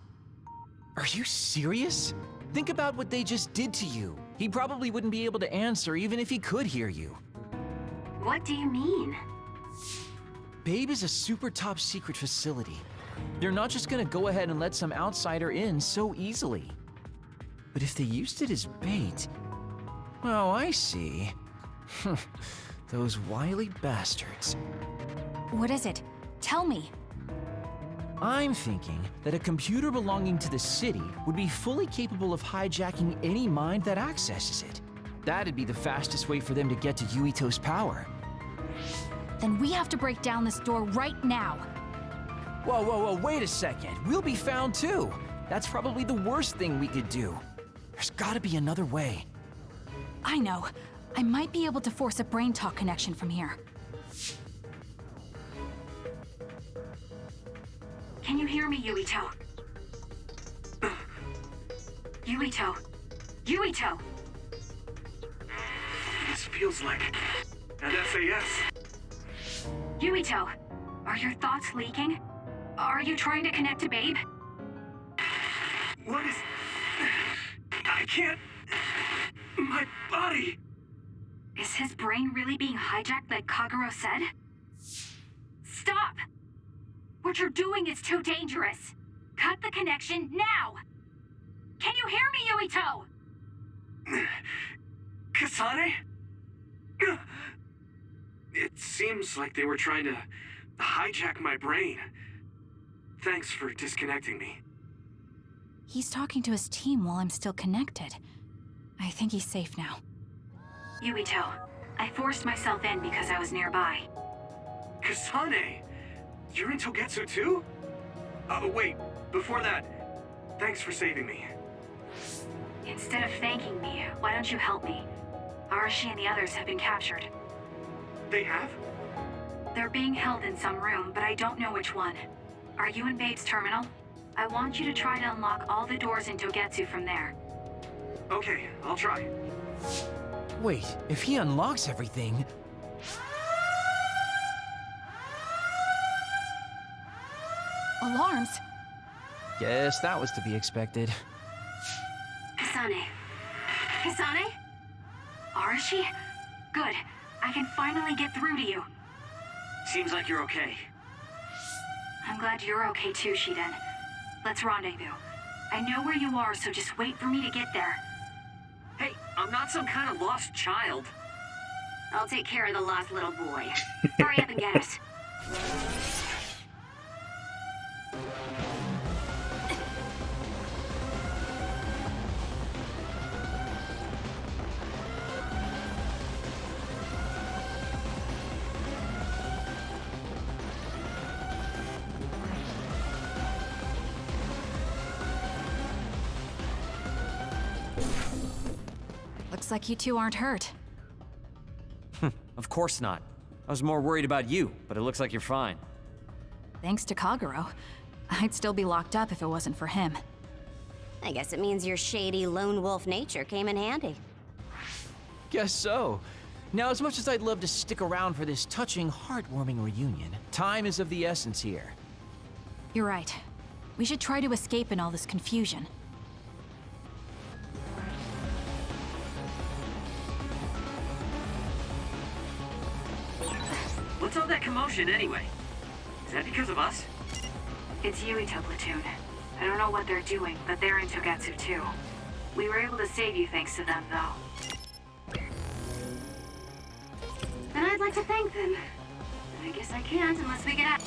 Are you serious? Think about what they just did to you. He probably wouldn't be able to answer even if he could hear you.
What do you mean?
Babe is a super top secret facility. They're not just gonna go ahead and let some outsider in so easily. But if they used it as bait... Oh, I see. Those wily bastards.
What is it? Tell me.
I'm thinking that a computer belonging to the city would be fully capable of hijacking any mind that accesses it. That'd be the fastest way for them to get to Yuito's power.
Then we have to break down this door right now.
Whoa, wait a second. We'll be found too. That's probably the worst thing we could do. There's gotta be another way.
I know. I might be able to force a brain talk connection from here.
Can you hear me, Yuito? Yuito! Yuito!
This feels like an SAS.
Yuito! Are your thoughts leaking? Are you trying to connect to Babe?
What is... I can't... My body...
Is his brain really being hijacked like Kagero said? Stop! What you're doing is too dangerous. Cut the connection now! Can you hear me, Yuito?
Kasane? It seems like they were trying to hijack my brain. Thanks for disconnecting me.
He's talking to his team while I'm still connected. I think he's safe now.
Yuito, I forced myself in because I was nearby.
Kasane! You're in Togetsu too? Oh, wait. Before that, thanks for saving me.
Instead of thanking me, why don't you help me? Arashi and the others have been captured.
They have?
They're being held in some room, but I don't know which one. Are you in Babe's terminal? I want you to try to unlock all the doors in Togetsu from there.
Okay, I'll try.
Wait, if he unlocks everything...
Alarms?
Guess that was to be expected.
Kasane. Kasane? Arashi? Good. I can finally get through to you.
Seems like you're okay.
I'm glad you're okay too, Shiden. Let's rendezvous. I know where you are, so just wait for me to get there.
Hey, I'm not some kind of lost child.
I'll take care of the lost little boy. Hurry up and get us.
Looks like you two aren't hurt.
Of course not. I was more worried about you, but it looks like you're fine.
Thanks to Kagero. I'd still be locked up if it wasn't for him.
I guess it means your shady lone wolf nature came in handy.
Guess so. Now, as much as I'd love to stick around for this touching, heartwarming reunion, time is of the essence here.
You're right. We should try to escape in all this confusion.
What's all that commotion anyway? Is that because of us?
It's Yuito platoon. I don't know what they're doing, but they're in Togetsu too. We were able to save you thanks to them, though. And I'd like to thank them. I guess I can't unless we get out.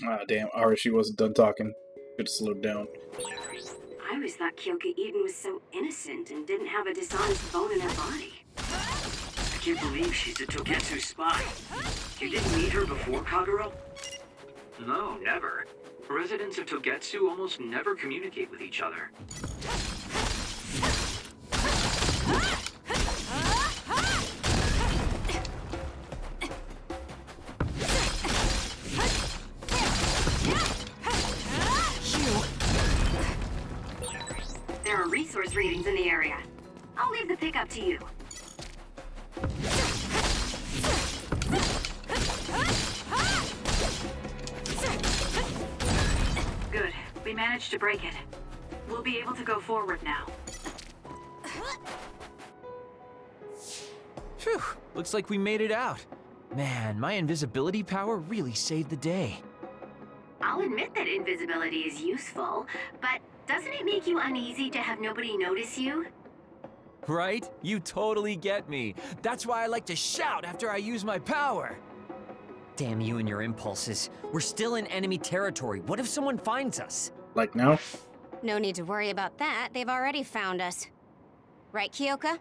Ah, damn. Arashi wasn't done talking. Could've slowed down.
I always thought Kyoka Eden was so innocent and didn't have a dishonest bone in her body.
I can't believe she's a Togetsu spy. You didn't meet her before, Kagero? No, never. Residents of Togetsu almost never communicate with each other.
There are resource readings in the area. I'll leave the pickup to you. Good. We managed to break it. We'll be able to go forward now.
Phew, looks like we made it out. Man, my invisibility power really saved the day.
I'll admit that invisibility is useful, but doesn't it make you uneasy to have nobody notice you?
Right? You totally get me. That's why I like to shout after I use my power.
Damn you and your impulses. We're still in enemy territory. What if someone finds us?
Like now?
No need to worry about that. They've already found us. Right, Kyoka?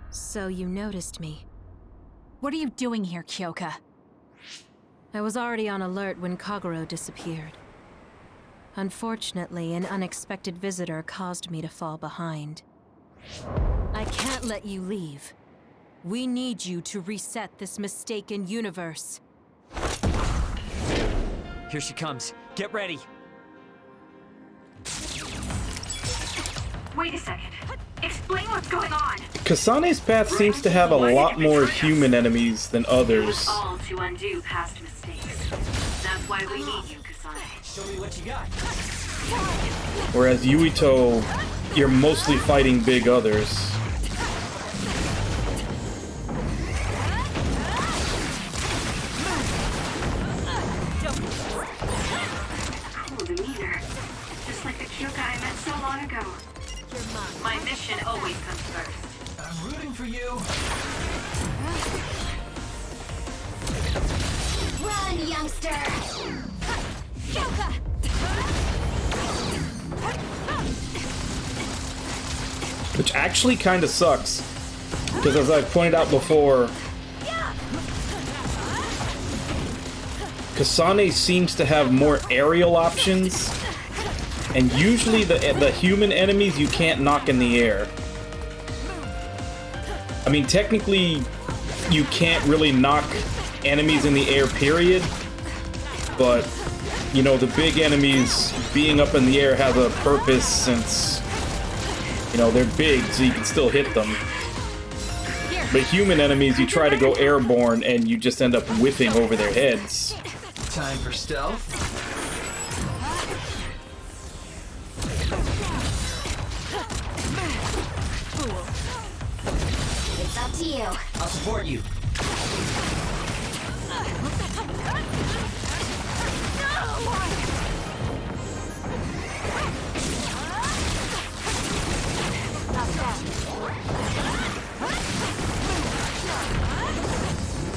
So you noticed me.
What are you doing here, Kyoka?
I was already on alert when Kagero disappeared. Unfortunately, an unexpected visitor caused me to fall behind. I can't let you leave. We need you to reset this mistaken universe.
Here she comes. Get ready.
Wait a second. Explain what's going on.
Kasane's path seems to have a lot more human enemies than others.
All to undo past mistakes. That's why we need you, Kasane.
Show me what you got.
Whereas Yuito, you're mostly fighting big others.
Cool demeanor. Just like the Kyoka I met so long ago. My mission always comes first.
I'm rooting for you.
Run, youngster! Kyoka!
Which actually kind of sucks. Because as I've pointed out before, Kasane seems to have more aerial options. And usually the human enemies you can't knock in the air. I mean, technically, you can't really knock enemies in the air, period. But, you know, the big enemies being up in the air has a purpose since, you know, they're big, so you can still hit them. But human enemies, you try to go airborne and you just end up whiffing over their heads.
Time for stealth.
It's up to you.
I'll support you.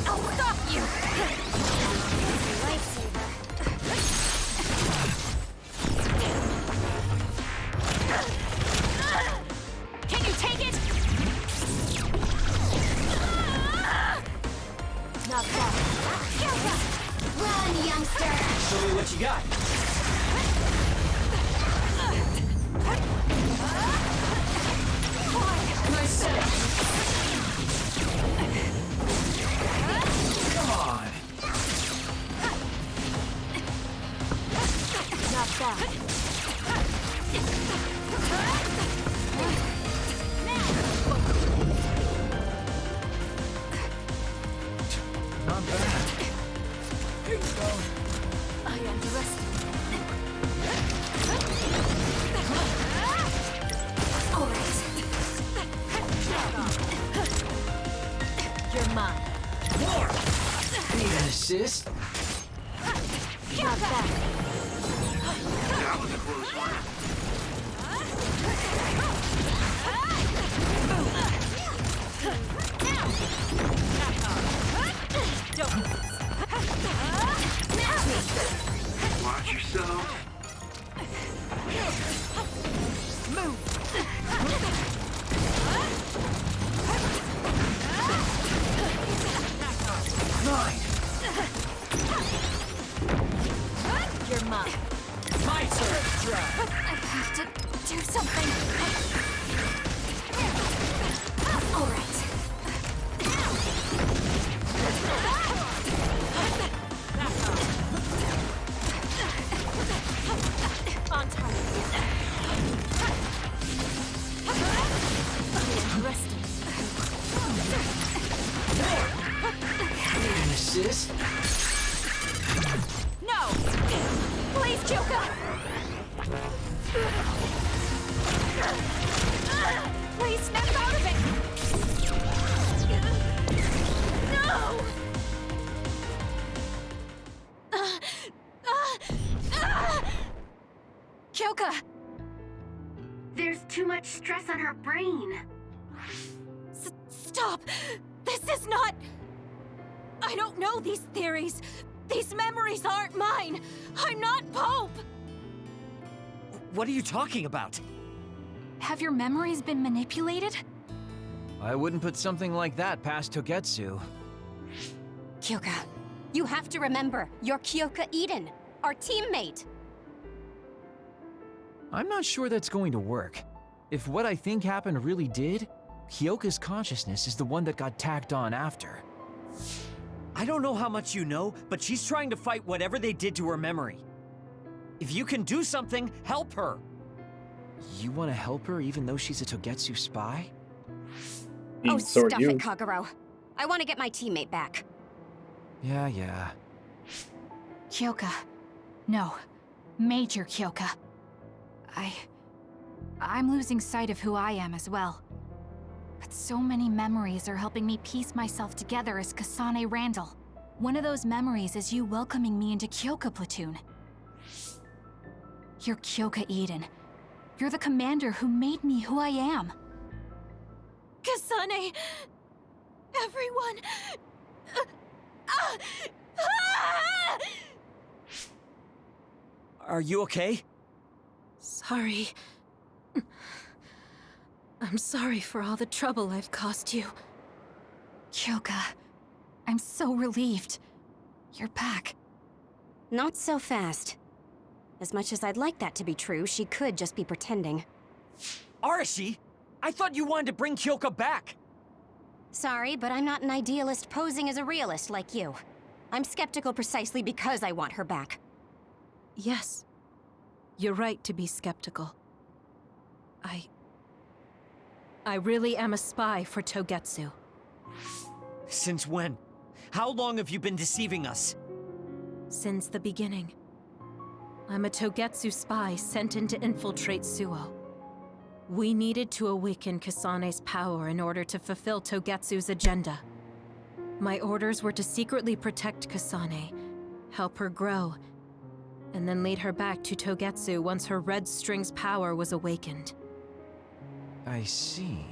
I'll stop you. Lifesaver. Can you take it? Not bad. Run, youngster!
Show me what you got.
Nice set. Come on.
Not bad.
Not bad. Here you go.
I underestimated. All right. You're mine.
Need an assist?
Not bad.
That was a close one. Watch yourself.
You're mine.
My turn.
I have to do something. All right. On target. Resting.
Need an assist?
No! Please, Kyoka! Please snap out of it! No!
Kyoka!
There's too much stress on her brain.
Stop! This is not... I don't know these theories. These memories aren't mine. I'm not Pope.
What are you talking about?
Have your memories been manipulated?
I wouldn't put something like that past Togetsu.
Kyoka, you have to remember, you're Kyoka Eden, our teammate.
I'm not sure that's going to work. If what I think happened really did, Kyoka's consciousness is the one that got tacked on after.
I don't know how much you know, but she's trying to fight whatever they did to her memory. If you can do something, help her!
You want to help her even though she's a Togetsu spy?
Oh, stuff it, Kagero. I want to get my teammate back.
Yeah.
Kyoka. No. Major Kyoka. I'm losing sight of who I am as well. But so many memories are helping me piece myself together as Kasane Randall. One of those memories is you welcoming me into Kyoka Platoon. You're Kyoka Eden. You're the commander who made me who I am.
Kasane! Everyone!
Are you okay?
Sorry. I'm sorry for all the trouble I've caused you.
Kyoka, I'm so relieved. You're back.
Not so fast. As much as I'd like that to be true, she could just be pretending.
Arashi! I thought you wanted to bring Kyoka back!
Sorry, but I'm not an idealist posing as a realist like you. I'm skeptical precisely because I want her back.
Yes. You're right to be skeptical. I really am a spy for Togetsu.
Since when? How long have you been deceiving us?
Since the beginning. I'm a Togetsu spy sent in to infiltrate Suo. We needed to awaken Kasane's power in order to fulfill Togetsu's agenda. My orders were to secretly protect Kasane, help her grow, and then lead her back to Togetsu once her Red String's power was awakened.
I see.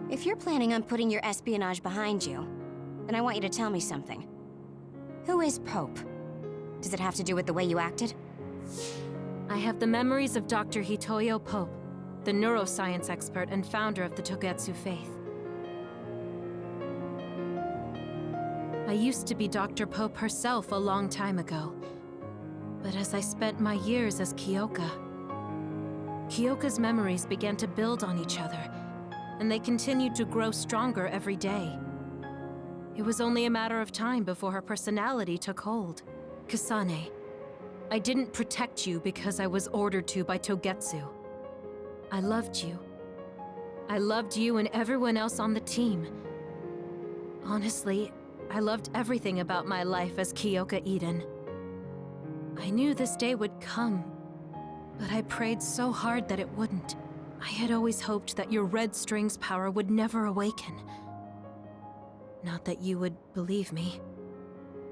If you're planning on putting your espionage behind you, then I want you to tell me something. Who is Pope? Does it have to do with the way you acted?
I have the memories of Dr. Hitoyo Pope, the neuroscience expert and founder of the Togetsu faith. I used to be Dr. Pope herself a long time ago. But as I spent my years as Kyoka, Kyoka's memories began to build on each other, and they continued to grow stronger every day. It was only a matter of time before her personality took hold. Kasane, I didn't protect you because I was ordered to by Togetsu. I loved you. I loved you and everyone else on the team. Honestly, I loved everything about my life as Kyoka Eden. I knew this day would come, but I prayed so hard that it wouldn't. I had always hoped that your Red String's power would never awaken. Not that you would believe me.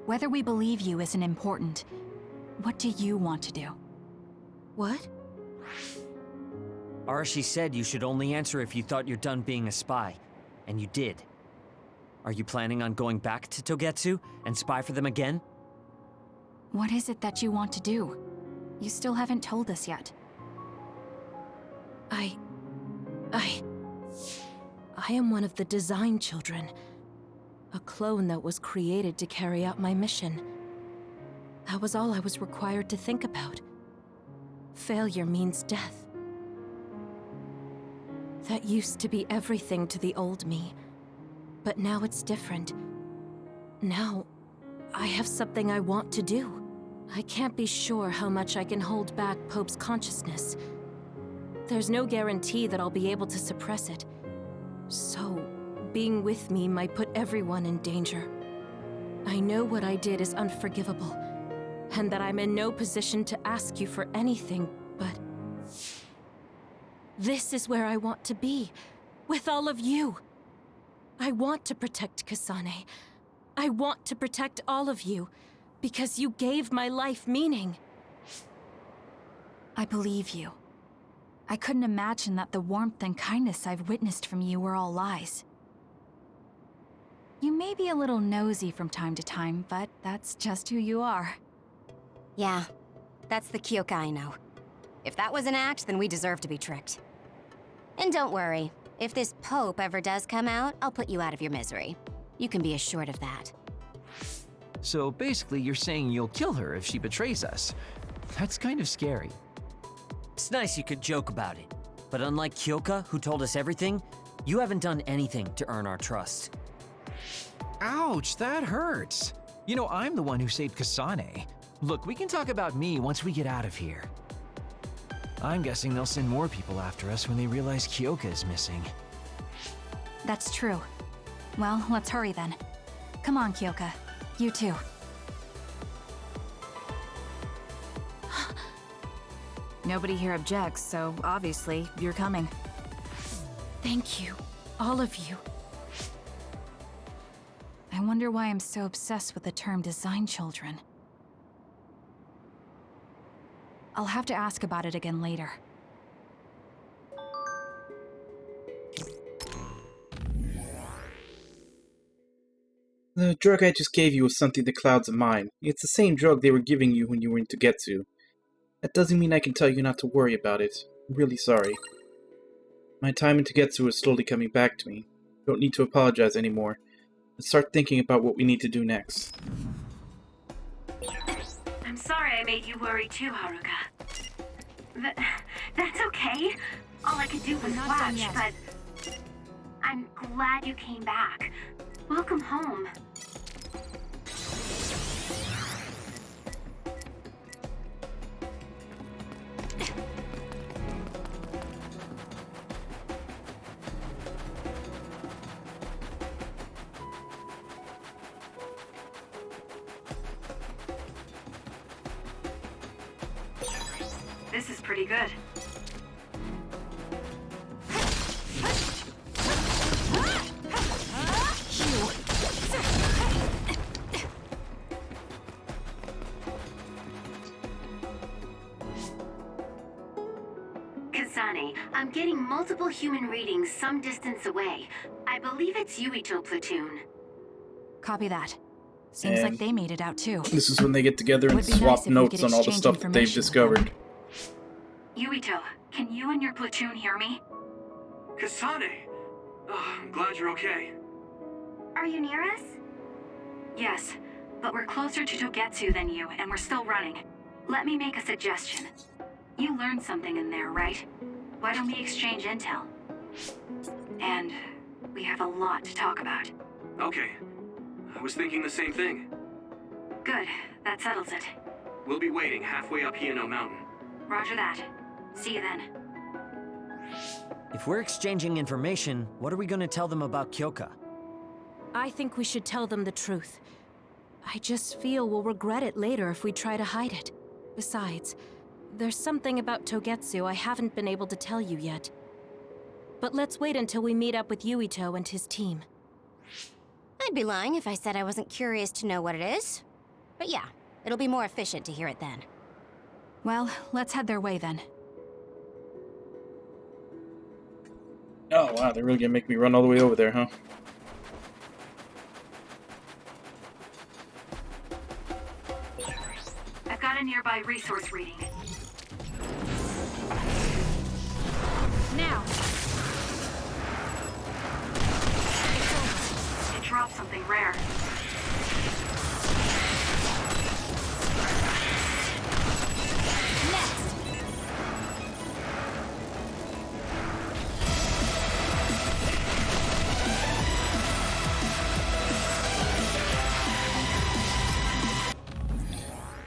Whether we believe you isn't important. What do you want to do?
What?
Arashi said you should only answer if you thought you're done being a spy, and you did. Are you planning on going back to Togetsu and spy for them again?
What is it that you want to do? You still haven't told us yet.
I am one of the design children. A clone that was created to carry out my mission. That was all I was required to think about. Failure means death. That used to be everything to the old me. But now it's different. Now, I have something I want to do. I can't be sure how much I can hold back Pope's consciousness. There's no guarantee that I'll be able to suppress it. So, being with me might put everyone in danger. I know what I did is unforgivable, and that I'm in no position to ask you for anything, but... this is where I want to be, with all of you. I want to protect Kasane. I want to protect all of you, because you gave my life meaning.
I believe you. I couldn't imagine that the warmth and kindness I've witnessed from you were all lies. You may be a little nosy from time to time, but that's just who you are.
Yeah, that's the Kyoka I know. If that was an act, then we deserve to be tricked. And don't worry, if this Pope ever does come out, I'll put you out of your misery. You can be assured of that.
So basically, you're saying you'll kill her if she betrays us. That's kind of scary.
It's nice you could joke about it, but unlike Kyoka, who told us everything, you haven't done anything to earn our trust.
Ouch, that hurts. You know, I'm the one who saved Kasane. Look, we can talk about me once we get out of here. I'm guessing they'll send more people after us when they realize Kyoka is missing.
That's true. Well, let's hurry then. Come on, Kyoka. You too. Nobody here objects, so obviously you're coming.
Thank you, all of you.
I wonder why I'm so obsessed with the term design children. I'll have to ask about it again later.
The drug I just gave you was something the clouds of mine. It's the same drug they were giving you when you were in Togetsu. That doesn't mean I can tell you not to worry about it. I'm really sorry. My time in Togetsu is slowly coming back to me. Don't need to apologize anymore. Let's start thinking about what we need to do next.
I'm sorry I made you worry too, Haruka. That's okay. All I could do was watch, but I'm glad you came back. Welcome home. This is pretty good. Kasane, I'm getting multiple human readings some distance away. I believe it's Yuito platoon.
Copy that. Seems like they made it out too.
This is when they get together and
Would be
swap
nice if we
notes
could
on all the
exchange
stuff that they've
information.
discovered.
Yuito, can you and your platoon hear me?
Kasane! Oh, I'm glad you're okay.
Are you near us? Yes, but we're closer to Togetsu than you, and we're still running. Let me make a suggestion. You learned something in there, right? Why don't we exchange intel? And we have a lot to talk about.
Okay. I was thinking the same thing.
Good, that settles it.
We'll be waiting halfway up Hino Mountain.
Roger that. See you then.
If we're exchanging information, what are we going to tell them about Kyoka?
I think we should tell them the truth. I just feel we'll regret it later if we try to hide it. Besides, there's something about Togetsu I haven't been able to tell you yet. But let's wait until we meet up with Yuito and his team.
I'd be lying if I said I wasn't curious to know what it is. But yeah, it'll be more efficient to hear it then.
Well, let's head their way then.
Oh wow, they're really gonna make me run all the way over there, huh?
I've got a nearby resource reading.
Now!
It dropped something rare.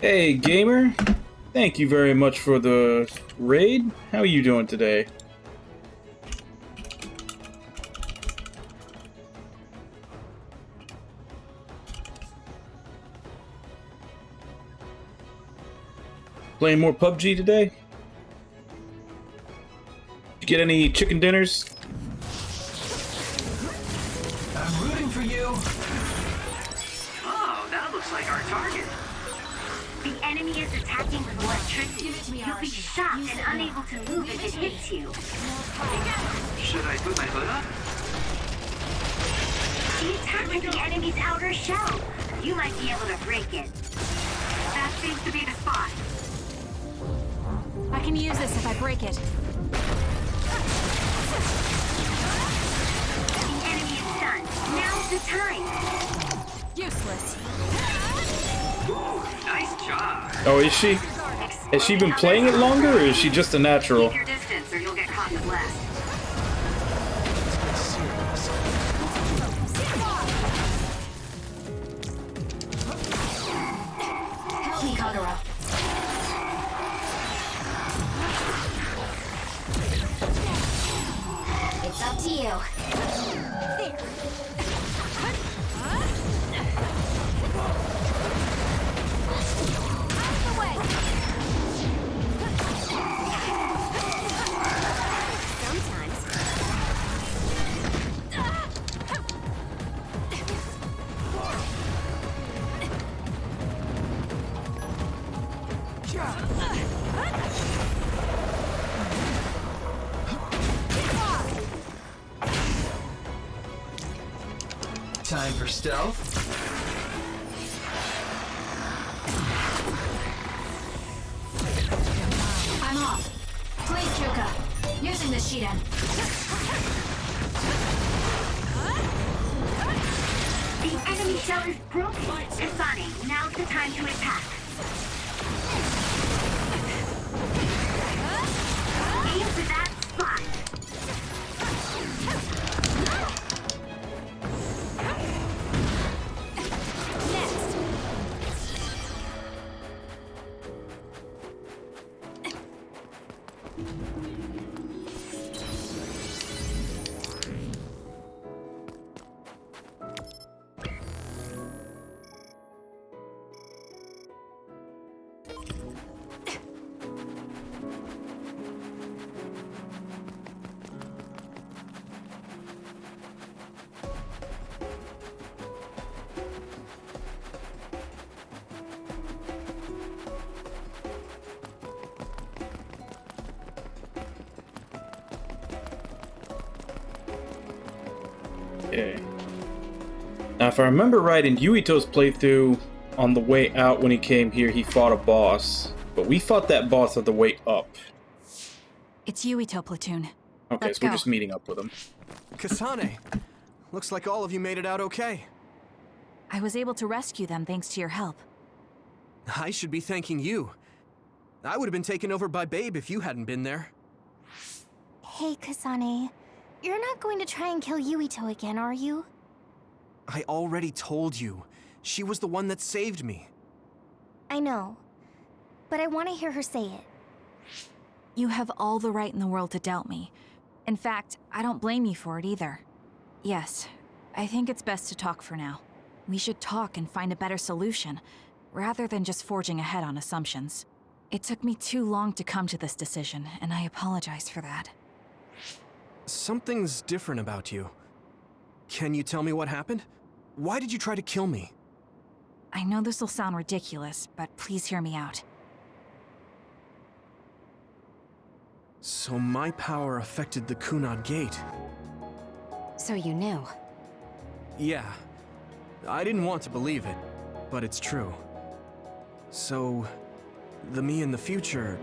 Hey, gamer. Thank you very much for the raid. How are you doing today? Playing more PUBG today? Did you get any chicken dinners?
I'm rooting for you.
Oh, that looks like our target.
The enemy is attacking with electricity. You'll be shocked and unable to move if it hits you.
Should I put my hood up?
She's tapping the enemy's outer shell. You might be able to break it. That seems to be the spot.
I can use this if I break it.
The enemy is stunned. Now's the time.
Useless.
Nice job.
Oh, is she? Has she been playing it longer, or is she just a natural?
Keep your distance or you'll get caught in the blast.
Help me, Kagura.
It's up to you. There.
Time for stealth.
I'm off. Please, Kyoka. Using the Shiden.
The enemy shell is broken. Kasane, now's the time to attack. Aim for that spot.
Okay. Now, if I remember right, in Yuito's playthrough, on the way out when he came here, he fought a boss. But we fought that boss on the way up.
It's Yuito, Platoon.
Okay,
Let's
so we're
go.
just meeting up with him.
Kasane, looks like all of you made it out okay.
I was able to rescue them thanks to your help.
I should be thanking you. I would have been taken over by Babe if you hadn't been there.
Hey, Kasane. You're not going to try and kill Yuito again, are you?
I already told you. She was the one that saved me.
I know. But I want to hear her say it.
You have all the right in the world to doubt me. In fact, I don't blame you for it either. Yes, I think it's best to talk for now. We should talk and find a better solution, rather than just forging ahead on assumptions. It took me too long to come to this decision, and I apologize for that.
Something's different about you. Can you tell me what happened? Why did you try to kill me?
I know this will sound ridiculous, but please hear me out.
So my power affected the Kunad Gate.
So you knew.
Yeah. I didn't want to believe it, but it's true. So, the me in the future...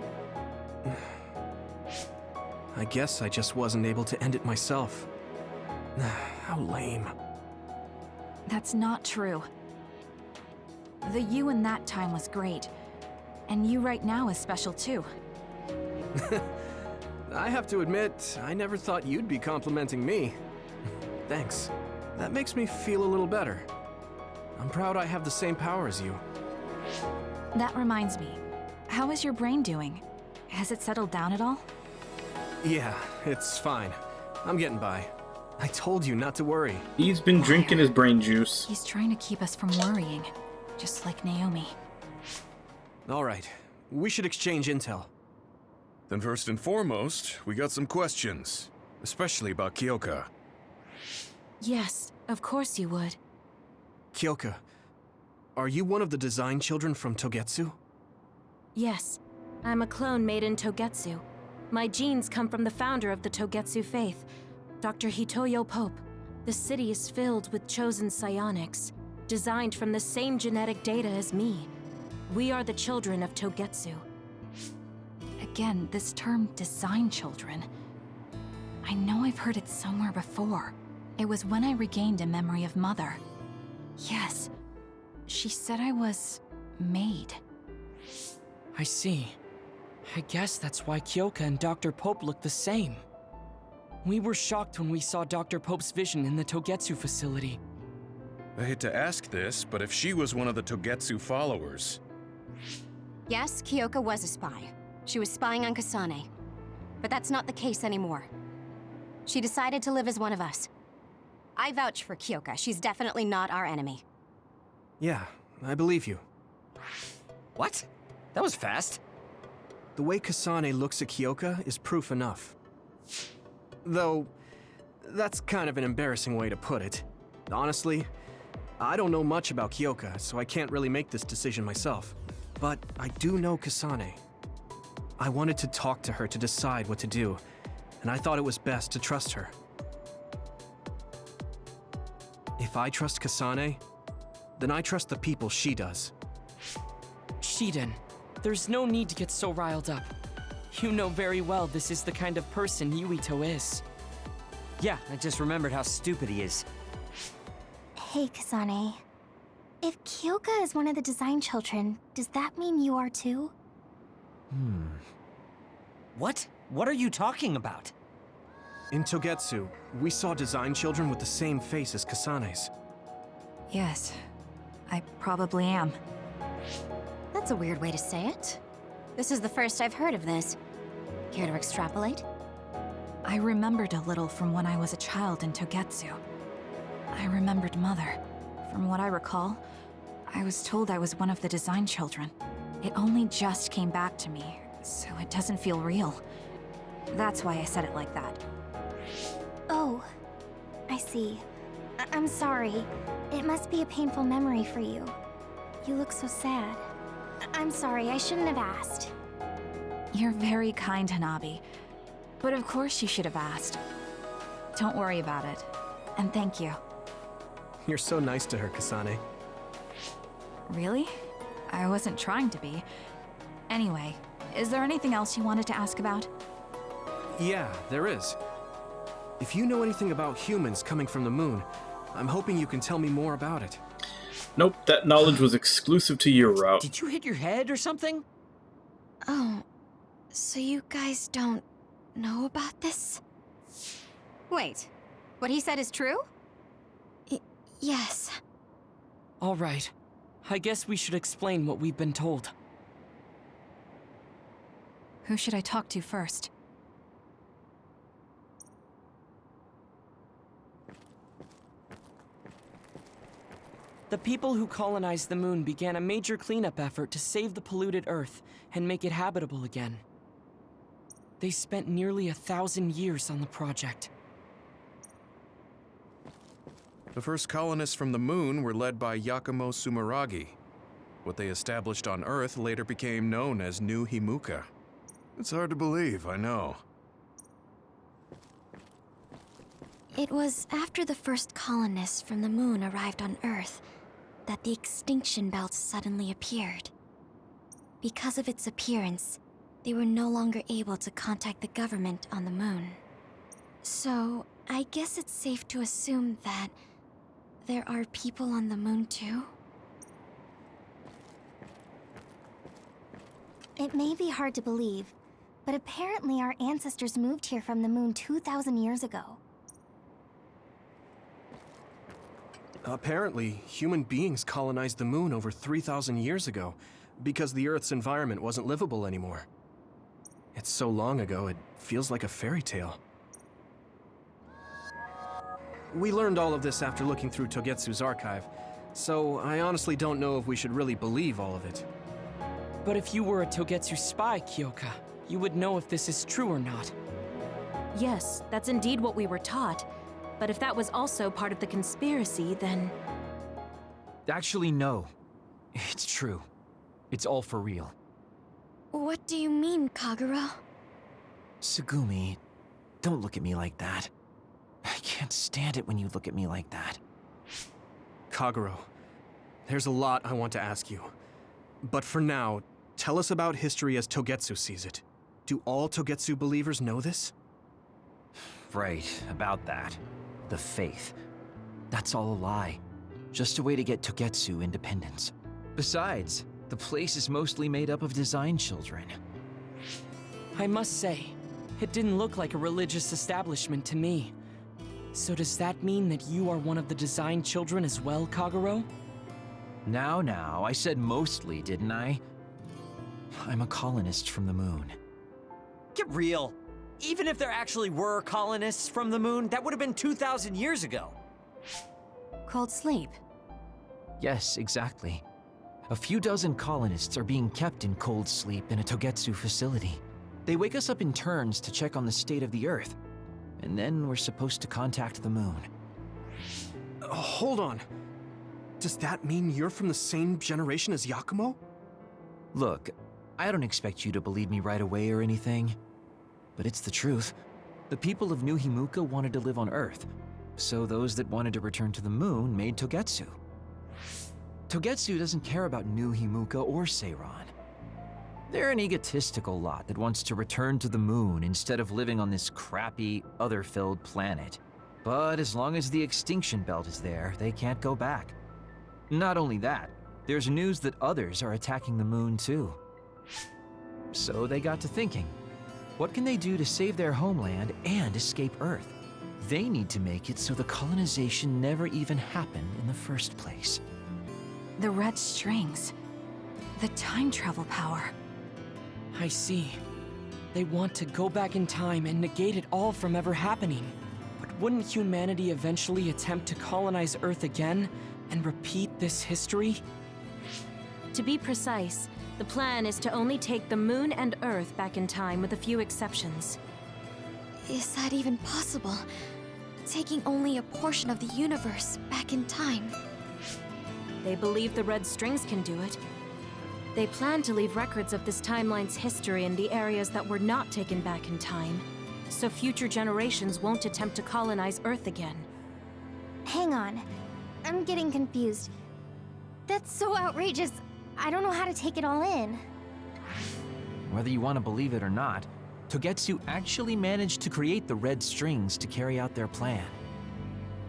I guess I just wasn't able to end it myself. How lame.
That's not true. The you in that time was great, and you right now is special too.
I have to admit, I never thought you'd be complimenting me. Thanks. That makes me feel a little better. I'm proud I have the same power as you.
That reminds me, how is your brain doing? Has it settled down at all?
Yeah, it's fine. I'm getting by. I told you not to worry.
He's been drinking his brain juice.
He's trying to keep us from worrying, just like Naomi.
All right, we should exchange intel.
Then first and foremost, we got some questions, especially about Kyoka.
Yes, of course you would.
Kyoka, are you one of the design children from Togetsu?
Yes, I'm a clone made in Togetsu. My genes come from the founder of the Togetsu faith, Dr. Hitoyo Pope. The city is filled with chosen psionics, designed from the same genetic data as me. We are the children of Togetsu.
Again, this term design children. I know I've heard it somewhere before. It was when I regained a memory of Mother. Yes, she said I was made.
I see. I guess that's why Kyoka and Dr. Pope look the same. We were shocked when we saw Dr. Pope's vision in the Togetsu facility.
I hate to ask this, but if she was one of the Togetsu followers...
Yes, Kyoka was a spy. She was spying on Kasane. But that's not the case anymore. She decided to live as one of us. I vouch for Kyoka. She's definitely not our enemy.
Yeah, I believe you.
What? That was fast.
The way Kasane looks at Kyoka is proof enough. Though, that's kind of an embarrassing way to put it. Honestly, I don't know much about Kyoka, so I can't really make this decision myself. But I do know Kasane. I wanted to talk to her to decide what to do, and I thought it was best to trust her. If I trust Kasane, then I trust the people she does.
Shiden, there's no need to get so riled up. You know very well this is the kind of person Yuito is.
Yeah, I just remembered how stupid he is.
Hey, Kasane. If Kyoka is one of the design children, does that mean you are too?
What? What are you talking about?
In Togetsu, we saw design children with the same face as Kasane's.
Yes, I probably am.
That's a weird way to say it. This is the first I've heard of this. Care to extrapolate?
I remembered a little from when I was a child in Togetsu. I remembered Mother. From what I recall, I was told I was one of the design children. It only just came back to me, so it doesn't feel real. That's why I said it like that.
Oh, I see. I'm sorry. It must be a painful memory for you. You look so sad. I'm sorry, I shouldn't have asked.
You're very kind, Hanabi. But of course you should have asked. Don't worry about it. And thank you.
You're so nice to her, Kasane.
Really? I wasn't trying to be. Anyway, is there anything else you wanted to ask about?
Yeah, there is. If you know anything about humans coming from the moon, I'm hoping you can tell me more about it.
Nope, that knowledge was exclusive to your route.
Did you hit your head or something?
Oh, so you guys don't know about this?
Wait, what he said is true?
Yes.
All right. I guess we should explain what we've been told.
Who should I talk to first?
The people who colonized the moon began a major cleanup effort to save the polluted Earth and make it habitable again. They spent nearly 1,000 years on the project.
The first colonists from the moon were led by Yakumo Sumeragi. What they established on Earth later became known as New Himuka. It's hard to believe, I know.
It was after the first colonists from the moon arrived on Earth that the extinction belt suddenly appeared. Because of its appearance, they were no longer able to contact the government on the moon. So, I guess it's safe to assume that there are people on the moon too? It may be hard to believe, but apparently our ancestors moved here from the moon 2,000 years ago.
Apparently, human beings colonized the moon over 3,000 years ago, because the Earth's environment wasn't livable anymore. It's so long ago, it feels like a fairy tale. We learned all of this after looking through Togetsu's archive, so I honestly don't know if we should really believe all of it.
But if you were a Togetsu spy, Kyoka, you would know if this is true or not.
Yes, that's indeed what we were taught. But if that was also part of the conspiracy, then...
Actually, no. It's true. It's all for real.
What do you mean, Kagura?
Tsugumi, don't look at me like that. I can't stand it when you look at me like that.
Kagero, there's a lot I want to ask you. But for now, tell us about history as Togetsu sees it. Do all Togetsu believers know this?
Right, about that. The faith. That's all a lie. Just a way to get Togetsu independence. Besides, the place is mostly made up of design children.
I must say, it didn't look like a religious establishment to me. So does that mean that you are one of the design children as well, Kagero?
Now, I said mostly, didn't I? I'm a colonist from the moon.
Get real. Even if there actually were colonists from the moon, that would have been 2,000 years ago.
Cold sleep.
Yes, exactly. A few dozen colonists are being kept in cold sleep in a Togetsu facility. They wake us up in turns to check on the state of the Earth, and then we're supposed to contact the moon.
Hold on. Does that mean you're from the same generation as Yakumo?
Look, I don't expect you to believe me right away or anything, but it's the truth. The people of New Himuka wanted to live on Earth, so those that wanted to return to the moon made Togetsu. Togetsu doesn't care about New Himuka or Seiran. They're an egotistical lot that wants to return to the moon instead of living on this crappy, other-filled planet. But as long as the extinction belt is there, they can't go back. Not only that, there's news that others are attacking the moon too. So they got to thinking, what can they do to save their homeland and escape Earth? They need to make it so the colonization never even happened in the first place.
The red strings. The time travel power.
I see. They want to go back in time and negate it all from ever happening. But wouldn't humanity eventually attempt to colonize Earth again and repeat this history?
To be precise, the plan is to only take the moon and Earth back in time with a few exceptions.
Is that even possible? Taking only a portion of the universe back in time?
They believe the red strings can do it. They plan to leave records of this timeline's history in the areas that were not taken back in time, so future generations won't attempt to colonize Earth again.
Hang on. I'm getting confused. That's so outrageous. I don't know how to take it all in.
Whether you want to believe it or not, Togetsu actually managed to create the red strings to carry out their plan.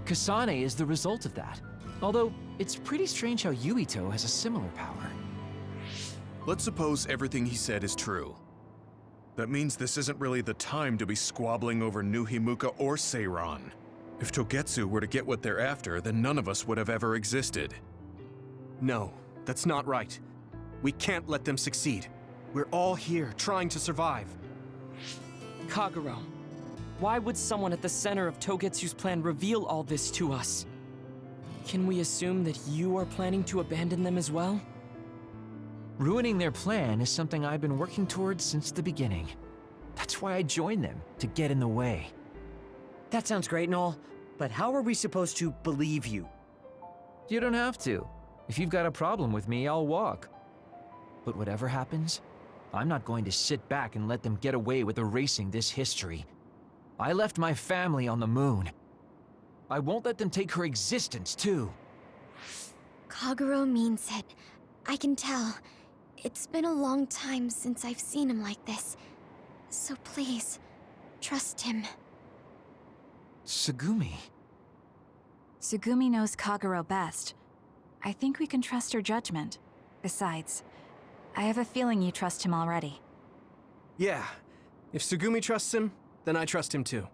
Kasane is the result of that, although it's pretty strange how Yuito has a similar power.
Let's suppose everything he said is true. That means this isn't really the time to be squabbling over New Himuka or Seiran. If Togetsu were to get what they're after, then none of us would have ever existed.
No, that's not right. We can't let them succeed. We're all here trying to survive.
Kagero, why would someone at the center of Togetsu's plan reveal all this to us? Can we assume that you are planning to abandon them as well?
Ruining their plan is something I've been working towards since the beginning. That's why I joined them, to get in the way.
That sounds great and all, but how are we supposed to believe you?
You don't have to. If you've got a problem with me, I'll walk. But whatever happens, I'm not going to sit back and let them get away with erasing this history. I left my family on the moon. I won't let them take her existence, too.
Kagero means it. I can tell. It's been a long time since I've seen him like this. So please, trust him.
Tsugumi.
Tsugumi knows Kagero best. I think we can trust her judgment. Besides, I have a feeling you trust him already.
Yeah. If Tsugumi trusts him, then I trust him too.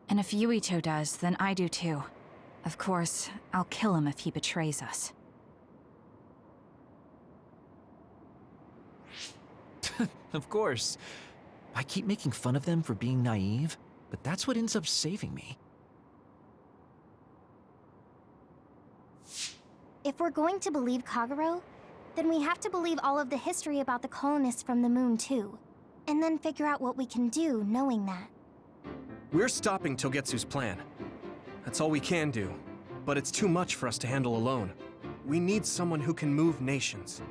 And if Yuito does, then I do too. Of course, I'll kill him if he betrays us.
Of course. I keep making fun of them for being naive, but that's what ends up saving me.
If we're going to believe Kagero, then we have to believe all of the history about the colonists from the moon too. And then figure out what we can do knowing that.
We're stopping Togetsu's plan. That's all we can do. But it's too much for us to handle alone. We need someone who can move nations.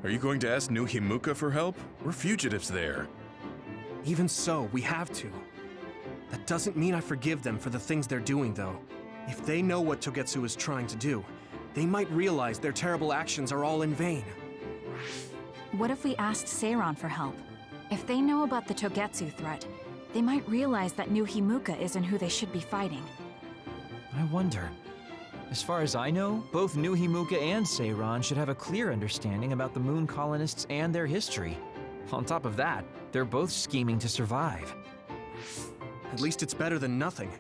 Are you going to ask New Himuka for help? We're fugitives there.
Even so, we have to. That doesn't mean I forgive them for the things they're doing, though. If they know what Togetsu is trying to do, they might realize their terrible actions are all in vain.
What if we asked Seiran for help? If they know about the Togetsu threat, they might realize that New Himuka isn't who they should be fighting.
I wonder. As far as I know, both New Himuka and Seiran should have a clear understanding about the Moon colonists and their history. On top of that, they're both scheming to survive.
At least it's better than nothing.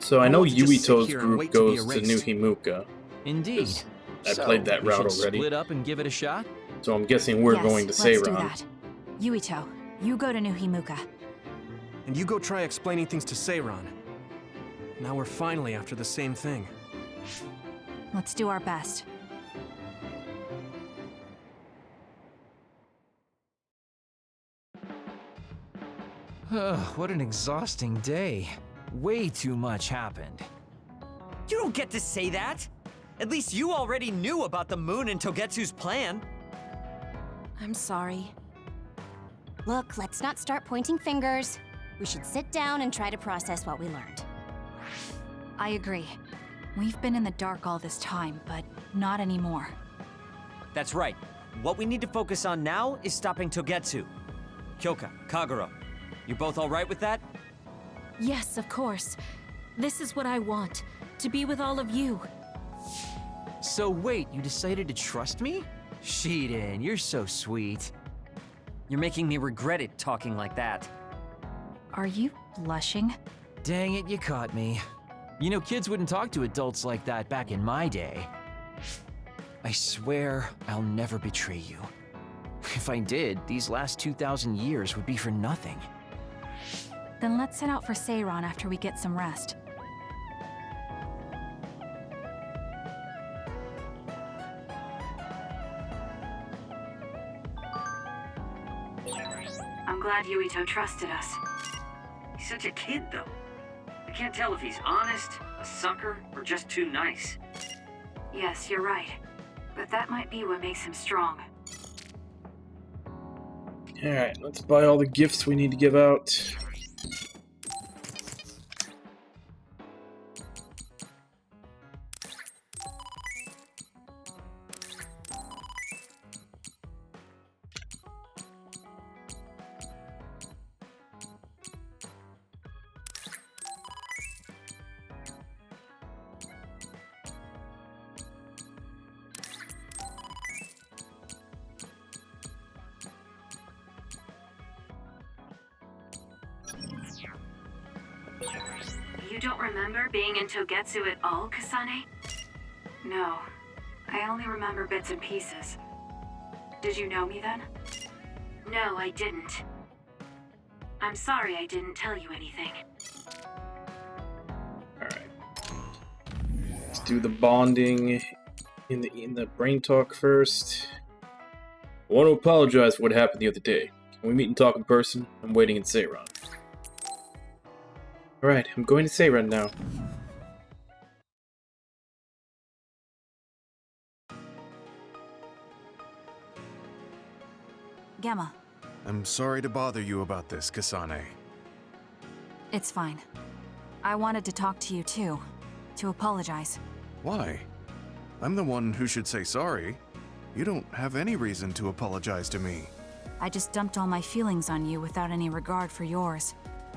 So I know
want to just sit
Yuito's
here and
group
wait to be
goes to New
erased.
Himuka.
Indeed.
I played that
we
route
should
already.
Split up and give it a shot?
So I'm guessing we're
Yes,
going to
let's do
Seiran.
that. Yuito, you go to New Himuka.
And you go try explaining things to Seiran. Now we're finally after the same thing.
Let's do our best.
What an exhausting day. Way too much happened.
You don't get to say that! At least you already knew about the moon and Togetsu's plan.
I'm sorry.
Look, let's not start pointing fingers. We should sit down and try to process what we learned.
I agree. We've been in the dark all this time, but not anymore.
That's right. What we need to focus on now is stopping Togetsu. Kyoka, Kagero, you both alright with that?
Yes, of course. This is what I want, to be with all of you.
So wait, you decided to trust me? Shiden, you're so sweet.
You're making me regret it talking like that.
Are you blushing?
Dang it, you caught me. You know, kids wouldn't talk to adults like that back in my day. I swear I'll never betray you. If I did, these last 2,000 years would be for nothing.
Then let's head out for Seiran after we get some rest.
I'm glad Yuito trusted us.
He's such a kid, though. I can't tell if he's honest, a sucker, or just too nice.
Yes, you're right. But that might be what makes him strong.
Alright, let's buy all the gifts we need to give out.
You don't remember being in Togetsu at all, Kasane? No. I only remember bits and pieces. Did you know me then? No, I didn't. I'm sorry I didn't tell you anything.
Alright. Let's do the bonding in the brain talk first. I want to apologize for what happened the other day. Can we meet and talk in person? I'm waiting in Seiran. Alright, I'm going to Seiran now.
Gemma,
I'm sorry to bother you about this, Kasane.
it's fine. I wanted to talk to you too, to apologize.
Why? I'm the one who should say sorry. You don't have any reason to apologize to me.
I just dumped all my feelings on you without any regard for yours.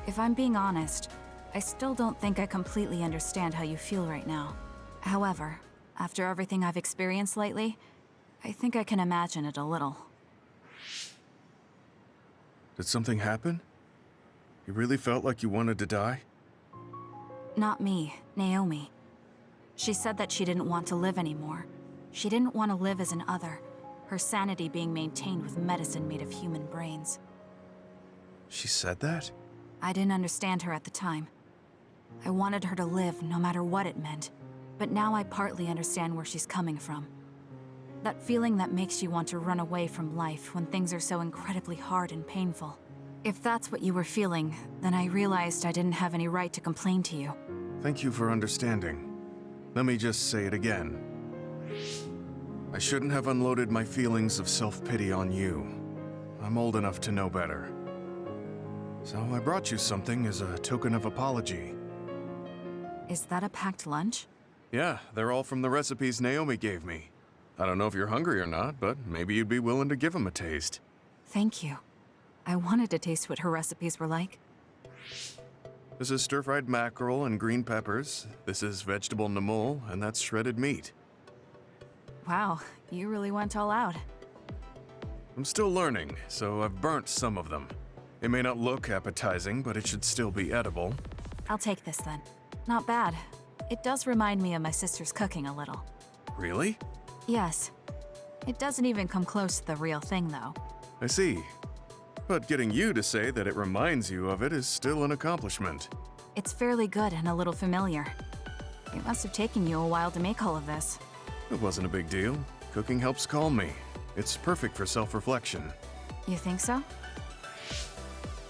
If I'm being honest, I still don't think I completely understand how you feel right now. However, after everything I've experienced lately, I think I can imagine it a little.
Did something happen? You really felt like you wanted to die?
Not me, Naomi. She said that she didn't want to live anymore. She didn't want to live as an other, her sanity being maintained with medicine made of human brains.
She said that?
I didn't understand her at the time. I wanted her to live no matter what it meant, but now I partly understand where she's coming from. That feeling that makes you want to run away from life when things are so incredibly hard and painful. If that's what you were feeling, then I realized I didn't have any right to complain to you.
Thank you for understanding. Let me just say it again. I shouldn't have unloaded my feelings of self-pity on you. I'm old enough to know better. So I brought you something as a token of apology.
Is that a packed lunch?
Yeah, they're all from the recipes Naomi gave me. I don't know if you're hungry or not, but maybe you'd be willing to give them a taste.
Thank you. I wanted to taste what her recipes were like.
This is stir-fried mackerel and green peppers. This is vegetable namul, and that's shredded meat.
Wow, you really went all out.
I'm still learning, so I've burnt some of them. It may not look appetizing, but it should still be edible.
I'll take this then. Not bad. It does remind me of my sister's cooking a little.
Really?
Yes. It doesn't even come close to the real thing, though.
I see. But getting you to say that it reminds you of it is still an accomplishment.
It's fairly good and a little familiar. It must have taken you a while to make all of this.
It wasn't a big deal. Cooking helps calm me. It's perfect for self-reflection.
You think so?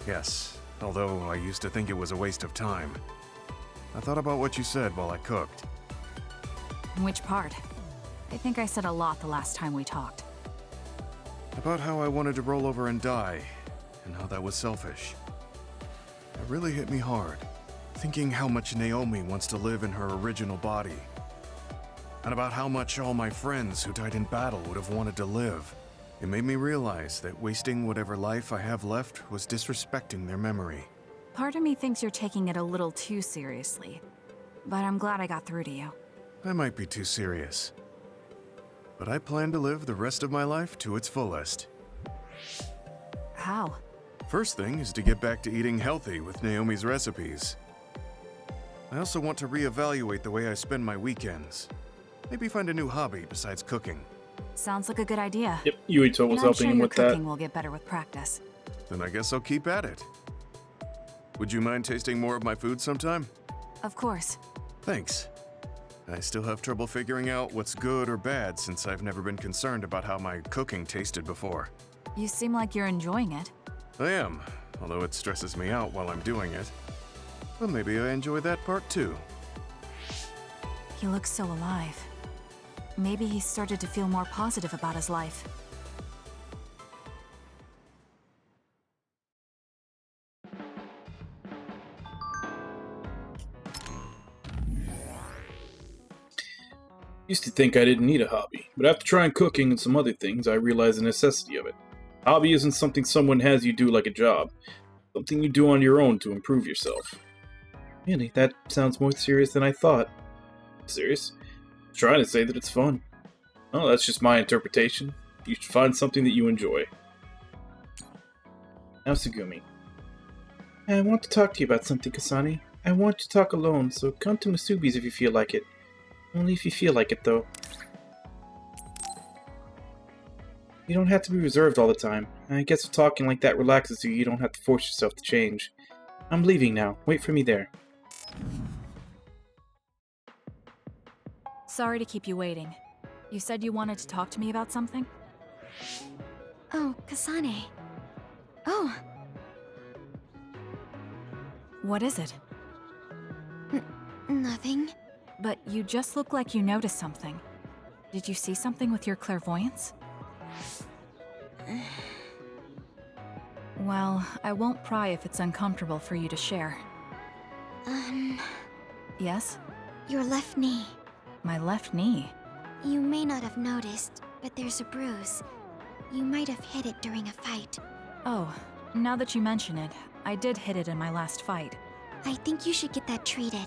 Yes, although I used to think it was a waste of time. I thought about what you said while I cooked.
Which part? I think I said a lot the last time we talked.
About how I wanted to roll over and die, and how that was selfish. It really hit me hard, thinking how much Naomi wants to live in her original body. And about how much all my friends who died in battle would have wanted to live. It made me realize that wasting whatever life I have left was disrespecting their memory.
Part of me thinks you're taking it a little too seriously, but I'm glad I got through to you.
I might be too serious, but I plan to live the rest of my life to its fullest.
How?
First thing is to get back to eating healthy with Naomi's recipes. I also want to reevaluate the way I spend my weekends. Maybe find a new hobby besides cooking.
Sounds like a good idea.
Yep, Yuito was helping him with that.
I'm sure your cooking will get better with practice.
Then I guess I'll keep at it. Would you mind tasting more of my food sometime?
Of course.
Thanks. I still have trouble figuring out what's good or bad since I've never been concerned about how my cooking tasted before.
You seem like you're enjoying it.
I am, although it stresses me out while I'm doing it. But maybe I enjoy that part too.
He looks so alive. Maybe he started to feel more positive about his life.
Used to think I didn't need a hobby, but after trying cooking and some other things, I realized the necessity of it. Hobby isn't something someone has you do like a job. Something you do on your own to improve yourself. Really, that sounds more serious than I thought. Serious? I'm trying to say that it's fun. Oh, that's just my interpretation. You should find something that you enjoy. Now, Tsugumi. I want to talk to you about something, Kasane. I want to talk alone, so come to Masubi's if you feel like it. Only if you feel like it, though. You don't have to be reserved all the time. I guess if talking like that relaxes you, you don't have to force yourself to change. I'm leaving now. Wait for me there.
Sorry to keep you waiting. You said you wanted to talk to me about something?
Oh, Kasane. Oh.
What is it?
Nothing.
But you just look like you noticed something. Did you see something with your clairvoyance? Well, I won't pry if it's uncomfortable for you to share. Yes?
Your left knee.
My left knee?
You may not have noticed, but there's a bruise. You might have hit it during a fight.
Oh, now that you mention it, I did hit it in my last fight.
I think you should get that treated.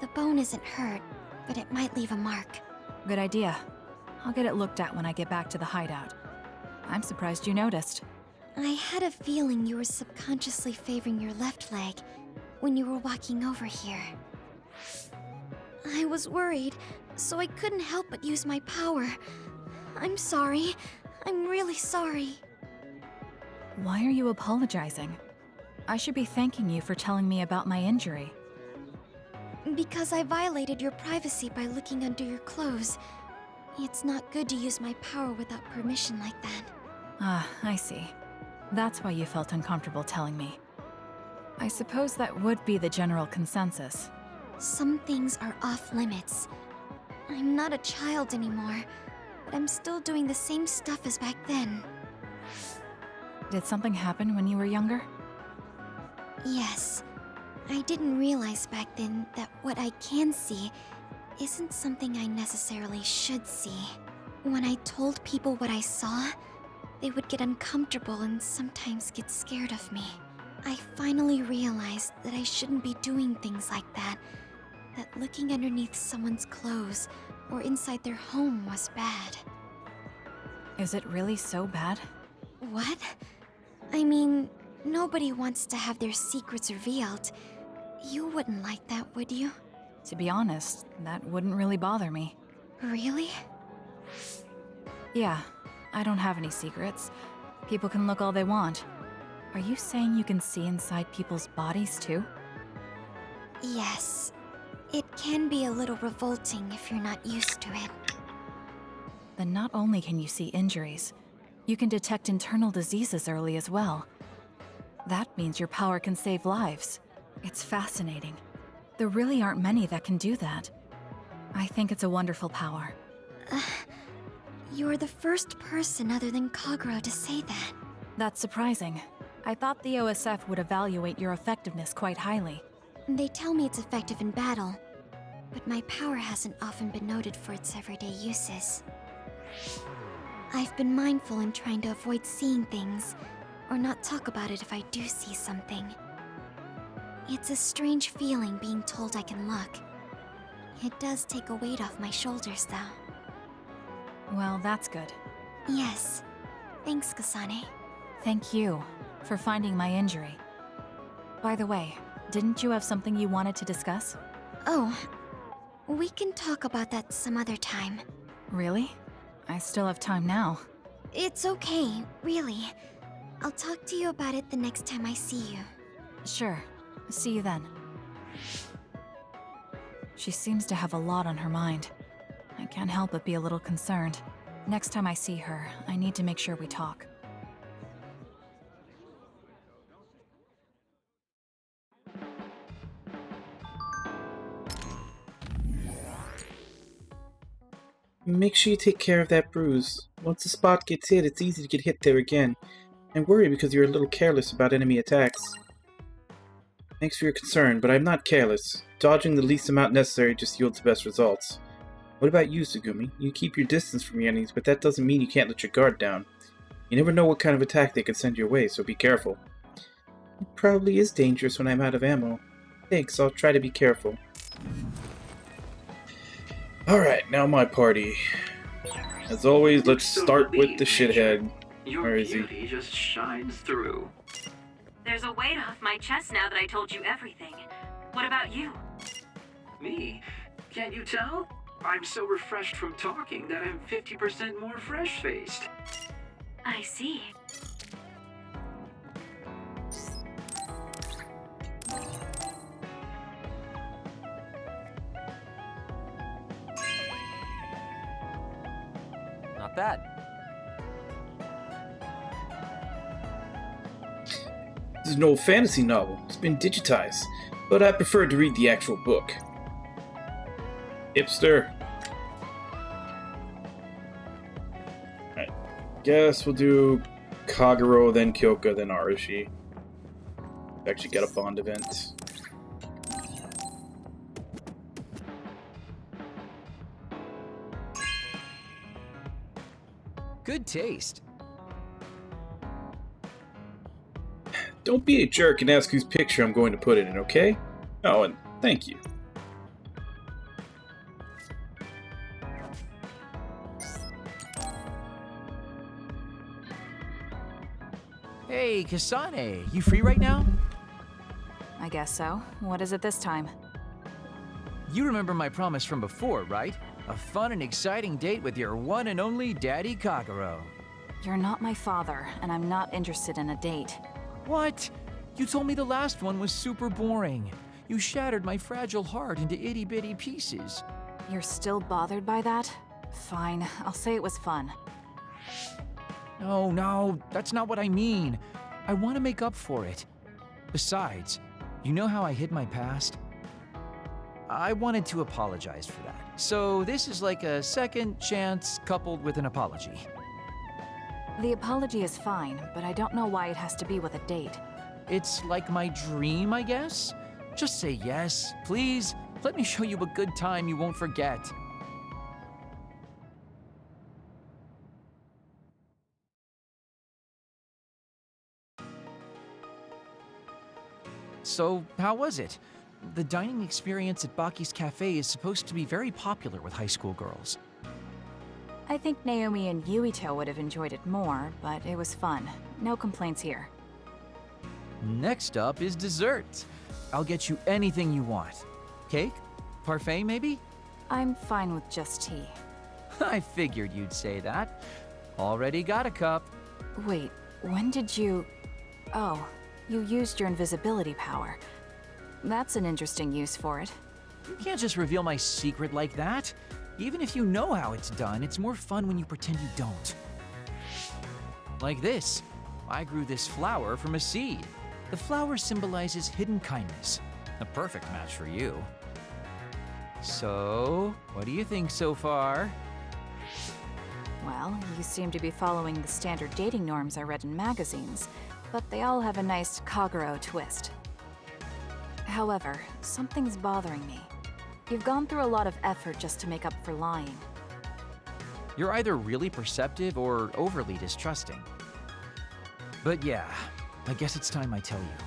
The bone isn't hurt, but it might leave a mark.
Good idea. I'll get it looked at when I get back to the hideout. I'm surprised you noticed.
I had a feeling you were subconsciously favoring your left leg when you were walking over here. I was worried, so I couldn't help but use my power. I'm sorry. I'm really sorry.
Why are you apologizing? I should be thanking you for telling me about my injury.
Because I violated your privacy by looking under your clothes. It's not good to use my power without permission like that.
Ah, I see. That's why you felt uncomfortable telling me. I suppose that would be the general consensus.
Some things are off limits. I'm not a child anymore, but I'm still doing the same stuff as back then.
Did something happen when you were younger?
Yes. I didn't realize back then that what I can see isn't something I necessarily should see. When I told people what I saw, they would get uncomfortable and sometimes get scared of me. I finally realized that I shouldn't be doing things like that, that looking underneath someone's clothes or inside their home was bad.
Is it really so bad?
What? I mean, nobody wants to have their secrets revealed. You wouldn't like that, would you?
To be honest, that wouldn't really bother me.
Really?
Yeah, I don't have any secrets. People can look all they want. Are you saying you can see inside people's bodies too?
Yes. It can be a little revolting if you're not used to it.
Then not only can you see injuries, you can detect internal diseases early as well. That means your power can save lives. It's fascinating. There really aren't many that can do that. I think it's a wonderful power.
You're the first person other than Kagero to say that.
That's surprising. I thought the OSF would evaluate your effectiveness quite highly.
They tell me it's effective in battle, but my power hasn't often been noted for its everyday uses. I've been mindful in trying to avoid seeing things, or not talk about it if I do see something. It's a strange feeling being told I can look. It does take a weight off my shoulders, though.
Well, that's good.
Yes. Thanks, Kasane.
Thank you for finding my injury. By the way, didn't you have something you wanted to discuss?
Oh, we can talk about that some other time.
Really? I still have time now.
It's okay, really. I'll talk to you about it the next time I see you.
Sure. See you then. She seems to have a lot on her mind. I can't help but be a little concerned. Next time I see her, I need to make sure we talk.
Make sure you take care of that bruise. Once the spot gets hit, it's easy to get hit there again. I worry because you're a little careless about enemy attacks. Thanks for your concern, but I'm not careless. Dodging the least amount necessary just yields the best results. What about you, Tsugumi? You keep your distance from your enemies, but that doesn't mean you can't let your guard down. You never know what kind of attack they can send your way, so be careful. It probably is dangerous when I'm out of ammo. Thanks, I'll try to be careful. Alright, now my party. As always, let's start with the shithead. Where is he?
Your beauty just shines through.
There's a weight off my chest now that I told you everything. What about you?
Me? Can't you tell? I'm so refreshed from talking that I'm 50% more fresh-faced.
I see.
Not bad.
This is an old fantasy novel. It's been digitized, but I prefer to read the actual book. Hipster. Alright. Guess we'll do Kagero, then Kyoka, then Arashi. Actually get a bond event.
Good taste.
Don't be a jerk and ask whose picture I'm going to put it in, okay? Oh, and thank you.
Hey, Kasane, you free right now?
I guess so. What is it this time?
You remember my promise from before, right? A fun and exciting date with your one and only Daddy Kagero.
You're not my father, and I'm not interested in a date.
What? You told me the last one was super boring. You shattered my fragile heart into itty-bitty pieces.
You're still bothered by that? Fine, I'll say it was fun.
No, that's not what I mean. I want to make up for it. Besides, you know how I hid my past? I wanted to apologize for that. So this is like a second chance coupled with an apology.
The apology is fine, but I don't know why it has to be with a date.
It's like my dream, I guess? Just say yes, please. Let me show you a good time you won't forget. So, how was it? The dining experience at Baki's Cafe is supposed to be very popular with high school girls.
I think Naomi and Yuito would have enjoyed it more, but it was fun. No complaints here.
Next up is dessert. I'll get you anything you want. Cake? Parfait, maybe?
I'm fine with just tea.
I figured you'd say that. Already got a cup.
Wait, when did you... Oh, you used your invisibility power. That's an interesting use for it.
You can't just reveal my secret like that. Even if you know how it's done, it's more fun when you pretend you don't. Like this. I grew this flower from a seed. The flower symbolizes hidden kindness. A perfect match for you. So, what do you think so far?
Well, you seem to be following the standard dating norms I read in magazines, but they all have a nice Kagero twist. However, something's bothering me. You've gone through a lot of effort just to make up for lying.
You're either really perceptive or overly distrusting. But yeah, I guess it's time I tell you.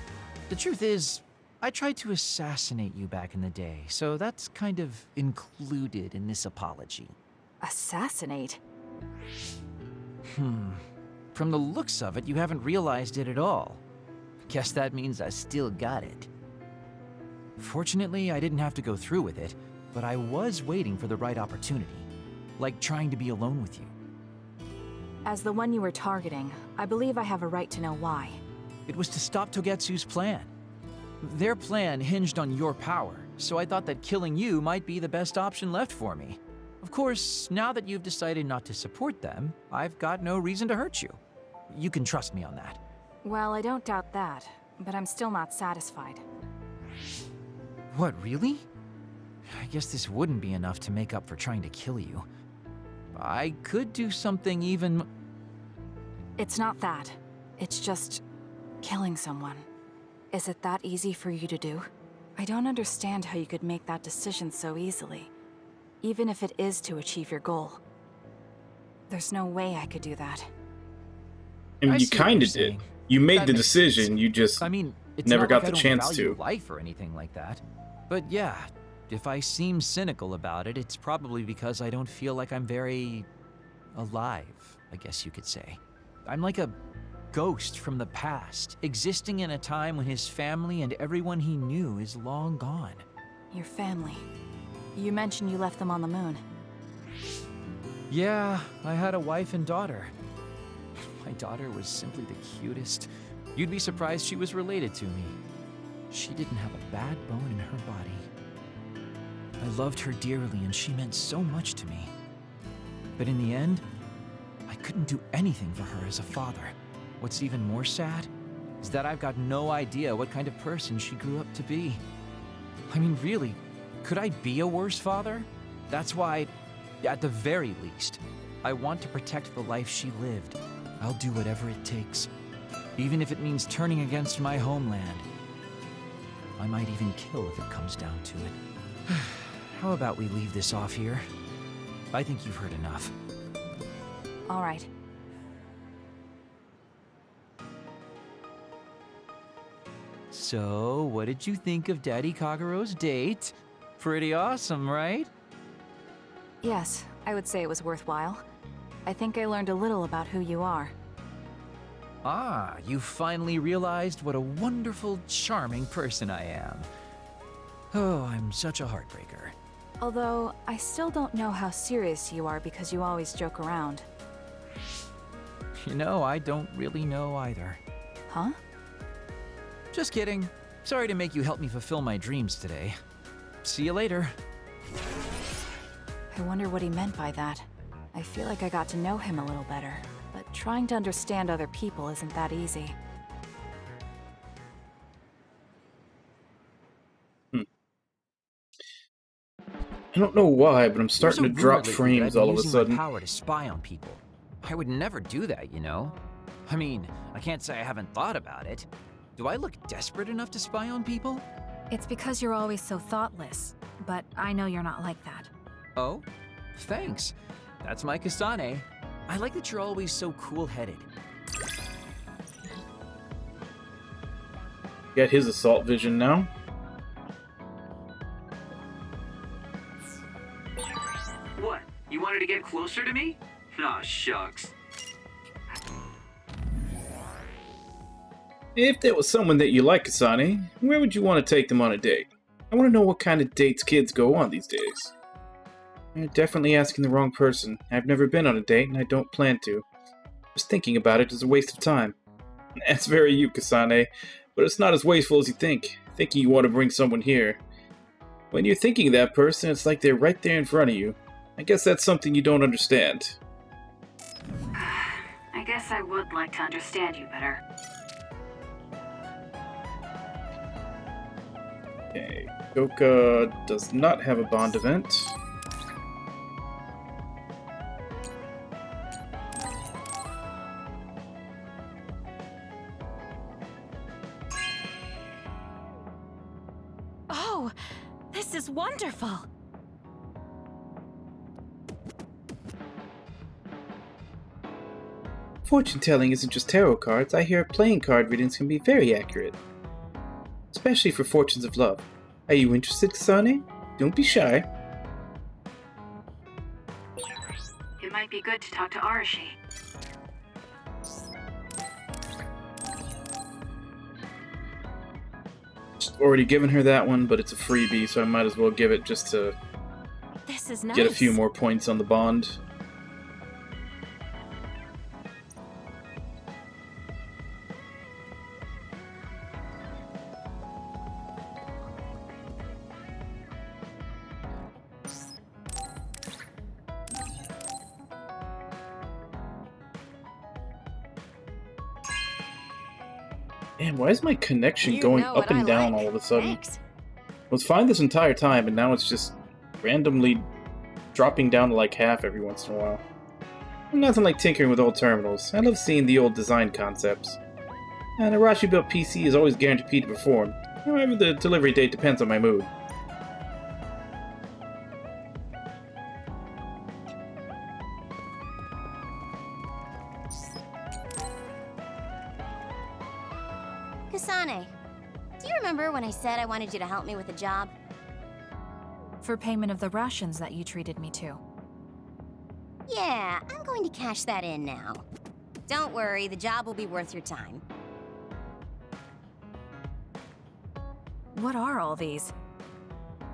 The truth is, I tried to assassinate you back in the day, so that's kind of included in this apology.
Assassinate?
From the looks of it, you haven't realized it at all. Guess that means I still got it. Fortunately, I didn't have to go through with it, but I was waiting for the right opportunity. Like trying to be alone with you.
As the one you were targeting, I believe I have a right to know why.
It was to stop Togetsu's plan. Their plan hinged on your power, so I thought that killing you might be the best option left for me. Of course, now that you've decided not to support them, I've got no reason to hurt you. You can trust me on that.
Well, I don't doubt that, but I'm still not satisfied.
What, really? I guess this wouldn't be enough to make up for trying to kill you. I could do something even...
It's not that. It's just... killing someone. Is it that easy for you to do? I don't understand how you could make that decision so easily, even if it is to achieve your goal. There's no way I could do that.
I mean, you kind of did. You made the decision, you just never got the chance to.
Life or anything like that. But yeah, if I seem cynical about it, it's probably because I don't feel like I'm very alive, I guess you could say. I'm like a ghost from the past, existing in a time when his family and everyone he knew is long gone.
Your family. You mentioned you left them on the moon.
Yeah, I had a wife and daughter. My daughter was simply the cutest. You'd be surprised she was related to me. She didn't have a bad bone in her body. I loved her dearly and she meant so much to me. But in the end, I couldn't do anything for her as a father. What's even more sad is that I've got no idea what kind of person she grew up to be. I mean, really, could I be a worse father? That's why, at the very least, I want to protect the life she lived. I'll do whatever it takes, even if it means turning against my homeland. I might even kill if it comes down to it. How about we leave this off here? I think you've heard enough.
All right.
So, what did you think of Daddy Kagero's date? Pretty awesome, right?
Yes, I would say it was worthwhile. I think I learned a little about who you are.
Ah, you finally realized what a wonderful, charming person I am. Oh, I'm such a heartbreaker.
Although, I still don't know how serious you are because you always joke around.
You know, I don't really know either.
Huh?
Just kidding. Sorry to make you help me fulfill my dreams today. See you later.
I wonder what he meant by that. I feel like I got to know him a little better, but trying to understand other people isn't that easy.
I don't know why, but I'm starting to drop frames all of a sudden.
My power to spy on people. I would never do that, you know? I mean, I can't say I haven't thought about it. Do I look desperate enough to spy on people?
It's because you're always so thoughtless, but I know you're not like that.
Oh? Thanks. That's my Kasane. I like that you're always so cool-headed.
Get his assault vision now.
What? You wanted to get closer to me? Aw, shucks.
If there was someone that you like, Kasane, where would you want to take them on a date? I want to know what kind of dates kids go on these days. You're definitely asking the wrong person. I've never been on a date, and I don't plan to. Just thinking about it is a waste of time. That's very you, Kasane, but it's not as wasteful as you think, thinking you want to bring someone here. When you're thinking of that person, it's like they're right there in front of you. I guess that's something you don't understand.
I guess I would like to understand you better.
Okay, Goka does not have a bond event.
Oh, this is wonderful.
Fortune telling isn't just tarot cards. I hear playing card readings can be very accurate. Especially for fortunes of love. Are you interested, Kasane? Don't be shy.
It might be good to talk to Arashi.
Just already given her that one, but it's a freebie, so I might as well give it just to
This is nice.
get a few more points on the bond. Man, why is my connection
You
going
know
up
what
and
I
down
like.
all of a sudden?
Thanks.
It was fine this entire time, and now it's just randomly dropping down to like half every once in a while. Nothing like tinkering with old terminals. I love seeing the old design concepts. An Arashi-built PC is always guaranteed to perform. However, the delivery date depends on my mood.
Kasane, do you remember when I said I wanted you to help me with a job?
For payment of the rations that you treated me to.
Yeah, I'm going to cash that in now. Don't worry, the job will be worth your time.
What are all these?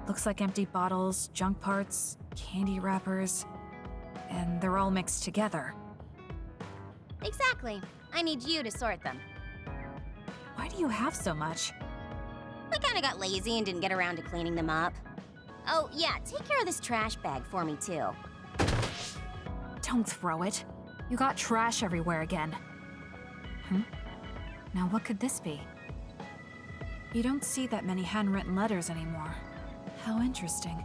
Looks like empty bottles, junk parts, candy wrappers, and they're all mixed together.
Exactly. I need you to sort them.
Why do you have so much?
I kinda got lazy and didn't get around to cleaning them up. Oh, yeah, take care of this trash bag for me, too.
Don't throw it. You got trash everywhere again. Now what could this be? You don't see that many handwritten letters anymore. How interesting.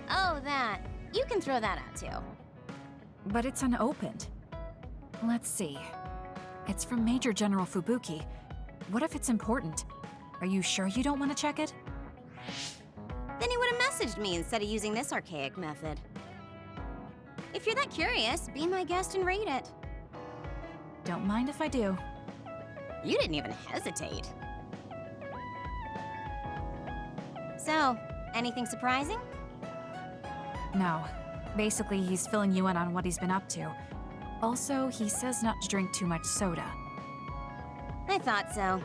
Oh, that. You can throw that out, too.
But it's unopened. Let's see. It's from Major General Fubuki. What if it's important? Are you sure you don't want to check it?
Then he would have messaged me instead of using this archaic method. If you're that curious, be my guest and read it.
Don't mind if I do.
You didn't even hesitate. So, anything surprising?
No. Basically, he's filling you in on what he's been up to. Also, he says not to drink too much soda.
I thought so.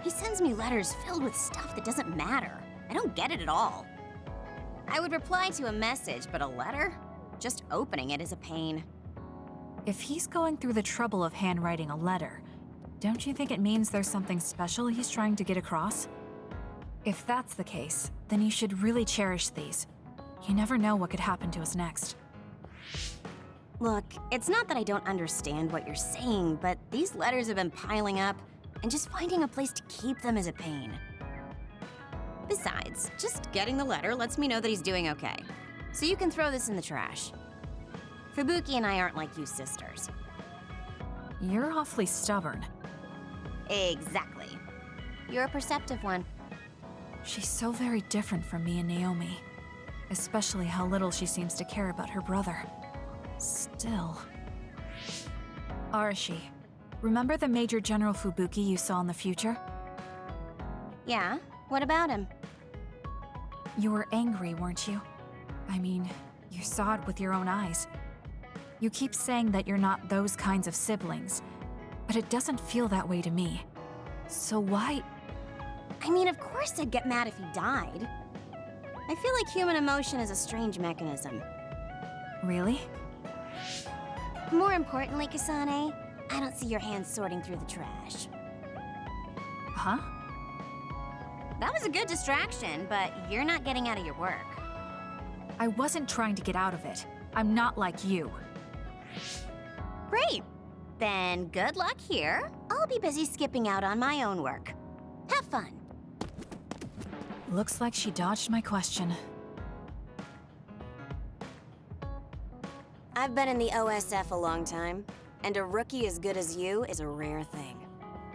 He sends me letters filled with stuff that doesn't matter. I don't get it at all. I would reply to a message, but a letter? Just opening it is a pain.
If he's going through the trouble of handwriting a letter, don't you think it means there's something special he's trying to get across? If that's the case, then you should really cherish these. You never know what could happen to us next.
Look, it's not that I don't understand what you're saying, but these letters have been piling up, and just finding a place to keep them is a pain. Besides, just getting the letter lets me know that he's doing okay. So you can throw this in the trash. Fubuki and I aren't like you sisters.
You're awfully stubborn.
Exactly. You're a perceptive one.
She's so very different from me and Naomi. Especially how little she seems to care about her brother. Still... Arashi, remember the Major General Fubuki you saw in the future?
Yeah? What about him?
You were angry, weren't you? I mean, you saw it with your own eyes. You keep saying that you're not those kinds of siblings, but it doesn't feel that way to me. So why?
I mean, of course I'd get mad if he died. I feel like human emotion is a strange mechanism.
Really?
More importantly, Kasane, I don't see your hands sorting through the trash.
Huh?
That was a good distraction, but you're not getting out of your work.
I wasn't trying to get out of it. I'm not like you.
Great. Then good luck here. I'll be busy skipping out on my own work. Have fun.
Looks like she dodged my question.
I've been in the OSF a long time, and a rookie as good as you is a rare thing.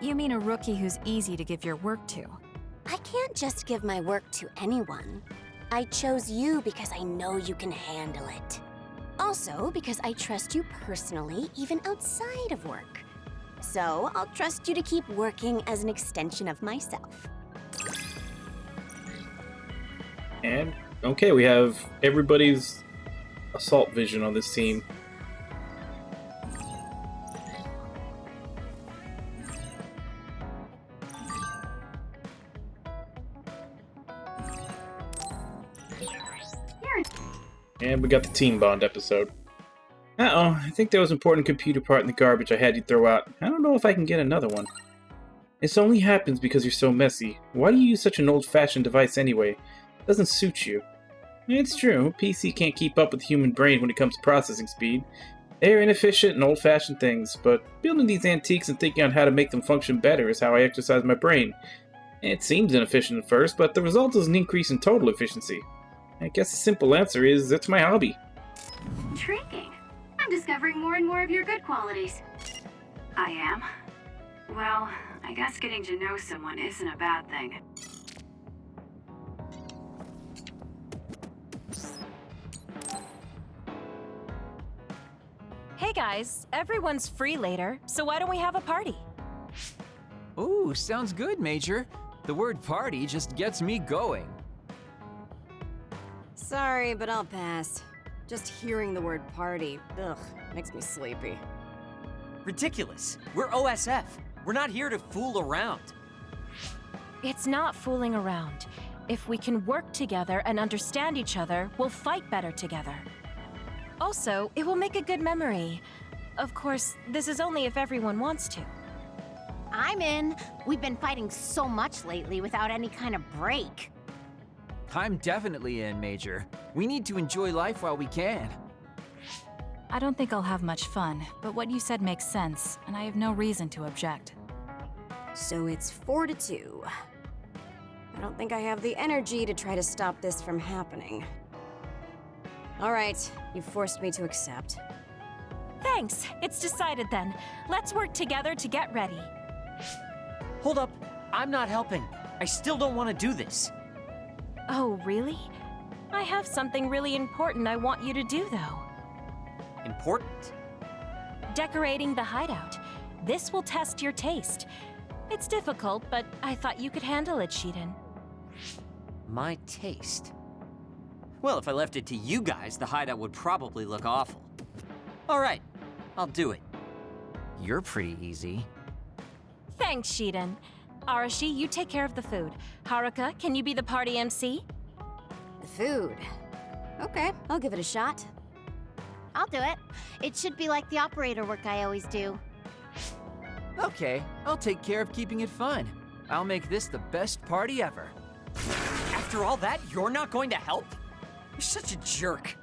You mean a rookie who's easy to give your work to?
I can't just give my work to anyone. I chose you because I know you can handle it. Also, because I trust you personally, even outside of work. So, I'll trust you to keep working as an extension of myself.
And, okay, we have everybody's assault vision on this team. And we got the team bond episode. Uh-oh, I think there was an important computer part in the garbage I had you throw out. I don't know if I can get another one. This only happens because you're so messy. Why do you use such an old-fashioned device anyway? It doesn't suit you. It's true, PC can't keep up with the human brain when it comes to processing speed. They're inefficient and old-fashioned things, but building these antiques and thinking on how to make them function better is how I exercise my brain. It seems inefficient at first, but the result is an increase in total efficiency. I guess the simple answer is, it's my hobby.
Intriguing. I'm discovering more and more of your good qualities. I am? Well, I guess getting to know someone isn't a bad thing.
Hey guys, everyone's free later, so why don't we have a party?
Ooh, sounds good, Major. The word party just gets me going.
Sorry, but I'll pass. Just hearing the word party, ugh, makes me sleepy.
Ridiculous. We're OSF. We're not here to fool around.
It's not fooling around. If we can work together and understand each other, we'll fight better together. Also, it will make a good memory. Of course, this is only if everyone wants to.
I'm in. We've been fighting so much lately without any kind of break.
I'm definitely in, Major. We need to enjoy life while we can.
I don't think I'll have much fun, but what you said makes sense, and I have no reason to object.
So it's 4-2. I don't think I have the energy to try to stop this from happening. All right, you forced me to accept.
Thanks, it's decided then. Let's work together to get ready.
Hold up, I'm not helping. I still don't want to do this.
Oh, really? I have something really important I want you to do, though.
Important?
Decorating the hideout. This will test your taste. It's difficult, but I thought you could handle it, Shiden.
My taste? Well, if I left it to you guys, the hideout would probably look awful. All right, I'll do it.
You're pretty easy.
Thanks, Shiden. Arashi, you take care of the food. Haruka, can you be the party MC?
The food. Okay, I'll give it a shot.
I'll do it. It should be like the operator work I always do.
Okay, I'll take care of keeping it fun. I'll make this the best party ever.
After all that, you're not going to help? You're such a jerk.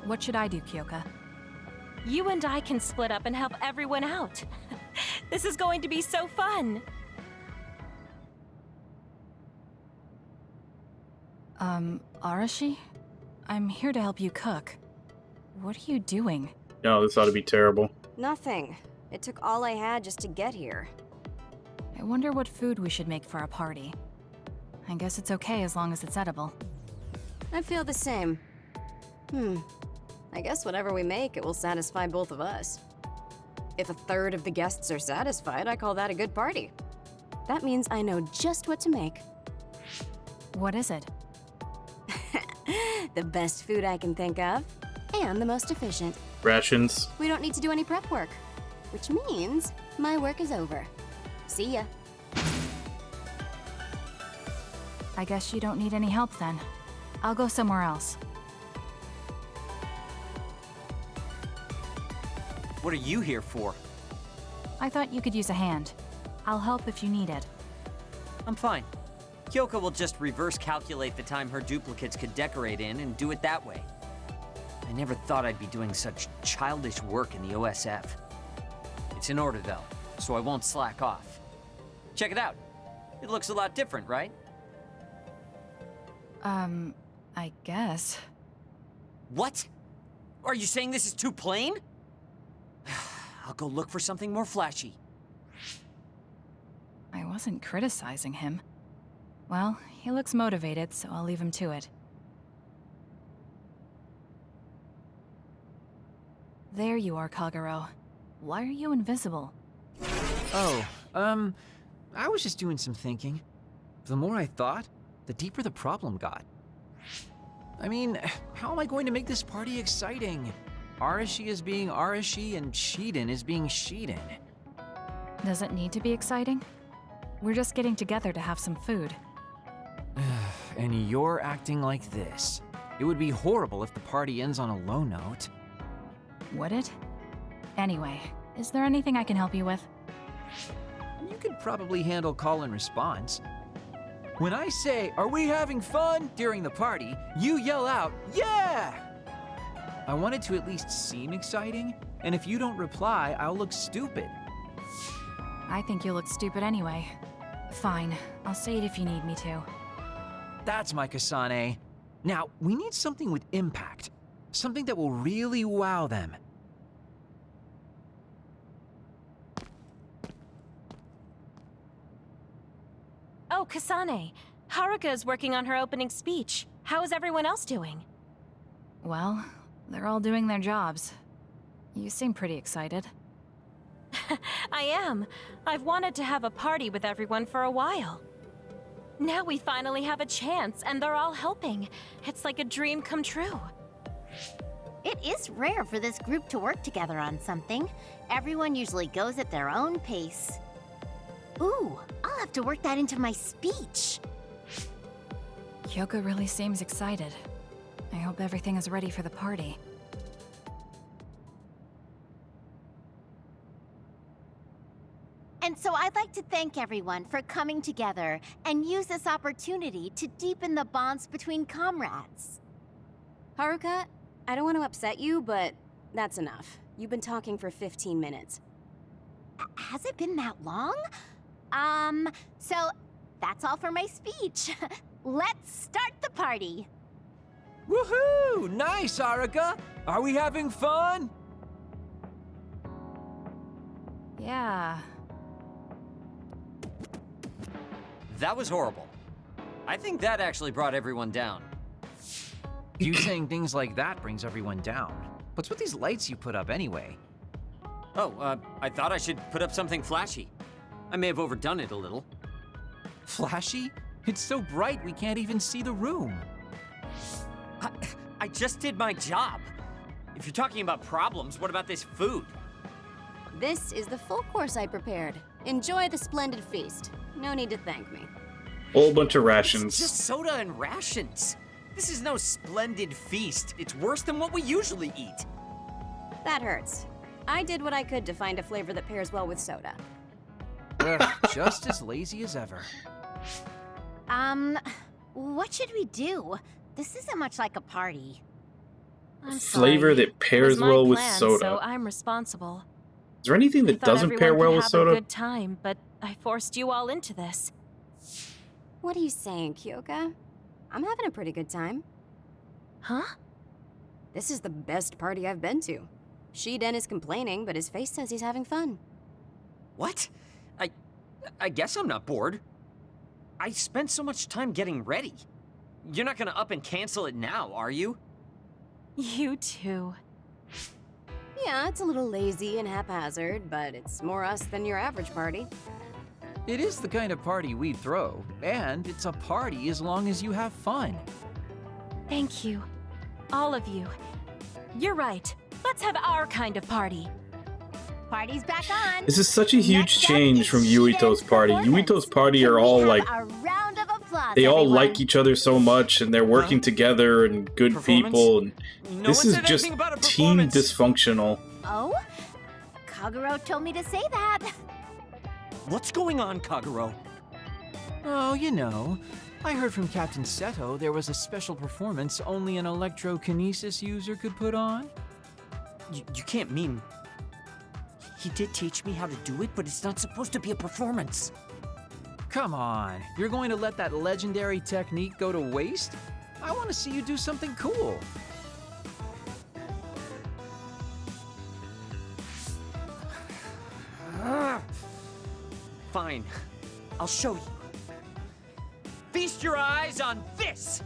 What should I do, Kyoka?
You and I can split up and help everyone out. This is going to be so fun.
Arashi? I'm here to help you cook. What are you doing?
No, this ought to be terrible.
Nothing. It took all I had just to get here.
I wonder what food we should make for a party. I guess it's okay as long as it's edible.
I feel the same. I guess whatever we make, it will satisfy both of us. If a third of the guests are satisfied, I call that a good party. That means I know just what to make.
What is it?
The best food I can think of, and the most efficient.
Rations.
We don't need to do any prep work, which means my work is over. See ya.
I guess you don't need any help then. I'll go somewhere else.
What are you here for?
I thought you could use a hand. I'll help if you need it.
I'm fine. Kyoko will just reverse calculate the time her duplicates could decorate in and do it that way. I never thought I'd be doing such childish work in the OSF. It's in order though, so I won't slack off. Check it out. It looks a lot different, right?
I guess.
What? Are you saying this is too plain? I'll go look for something more flashy.
I wasn't criticizing him. Well, he looks motivated, so I'll leave him to it. There you are, Kagero. Why are you invisible?
Oh, I was just doing some thinking. The more I thought, the deeper the problem got. I mean, how am I going to make this party exciting? Arashi is being Arashi and Shiden is being Shiden.
Does it need to be exciting? We're just getting together to have some food.
And you're acting like this. It would be horrible if the party ends on a low note.
Would it? Anyway, is there anything I can help you with?
You could probably handle call and response. When I say, "Are we having fun?" during the party, you yell out, "Yeah!" I want it to at least seem exciting, and if you don't reply, I'll look stupid.
I think you look stupid anyway. Fine, I'll say it if you need me to.
That's my Kasane. Now, we need something with impact. Something that will really wow them.
Oh, Kasane. Haruka is working on her opening speech. How is everyone else doing?
Well, they're all doing their jobs. You seem pretty excited.
I am. I've wanted to have a party with everyone for a while. Now we finally have a chance, and they're all helping. It's like a dream come true.
It is rare for this group to work together on something. Everyone usually goes at their own pace. Ooh, I'll have to work that into my speech.
Kyoko really seems excited. I hope everything is ready for the party.
And so I'd like to thank everyone for coming together and use this opportunity to deepen the bonds between comrades.
Haruka, I don't want to upset you, but that's enough. You've been talking for 15 minutes.
Has it been that long? So that's all for my speech. Let's start the party.
Woohoo! Nice, Haruka! Are we having fun?
Yeah.
That was horrible. I think that actually brought everyone down.
You saying things like that brings everyone down. What's with these lights you put up anyway?
Oh, I thought I should put up something flashy. I may have overdone it a little.
Flashy? It's so bright we can't even see the room.
I just did my job. If you're talking about problems, what about this food?
This is the full course I prepared. Enjoy the splendid feast. No need to thank me.
Whole bunch of rations.
It's just soda and rations. This is no splendid feast. It's worse than what we usually eat.
That hurts. I did what I could to find a flavor that pairs well with soda.
Ugh, just as lazy as ever.
What should we do? This isn't much like a party.
I'm
Flavor
sorry.
that pairs
It was my
well with
plan,
soda.
So I'm responsible.
Is there anything that
I thought
doesn't pair
everyone
well
could
with
have
soda?
a good time, but I forced you all into this.
What are you saying, Kyoka? I'm having a pretty good time.
Huh?
This is the best party I've been to. Shiden is complaining, but his face says he's having fun.
What? I guess I'm not bored. I spent so much time getting ready. You're not gonna up and cancel it now, are you?
You too.
Yeah, it's a little lazy and haphazard, but it's more us than your average party.
It is the kind of party we throw, and it's a party as long as you have fun.
Thank you. All of you. You're right. Let's have our kind of party.
Party's back on.
This is such a huge change from Yuito's party. Yuito's party are all like,
A round of applause,
they all
everyone.
like each other so much, and they're working together and good people. And
No
this
one
is
said
just
anything about a
team
performance.
dysfunctional.
Oh? Kaguro told me to say that.
What's going on, Kaguro?
Oh, you know, I heard from Captain Seto there was a special performance only an electrokinesis user could put on.
You can't mean... He did teach me how to do it, but it's not supposed to be a performance.
Come on, you're going to let that legendary technique go to waste? I want to see you do something cool.
Fine, I'll show you. Feast your eyes on this!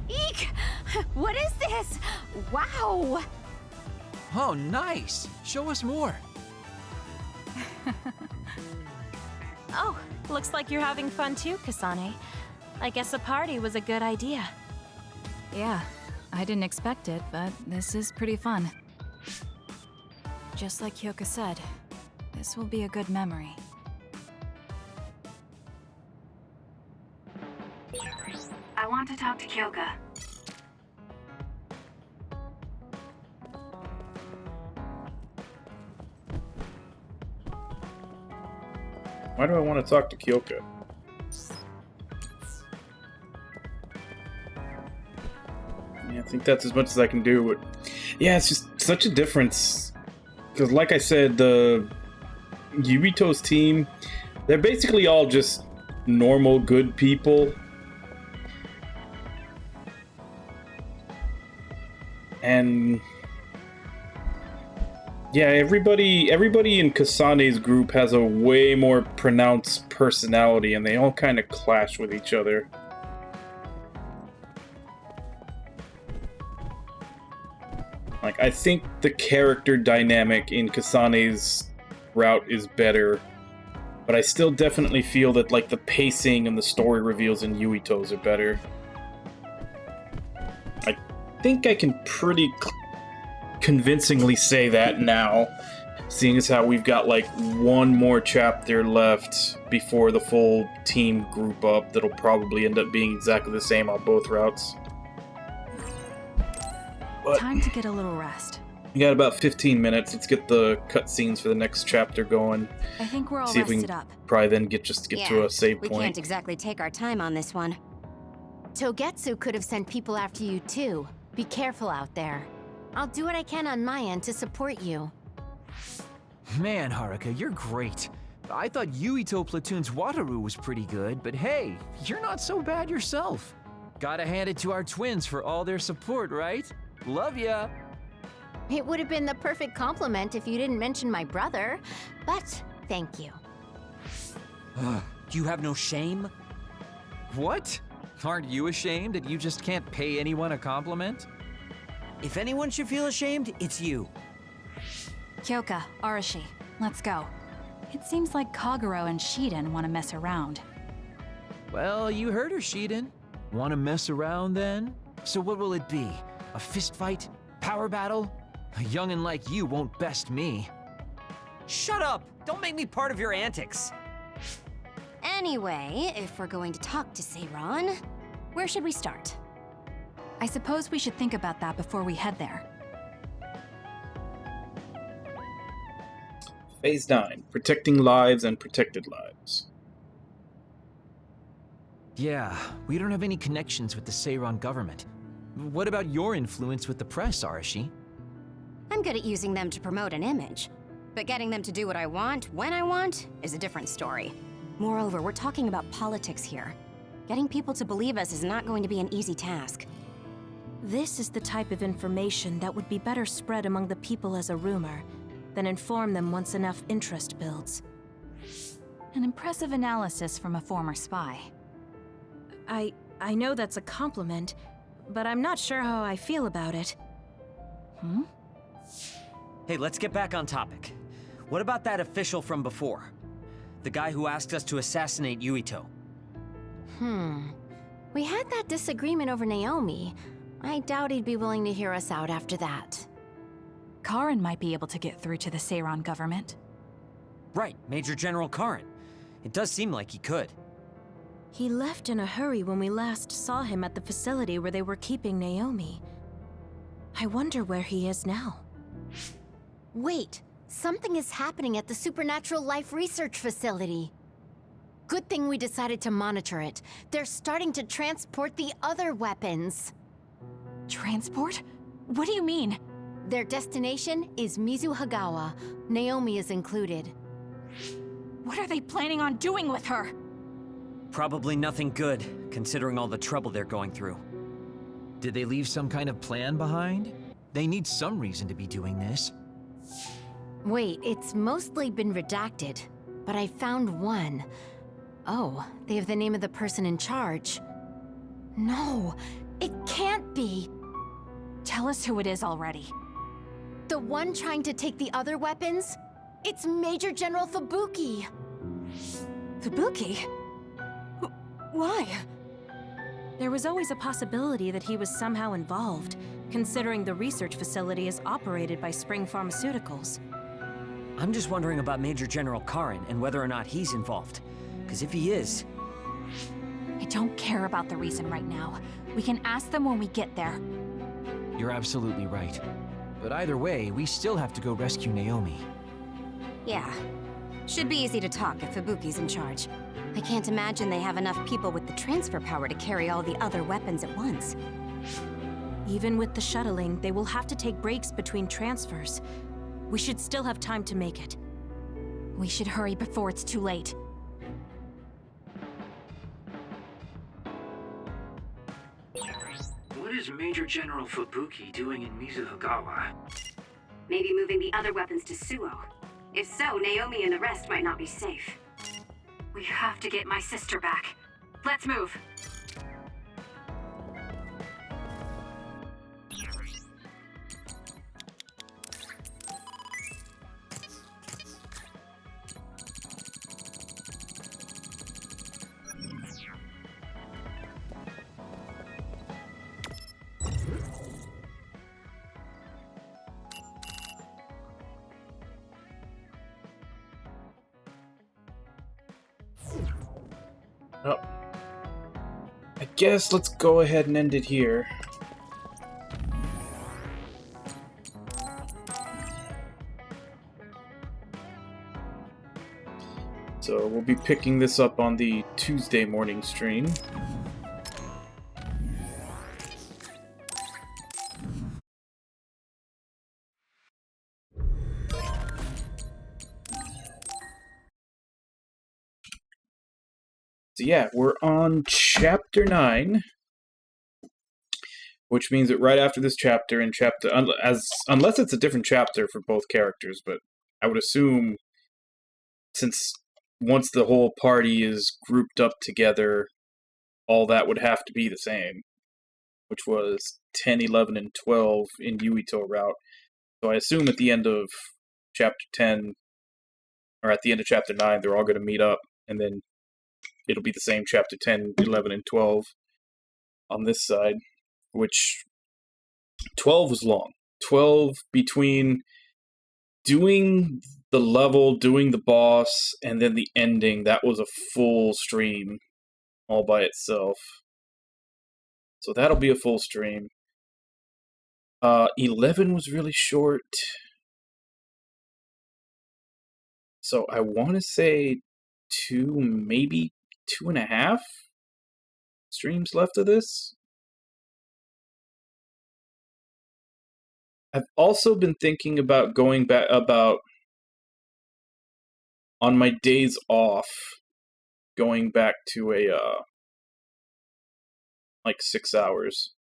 Eek! What is this? Wow!
Oh, nice. Show us more.
Oh, looks like you're having fun too, Kasane. I guess a party was a good idea.
Yeah, I didn't expect it, but this is pretty fun. Just like Hyoka said, this will be a good memory.
I want to talk to Kyoka.
Why do I want to talk to Kyoka? Yeah, I think that's as much as I can do. But yeah, it's just such a difference. Because like I said, the Yubito's team, they're basically all just normal, good people. And yeah, everybody in Kasane's group has a way more pronounced personality, and they all kind of clash with each other. Like, I think the character dynamic in Kasane's route is better, but I still definitely feel that, like, the pacing and the story reveals in Yuito's are better. I think I can pretty convincingly say that now, seeing as how we've got, like, one more chapter left before the full team group up that'll probably end up being exactly the same on both routes. But
time to get a little rest.
we got about 15 minutes. Let's get the cutscenes for the next chapter going.
I think we're all
See if we
rested
can
up.
probably then get to a save
we
point.
can't exactly take our time on this one.
Togetsu could have sent people after you too. Be careful out there. I'll do what I can on my end to support you.
Man, Haruka, you're great. I thought Yuito Platoon's Wataru was pretty good, but hey, you're not so bad yourself. Gotta hand it to our twins for all their support, right? Love ya!
It would have been the perfect compliment if you didn't mention my brother, but thank you.
Do you have no shame?
What? Aren't you ashamed that you just can't pay anyone a compliment?
If anyone should feel ashamed, it's you.
Kyoka, Arashi, let's go. It seems like Kaguro and Shiden want to mess around.
Well, you heard her, Shiden. Want to mess around then? So what will it be? A fist fight? Power battle? A youngin' like you won't best me.
Shut up! Don't make me part of your antics.
Anyway, if we're going to talk to Seiron, where should we start?
I suppose we should think about that before we head there.
Phase 9. Protecting lives and protected lives.
Yeah, we don't have any connections with the Seiron government. What about your influence with the press, Arashi?
I'm good at using them to promote an image, but getting them to do what I want, when I want, is a different story. Moreover, we're talking about politics here. Getting people to believe us is not going to be an easy task.
This is the type of information that would be better spread among the people as a rumor than inform them once enough interest builds.
An impressive analysis from a former spy.
I know that's a compliment, but I'm not sure how I feel about it.
Hey, let's get back on topic. What about that official from before? The guy who asked us to assassinate Yuito?
We had that disagreement over Naomi. I doubt he'd be willing to hear us out after that.
Karin might be able to get through to the Seiran government.
Right, Major General Karin. It does seem like he could.
He left in a hurry when we last saw him at the facility where they were keeping Naomi. I wonder where he is now.
Wait, something is happening at the Supernatural Life Research Facility. Good thing we decided to monitor it. They're starting to transport the other weapons.
Transport? What do you mean?
Their destination is Mizuhagawa. Naomi is included.
What are they planning on doing with her?
Probably nothing good, considering all the trouble they're going through.
Did they leave some kind of plan behind? They need some reason to be doing this.
Wait, it's mostly been redacted, but I found one. Oh, they have the name of the person in charge. No, it can't be.
Tell us who it is already.
The one trying to take the other weapons? It's Major General Fubuki.
Fubuki? Why?
There was always a possibility that he was somehow involved, considering the research facility is operated by Spring Pharmaceuticals.
I'm just wondering about Major General Karin and whether or not he's involved. Because if he is...
I don't care about the reason right now. We can ask them when we get there.
You're absolutely right. But either way, we still have to go rescue Naomi.
Yeah. Should be easy to talk if Fubuki's in charge. I can't imagine they have enough people with the transfer power to carry all the other weapons at once.
Even with the shuttling, they will have to take breaks between transfers. We should still have time to make it.
We should hurry before it's too late.
What is Major General Fubuki doing in Mizuhagawa?
Maybe moving the other weapons to Suo. If so, Naomi and the rest might not be safe. We have to get my sister back. Let's move.
Oh. I guess let's go ahead and end it here. So we'll be picking this up on the Tuesday morning stream. So yeah, we're on chapter 9, which means that right after this chapter, unless it's a different chapter for both characters, but I would assume since once the whole party is grouped up together, all that would have to be the same, which was 10, 11, and 12 in Yuito route. So I assume at the end of chapter 10, or at the end of chapter 9, they're all going to meet up, and then it'll be the same chapter 10, 11, and 12 on this side, which 12 was long. 12 between doing the level, doing the boss, and then the ending, that was a full stream all by itself. So that'll be a full stream. 11 was really short. So I want to say 2, maybe 2.5 streams left of this. I've also been thinking about going back on my days off, going back to a like 6 hours.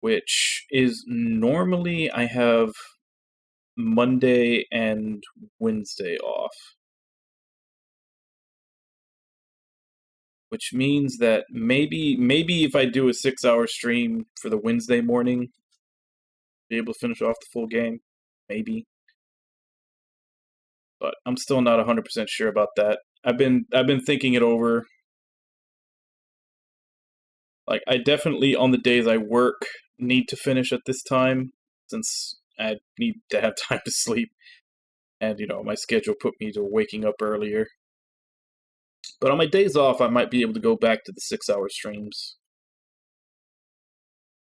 which is normally I have Monday and Wednesday off. Which means that maybe if I do a 6-hour stream for the Wednesday morning, be able to finish off the full game. Maybe. But I'm still not 100% sure about that. I've been thinking it over. Like, I definitely, on the days I work, need to finish at this time, since I need to have time to sleep. And, you know, my schedule put me to waking up earlier. But on my days off, I might be able to go back to the 6-hour streams.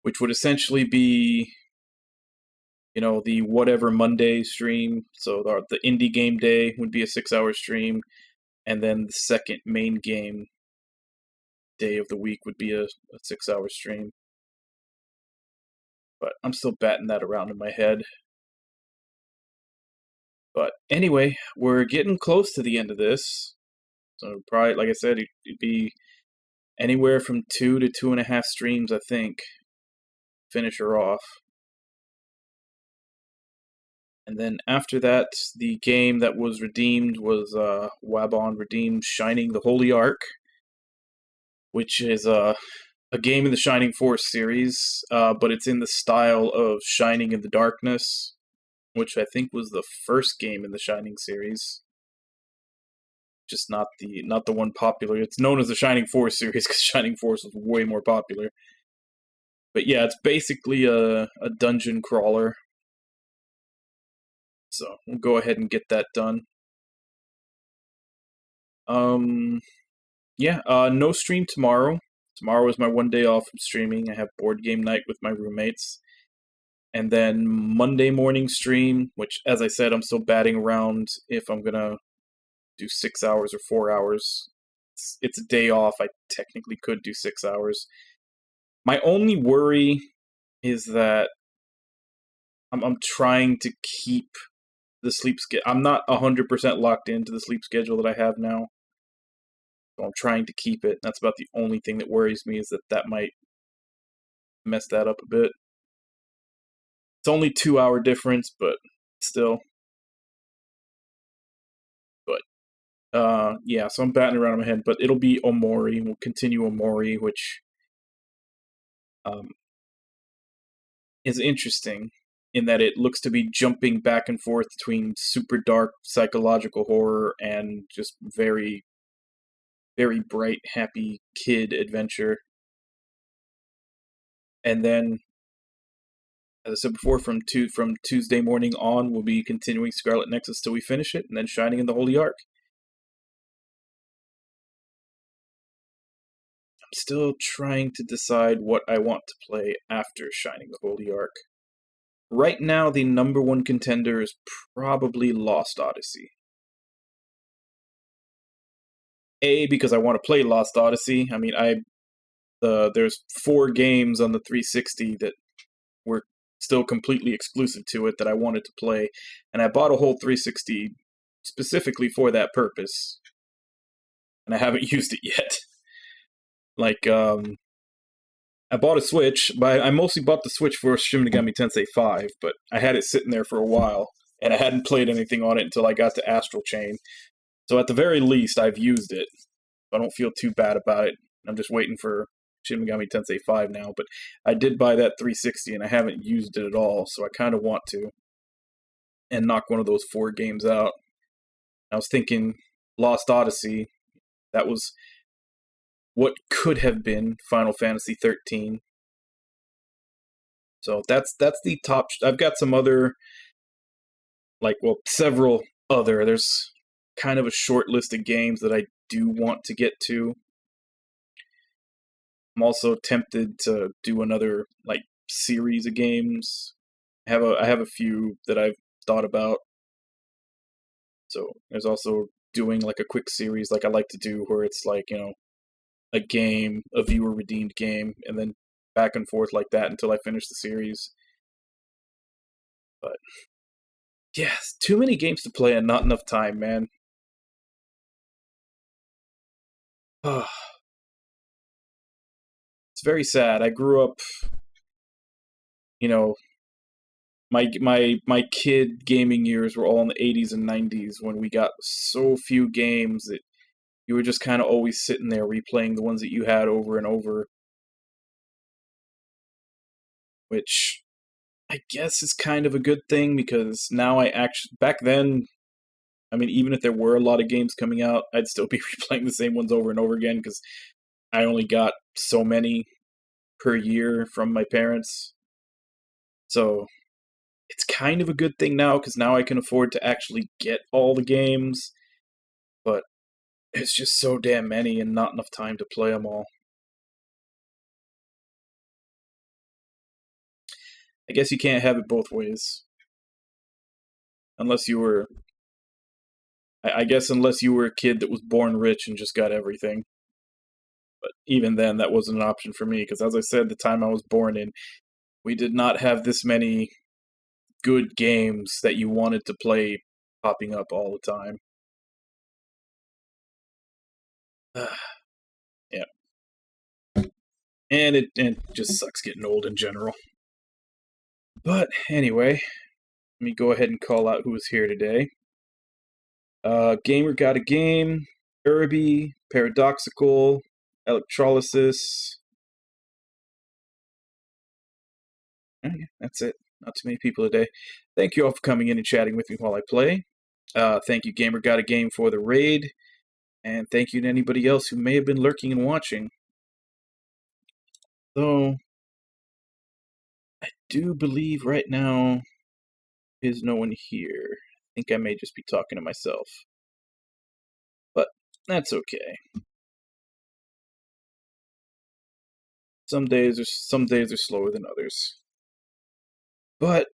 Which would essentially be, you know, the whatever Monday stream. So the indie game day would be a 6-hour stream. And then the second main game day of the week would be a 6-hour stream. But I'm still batting that around in my head. But anyway, we're getting close to the end of this. So probably, like I said, it'd be anywhere from 2 to 2.5 streams, I think. Finish her off. And then after that, the game that was redeemed was Wabon redeemed Shining the Holy Ark, which is a game in the Shining Force series, but it's in the style of Shining in the Darkness, which I think was the first game in the Shining series. Just not the one popular. It's known as the Shining Force series because Shining Force was way more popular. But yeah, it's basically a dungeon crawler. So we'll go ahead and get that done. Yeah, no stream tomorrow. Tomorrow is my one day off from streaming. I have board game night with my roommates. And then Monday morning stream, which, as I said, I'm still batting around if I'm gonna do 6 hours or 4 hours. It's a day off. I technically could do 6 hours. My only worry is that I'm trying to keep the sleep schedule. I'm not 100% locked into the sleep schedule that I have now. So I'm trying to keep it. That's about the only thing that worries me, is that might mess that up a bit. It's only 2-hour difference, but still. But yeah, so I'm batting around in my head, but it'll be Omori. We'll continue Omori, which is interesting in that it looks to be jumping back and forth between super dark psychological horror and just very, very bright, happy kid adventure. And then, as I said before, from Tuesday morning on, we'll be continuing Scarlet Nexus till we finish it, and then Shining in the Holy Ark. I'm still trying to decide what I want to play after Shining the Holy Ark. Right now, the number one contender is probably Lost Odyssey. Because I want to play Lost Odyssey. I mean, there's 4 games on the 360 that were still completely exclusive to it that I wanted to play, and I bought a whole 360 specifically for that purpose, and I haven't used it yet. Like, I bought a Switch, but I mostly bought the Switch for Shin Megami Tensei 5, but I had it sitting there for a while, and I hadn't played anything on it until I got to Astral Chain. So at the very least, I've used it. I don't feel too bad about it. I'm just waiting for Shin Megami Tensei 5 now, but I did buy that 360, and I haven't used it at all, so I kind of want to. And knock one of those 4 games out. I was thinking Lost Odyssey, that was what could have been Final Fantasy 13. So that's the top. I've got some other, several other. There's kind of a short list of games that I do want to get to. I'm also tempted to do another series of games. I have a few that I've thought about. So there's also doing a quick series like I like to do, where it's a game, a viewer redeemed game, and then back and forth like that until I finish the series. But yeah, too many games to play and not enough time, man. It's very sad. I grew up you know, my kid gaming years were all in the 80s and 90s when we got so few games that you were just kind of always sitting there replaying the ones that you had over and over, which I guess is kind of a good thing, because now I actually, back then, I mean, even if there were a lot of games coming out, I'd still be replaying the same ones over and over again, because I only got so many per year from my parents. So it's kind of a good thing now, because now I can afford to actually get all the games, but it's just so damn many and not enough time to play them all. I guess you can't have it both ways. Unless you were... I guess unless you were a kid that was born rich and just got everything. But even then, that wasn't an option for me, because as I said, the time I was born in, we did not have this many good games that you wanted to play popping up all the time. Yeah. And it just sucks getting old in general. But anyway, let me go ahead and call out who is here today. Gamer Got a Game, Irby, Paradoxical, Electrolysis. That's it. Not too many people today. Thank you all for coming in and chatting with me while I play. Thank you, Gamer Got a Game, for the raid. And thank you to anybody else who may have been lurking and watching. Though, I do believe right now there's no one here. I think I may just be talking to myself. But that's okay. Some days are slower than others. But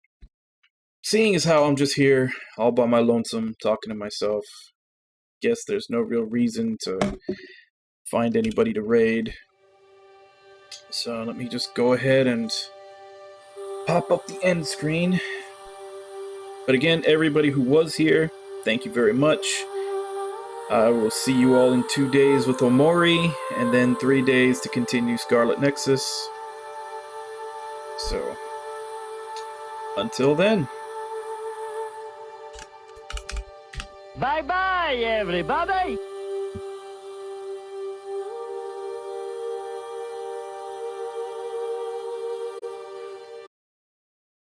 seeing as how I'm just here all by my lonesome talking to myself, guess there's no real reason to find anybody to raid. So let me just go ahead and pop up the end screen. But again, everybody who was here, thank you very much. I will see you all in 2 days with Omori, and then 3 days to continue Scarlet Nexus. So, until then.
Bye-bye, everybody!